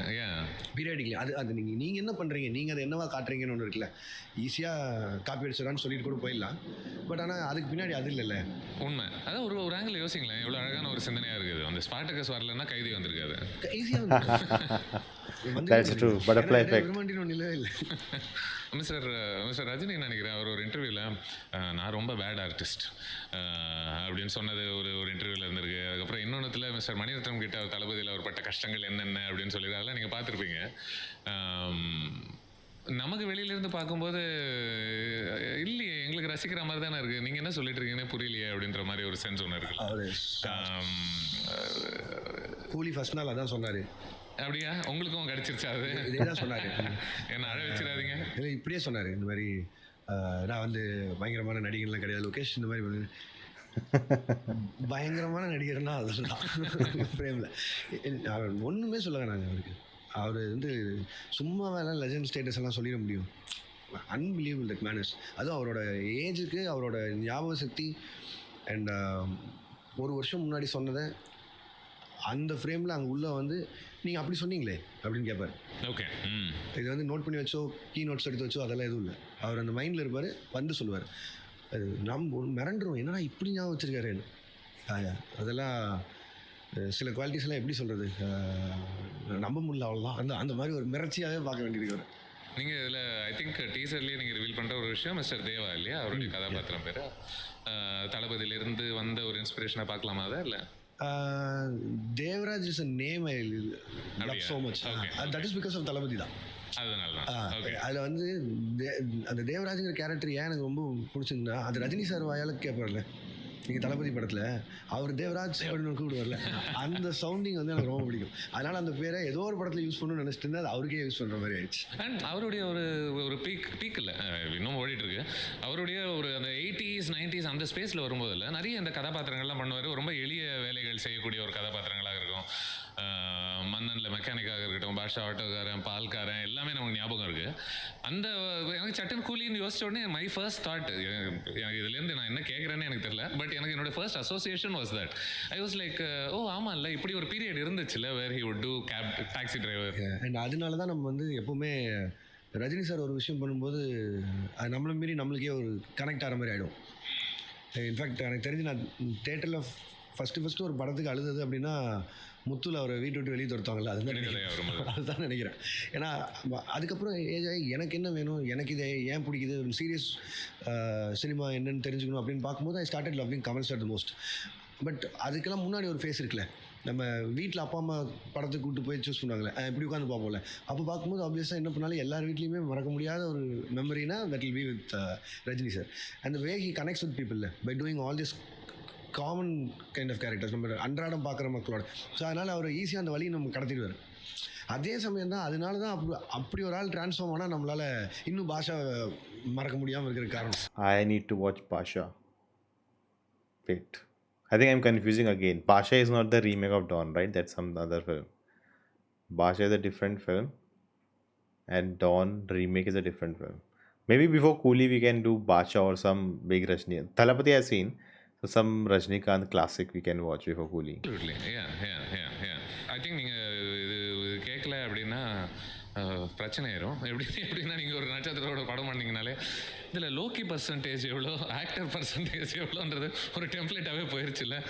பீரியாடிக்லி. அது நீங்கள் என்ன பண்ணுறீங்க, நீங்கள் அதை என்னவா காட்டுறீங்கன்னு ஒன்று இருக்குல்ல. ஈஸியாக காப்பி அடிச்சிடறான்னு சொல்லிட்டு கூட போயிடலாம். பட் ஆனால் அதுக்கு பின்னாடி அது இல்லைல்ல உண்மை. அதான் ஒரு ஆங்கிள் யோசிங்களேன், எவ்வளோ அழகான ஒரு சிந்தனையாக இருக்குது. அந்த ஸ்பார்டகஸ் வரலன்னா கைதி வந்திருக்காது, ஈஸியாக That's true. Butterfly effect. விரும்பாண்டின்னு ஒன்றும் இல்லவே இல்லை. மிஸ்டர் மிஸ்டர் ரஜினி நினைக்கிறேன் அவர் ஒரு இன்டர்வியூவில் நான் ரொம்ப பேட் ஆர்டிஸ்ட் அப்படின்னு சொன்னது ஒரு இன்டர்வியூவில் இருந்திருக்கு. அதுக்கப்புறம் இன்னொன்றுத்தில் மிஸ்டர் மணிரத்னம் கிட்ட அவர் தளபதியில் அவர் பட்ட கஷ்டங்கள் என்னென்ன அப்படின்னு சொல்லி அதெல்லாம் நீங்கள் பார்த்துருப்பீங்க. நமக்கு வெளியிலேருந்து பார்க்கும்போது இல்லையே எங்களுக்கு ரசிக்கிற மாதிரி தானே இருக்குது, நீங்கள் என்ன சொல்லிட்டு இருக்கீங்கன்னே புரியலையே அப்படின்ற மாதிரி ஒரு சென்ஸ் ஒன்று இருக்குல்ல. கூலி ஃபர்ஸ்ட் நாள் அதான் சொன்னார். அப்படியா உங்களுக்கும் கிடச்சிருச்சா? அது இதே தான் சொன்னார். என்ன அழ வச்சிடாதீங்க. இல்லை இப்படியே சொன்னார். இந்த மாதிரி நான் வந்து பயங்கரமான நடிகர்லாம் கிடையாது லோகேஷ், இந்த மாதிரி பயங்கரமான நடிகர்னா அதுதான் ஃப்ரேமில் அவர் ஒன்றுமே சொல்ல வேணாங்க. அவர் வந்து சும்மா வேலை லெஜண்ட் ஸ்டேட்டஸ் எல்லாம் சொல்லிட முடியும். Unbelievable that manners. அதுவும் அவரோட ஏஜுக்கு அவரோட ஞாபக சக்தி அண்ட் ஒரு வருஷம் முன்னாடி சொன்னதை அந்த ஃப்ரேமில் அங்கே உள்ளே வந்து நீங்கள் அப்படி சொன்னீங்களே அப்படின்னு கேட்பார். ஓகே, இது வந்து நோட் பண்ணி வச்சோ கீ நோட்ஸ் எடுத்து வச்சோ அதெல்லாம் எதுவும் இல்லை. அவர் அந்த மைண்டில் இருப்பார், வந்து சொல்லுவார். அது நம்ம மிரண்டுருவோம், என்னன்னா இப்படி ஞாபகம் வச்சுருக்காருன்னு. அதெல்லாம் சில குவாலிட்டிஸ்லாம் எப்படி சொல்கிறது, நம்ப முடியல அவ்வளோதான். அந்த மாதிரி ஒரு மிரட்சியாகவே பார்க்க வேண்டியது. நீங்கள் இதில் ஐ திங்க் டீசர்லேயே நீங்கள் ரிவீல் பண்ணுற ஒரு விஷயம் மிஸ்டர் தேவா இல்லையா, அவருடைய கதாபாத்திரம் பேர் தளபதியிலிருந்து வந்த ஒரு இன்ஸ்பிரேஷனை பார்க்கலாமா? அதை இல்லை Devaraj is a name I love so much. That is because of தளபதி தான். அதில் வந்து அந்த தேவராஜுங்கிற கேரக்டர் ஏன் எனக்கு ரொம்ப பிடிச்சிருந்தா, அது ரஜினி சார் வாயால் கேட்பார்ல நீங்கள் தளபதி படத்தில் அவர் தேவராஜ் அப்படின்னு கூப்பிடுவார்ல, அந்த சவுண்டிங் வந்து எனக்கு ரொம்ப பிடிக்கும். அதனால் அந்த பேரை ஏதோ ஒரு படத்தில் யூஸ் பண்ணணும்னு நினச்சிட்டு இருந்தால் அது அவருக்கே யூஸ் பண்ணுற மாதிரி ஆயிடுச்சு. அண்ட் அவருடைய ஒரு பீக் இல்லை இன்னும் ஓடிட்டுருக்கு. அவருடைய ஒரு அந்த 80s 90s அந்த ஸ்பேஸில் வரும்போதில் நிறைய இந்த கதாபாத்திரங்கள்லாம் பண்ணுவார். ரொம்ப எளிய வேலைகள் செய்யக்கூடிய ஒரு கதாபாத்திரங்களாக இருக்கும். மன்னனில் மெக்கானிக்காக இருக்கட்டும், பாஷா ஆட்டோக்காரன், பால்காரன், எல்லாமே நமக்கு ஞாபகம் இருக்குது. அந்த எனக்கு சட்டன் கூலின்னு யோசிச்ச உடனே மை ஃபர்ஸ்ட் தாட், எனக்கு இதுலேருந்து நான் என்ன கேட்குறேன்னு எனக்கு தெரியல, பட் எனக்கு என்னோட first association was that. I was like oh ஆமாம் இல்லை இப்படி ஒரு பீரியட் இருந்துச்சுல்ல where he would do cab taxi driver. And அதனால தான் நம்ம வந்து எப்போவுமே ரஜினி சார் ஒரு விஷயம் பண்ணும்போது அது நம்மளை மீறி நம்மளுக்கே ஒரு கனெக்ட் ஆகிற மாதிரி ஆகிடும். இன்ஃபேக்ட் எனக்கு தெரிஞ்சு நான் தேட்டரில் ஃபஸ்ட்டு ஒரு படத்துக்கு அழுதது அப்படின்னா முத்துல அவரை வீட்டு விட்டு வெளியே துரத்தாங்கல்ல, அதுதான் நினைக்கிறேன். ஏன்னா அதுக்கப்புறம் எனக்கு என்ன வேணும், எனக்கு இதை ஏன் பிடிக்குது, ஒரு சீரியஸ் சினிமா என்னென்னு தெரிஞ்சுக்கணும் அப்படின்னு பார்க்கும்போது I started loving Kamal's at the most. But அதுக்கெல்லாம் முன்னாடி ஒரு ஃபேஸ் இருக்குல்ல, நம்ம வீட்டில் அப்பா அம்மா படத்துக்கு கூப்பிட்டு போய் சூஸ் பண்ணுவாங்களே, இப்படி உட்காந்து பார்ப்போம்ல, அப்போ பார்க்கும்போது ஆப்வியஸாக என்ன பண்ணாலும் எல்லார் வீட்லேயுமே மறக்க முடியாத ஒரு மெமரினா that will be with Rajini sir. And way he connects with people by doing all this common kind of characters நம்ம அன்றாடம் பார்க்குற மக்களோட. ஸோ அதனால் அவர் ஈஸியாக அந்த வழியை நம்ம கடத்திடுவார். அதே சமயம் தான் அதனால தான் அப்படி ஒரு ஆள் ட்ரான்ஸ்ஃபார்ம் ஆனால் நம்மளால் இன்னும் பாஷா மறக்க முடியாமல் இருக்கிற காரணம். I need to watch Pasha. Wait, I think I'm confusing again. Pasha is not the remake of Dawn, right? That's some other film. Pasha is a different film and Dawn remake is a different film. Maybe before Coolie we can do Pasha or some big Rajni. Thalapathy I've seen. So some Rajnikant classic we can watch before Coolie. Absolutely. Yeah. I think நீங்கள் இது கேட்கல அப்படின்னா பிரச்சனை ஆயிரும். எப்படின்னா நீங்கள் ஒரு நட்சத்திரோட படம் பண்ணிங்கனாலே இதில் லோக்கி பர்சன்டேஜ் எவ்வளோ, ஆக்டர் பர்சன்டேஜ் எவ்வளோன்றது ஒரு டெம்ப்ளேட்டாகவே போயிடுச்சு இல்லை.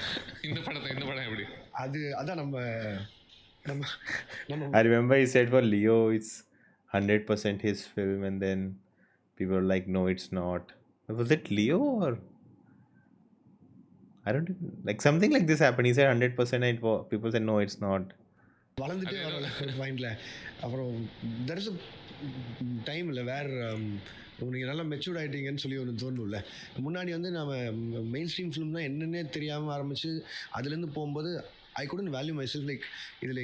இந்த படம் எப்படி அதான் நம்ம I remember he said for Leo it's 100% his film and then people were like no it's not. Was it Leo or I don't even, like something like this happened. He said 100% and people said no it's not. வளர்ந்துட்டே வரல ஒரு பாயிண்டில். அப்புறம் there is time இல்லை வேறு நீங்கள் நல்லா matured ஆகிட்டீங்கன்னு சொல்லி ஒன்று தோணும்ல. முன்னாடி வந்து நம்ம மெயின் ஸ்ட்ரீம் ஃபிலிம்னா என்னென்னே தெரியாமல் ஆரம்பித்து அதுலேருந்து போகும்போது ஐ couldn't value my self. Like இதில்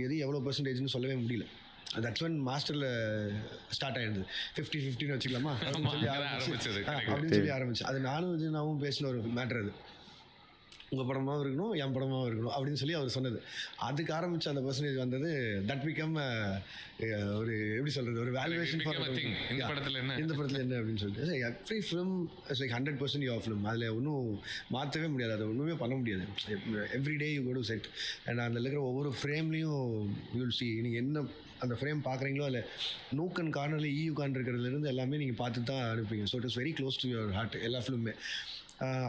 எது எவ்வளோ பர்சன்டேஜ்னு சொல்லவே முடியல. தட்ஸ் ஒன் மாஸ்டரில் ஸ்டார்ட் ஆகிடுது. 50-50 வச்சுக்கலாமா அப்படின்னு சொல்லி ஆரம்பிச்சு அது நானும் விஜயனாவும் பேசின ஒரு மேட்ரு. அது உங்கள் படமாகவும் இருக்கணும் என் படமாகவும் இருக்கணும் அப்படின்னு சொல்லி அவர் சொன்னது. அதுக்கு ஆரம்பித்த அந்த பர்சன்டேஜ் வந்தது தட் பிகம் ஒரு எப்படி சொல்கிறது ஒரு வேல்யூவேஷன் ஃபார் இந்த படத்தில் என்ன அப்படின்னு சொல்லிட்டு every film is like 100% your film. அதில் ஒன்றும் மாற்றவே முடியாது, அதை ஒன்றுமே பண்ண முடியாது. Every day you go to set and அதில் இருக்கிற ஒவ்வொரு ஃப்ரேம்லேயும் யூல் சி நீங்கள் என்ன அந்த ஃப்ரேம் பார்க்குறீங்களோ அதில் நூக்கன் கார்னரில் யூகான் இருக்கிறதுலேருந்து எல்லாமே நீங்கள் பார்த்து தான் அனுப்பீங்க. So it is very close to your heart எல்லா ஃபிலிமே.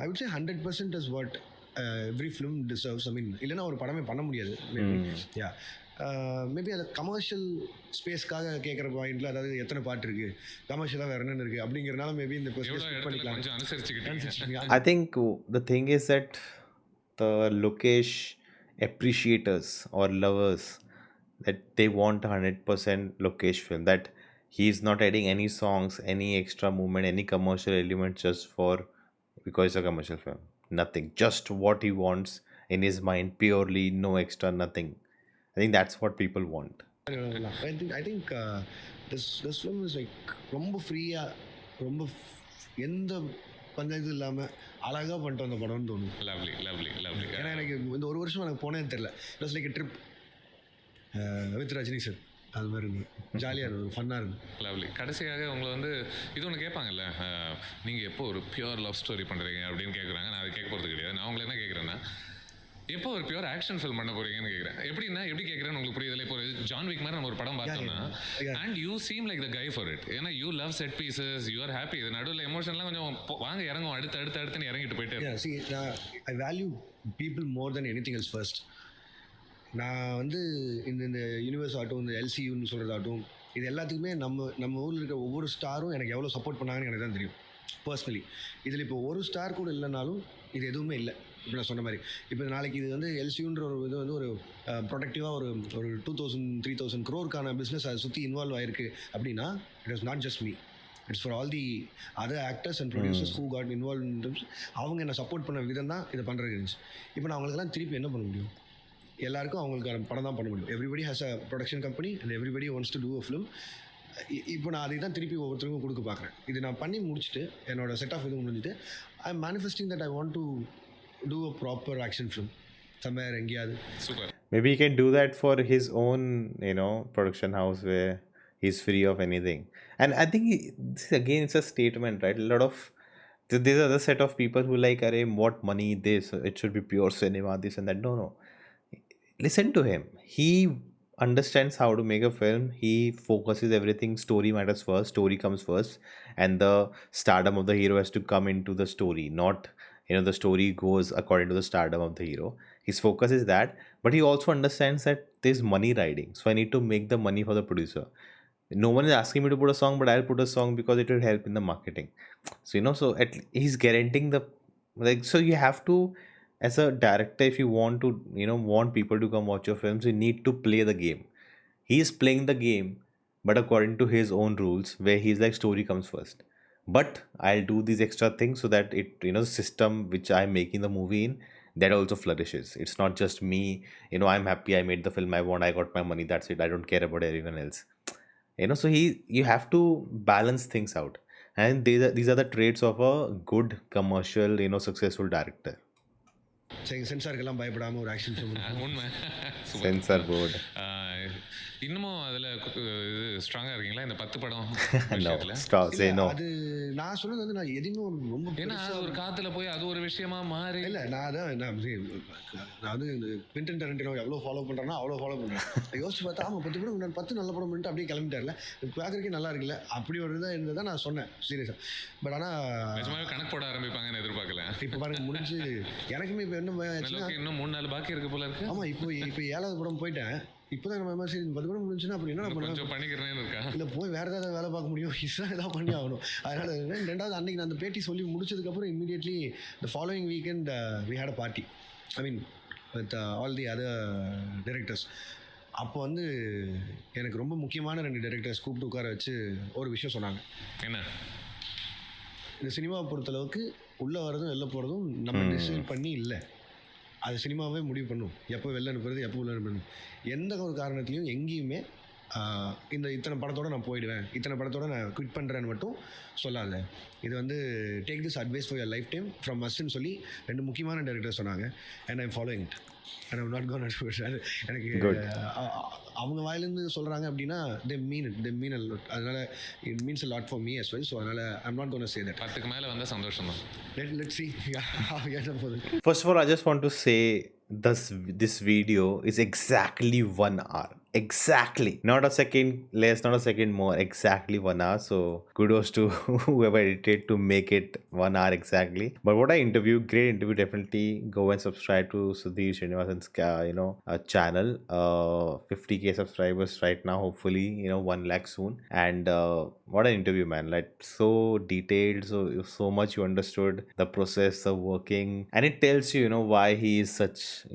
I would say 100% is what every film deserves, I mean இல்லைன்னா ஒரு படமே பண்ண முடியாது மேபி. யா மேபி அது கமர்ஷியல் ஸ்பேஸ்க்காக கேட்குற பாயிண்டில், அதாவது எத்தனை பாட்டு இருக்குது, கமர்ஷியலாக வேறு என்னென்ன இருக்குது அப்படிங்கிறனால மேபி இந்த எவ்வளோ கொஸ்டின் இடத்துல பண்ணிக்கலாம். கொஞ்சம் அனுசரிச்சுக்கிட்டீங்க. அனுசரிச்சிருக்கீங்க. I think the thing is that the Lokesh appreciators or lovers, that they want 100% Lokesh film, that he's not adding any songs, any extra movement, any commercial elements just for because it's a commercial film. Nothing, just what he wants in his mind, purely, no extra, nothing. I think that's what people want. I think this film is like ரொம்ப ஃப்ரீயாக, ரொம்ப எந்த பஞ்சாயத்தும் இல்லாமல் அழகாக பண்ணிட்டு வந்த படம்னு தோணும். Lovely lovely lovely. ஏன்னா எனக்கு இந்த ஒரு வருஷம் எனக்கு போனேன்னு தெரில. It was like trip with Rajini sir. அது மாதிரி இருந்தது, ஜாலியாக இருந்தது, ஃபன்னாக இருந்தது. லவ்லி. கடைசியாக உங்களை வந்து இது ஒன்று கேட்பாங்கல்ல, நீங்கள் எப்போ ஒரு பியூர் லவ் ஸ்டோரி பண்ணுறீங்க அப்படின்னு கேட்குறாங்க. நான் அது கேட்க போகிறது கிடையாது. நான் உங்களை என்ன கேட்குறேன்னா, எப்போ ஒரு பியூர் ஆக்ஷன் ஃபில்ம் பண்ண போறீங்கன்னு கேட்குறேன். எப்படின்னா எப்படி கேட்குறேன்னு உங்களுக்கு புரியுதில்ல. இப்போ ஜான் விக் மாதிரி நம்ம ஒரு படம் பார்த்தோம்னா, and you seem like the guy for it. ஏன்னா you love set pieces, you are happy. இது நடுவில் எமோஷன்லாம் கொஞ்சம் வாங்க இறங்கும், அடுத்துன்னு இறங்கிட்டு போயிட்டே இருக்கும். See, I value people more than anything else first. நான் வந்து இந்த யூனிவர்ஸ் ஆகட்டும், இந்த எல்சியூன்னு சொல்கிறதாகட்டும், இது எல்லாத்துக்குமே நம்ம ஊரில் இருக்கிற ஒவ்வொரு ஸ்டாரும் எனக்கு எவ்வளோ சப்போர்ட் பண்ணாங்கன்னு எனக்கு தான் தெரியும் பர்சனலி. இதில் இப்போ ஒரு ஸ்டார் கூட இல்லைனாலும் இது எதுவுமே இல்லை. இப்போ நான் சொன்ன மாதிரி, இப்போ நாளைக்கு இது வந்து எல்சியூன்ற ஒரு இது வந்து ஒரு ப்ரொடக்டிவாக ஒரு 2000-3000 crore பிஸ்னஸ் அதை சுற்றி இன்வால்வ் ஆகிருக்கு அப்படின்னா, it is not just me, it's for all the other actors and producers who got involve in terms. அவங்க என்ன சப்போர்ட் பண்ண விதம் தான் இதை பண்ணுறது இருந்துச்சு. இப்போ நான் அவங்களுக்கெல்லாம் திருப்பி என்ன பண்ண முடியும்? எல்லாருக்கும் அவங்களுக்கான படம் தான் பண்ண முடியும். Everybody has a production company and everybody wants to do a film. இப்போ நான் அதை தான் திருப்பி ஒவ்வொருத்தருக்கும் கொடுக்க பார்க்குறேன். இது நான் பண்ணி முடிச்சுட்டு, என்னோட செட் ஆஃப் இது முடிஞ்சுட்டு, I am manifesting that I want to do a proper action film somewhere எங்கேயாவது. Super. Maybe he can do that for his own, production house where he's free of anything. And I think this again, it's a statement, right? A lot of there's other set of people who like, "Arey, what money this? It should be pure cinema, this and that." No. Listen to him. He understands how to make a film. He focuses everything. Story matters first. Story comes first, and the stardom of the hero has to come into the story, not the story goes according to the stardom of the hero. His focus is that, but he also understands that there's money riding, so I need to make the money for the producer. No one is asking me to put a song, but I'll put a song because it will help in the marketing. So he's guaranteeing the, like, so you have to, as a director, if you want to want people to come watch your films, you need to play the game. He's playing the game, but according to his own rules, where he's like, story comes first, but I'll do these extra things so that it, the system which I'm making the movie in, that also flourishes. It's not just me, I'm happy I made the film I want, I got my money, that's it, I don't care about everyone else. So you have to balance things out, and these are the traits of a good commercial, successful director. சென்சாருக்கெல்லாம் பயப்படாமல் ஒரு action film. உண்மை. Censor board. இன்னமும் அதில் இது ஸ்ட்ராங்காக இருக்கீங்களா இந்த 10 படம் No, stop, say no. அது நான் சொன்னது வந்து நான் எதுவுமே ரொம்ப ஏன்னா அது ஒரு காற்றுல போய் அது ஒரு விஷயமா மாறி. இல்லை, நான் வந்து இந்த குவிண்டன் டரண்டினோ எவ்வளோ ஃபாலோ பண்ணுறேன்னா அவ்வளோ ஃபாலோ பண்ணுறேன். யோசிச்சு பார்த்தா ஆமாம் 10 படம் 10 நல்ல படம் பண்ணிட்டு அப்படியே கிளம்பிட்டார்ல, பார்க்குறதுக்கே நல்லா இருக்குல்ல, அப்படி ஒரு இதாக இருந்தது தான் நான் சொன்னேன் சீரியஸாக. பட் ஆனால் நிஜமாவே கணக்கு போட ஆரம்பிப்பாங்கன்னு எதிர்பார்க்கல. இப்போ பாருங்க முடிஞ்சு எனக்குமே இப்போ என்ன ஆச்சுன்னா, இன்னும் 3-4 பாக்கி இருக்கு போல இருக்கு. ஆமாம் இப்போ 7வது படம் போயிட்டேன். இப்போ தான் நம்ம சரி 10 படம் முடிஞ்சுன்னா அப்படி என்ன கொஞ்சம் பண்ணிக்கிறேன்னு இருக்கா, இல்லை போய் வேறு ஏதாவது வேலை பார்க்க முடியும், இதுதான் ஏதாவது பண்ணி ஆகணும். அதனால் 2வது அன்றைக்கி நான் அந்த பேட்டி சொல்லி முடிச்சதுக்கப்புறம் immediately the following weekend we had a party, I mean with all the other directors. அப்போ வந்து எனக்கு ரொம்ப முக்கியமான 2 டைரக்டர்ஸ் கூப்பிட்டு உட்கார வச்சு ஒரு விஷயம் சொன்னாங்க. என்ன? இந்த சினிமாவை பொறுத்தளவுக்கு உள்ளே வரதும் வெளில போகிறதும் நம்ம டிசைட் பண்ணி இல்லை, அது சினிமாவே முடிவு பண்ணும் எப்போ வெளில அனுப்புறது எப்போ உள்ள அனுப்பணும். எந்த ஒரு காரணத்துலையும் எங்கேயுமே இத்தனை படத்தோடு நான் போயிடுவேன், இத்தனை படத்தோடு நான் குவிட் பண்ணுறேன்னு மட்டும் சொல்லாத. இது வந்து take this advice for your lifetime from மஸ்ட்னு சொல்லி 2 முக்கியமான டைரக்டர் சொன்னாங்க. And I'm following it and I'm not gonna அது எனக்கு அவங்க வாயிலேருந்து சொல்கிறாங்க அப்படின்னா they mean a lot. அதனால் it means a lot for me as well. So அதனால் I'm not going to say that. 10க்கு மேலே வந்தால் சந்தோஷம் தான். Let's see how we end up with it. First of all, I just want to say this video is exactly 1 hour. exactly, not a second less, not a second more, exactly 1 hour. So kudos to whoever edited to make it 1 hour exactly. But what I interview, great interview. Definitely go and subscribe to Sudhir Srinivasan's channel. 50K subscribers right now. Hopefully, 1 lakh soon. And what an interview, man! Like so detailed, so much you understood the process of working, and it tells you, why he is such,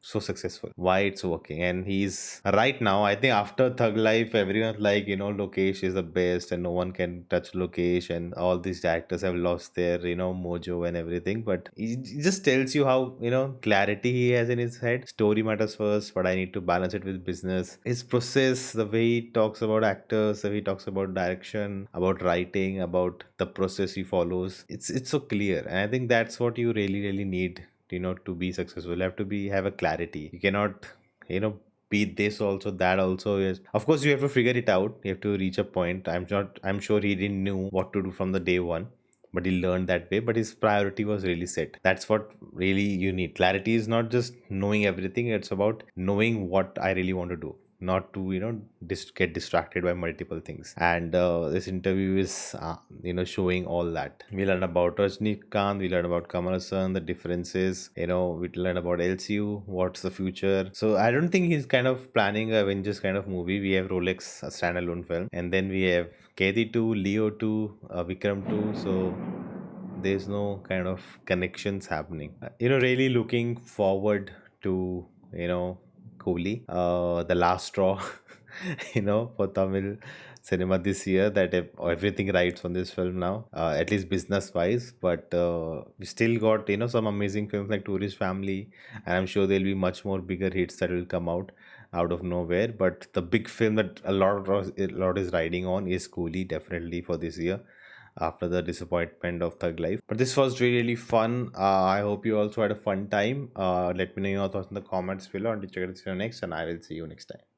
so successful, why it's working. And he's right now, I think after Thug Life, everyone's like, Lokesh is the best and no one can touch Lokesh, and all these actors have lost their, mojo and everything. But it just tells you how, clarity he has in his head. Story matters first, but I need to balance it with business. His process, the way he talks about actors, the way he talks about direction, about writing, about the process he follows, it's so clear. And I think that's what you really need, to be successful. You have to have a clarity. You cannot, be this also, that also. Is, of course, you have to figure it out. You have to reach a point. I'm sure he didn't knew what to do from the day one, but he learned that way. But his priority was really set. That's what really you need. Clarity is not just knowing everything. It's about knowing what I really want to do, not to, get distracted by multiple things. And this interview is showing all that. We learned about Rajnikant, we learned about Kamal Hassan, the differences, we learned about LCU, what's the future. So I don't think he's kind of planning a Avengers kind of movie. We have Rolex, a standalone film, and then we have Kaidi 2, Leo 2, Vikram 2. So there's no kind of connections happening. Really looking forward to, Kohli, the last straw, for Tamil cinema this year, that everything rides on this film now, at least business wise. But we still got, some amazing films like Tourist Family, and I'm sure there'll be much more bigger hits that will come out of nowhere. But the big film that a lot is riding on is Kohli, definitely, for this year, after the disappointment of Thug Life. But this was really fun. I hope you also had a fun time. Let me know your thoughts in the comments below, and check out this video next, and I will see you next time.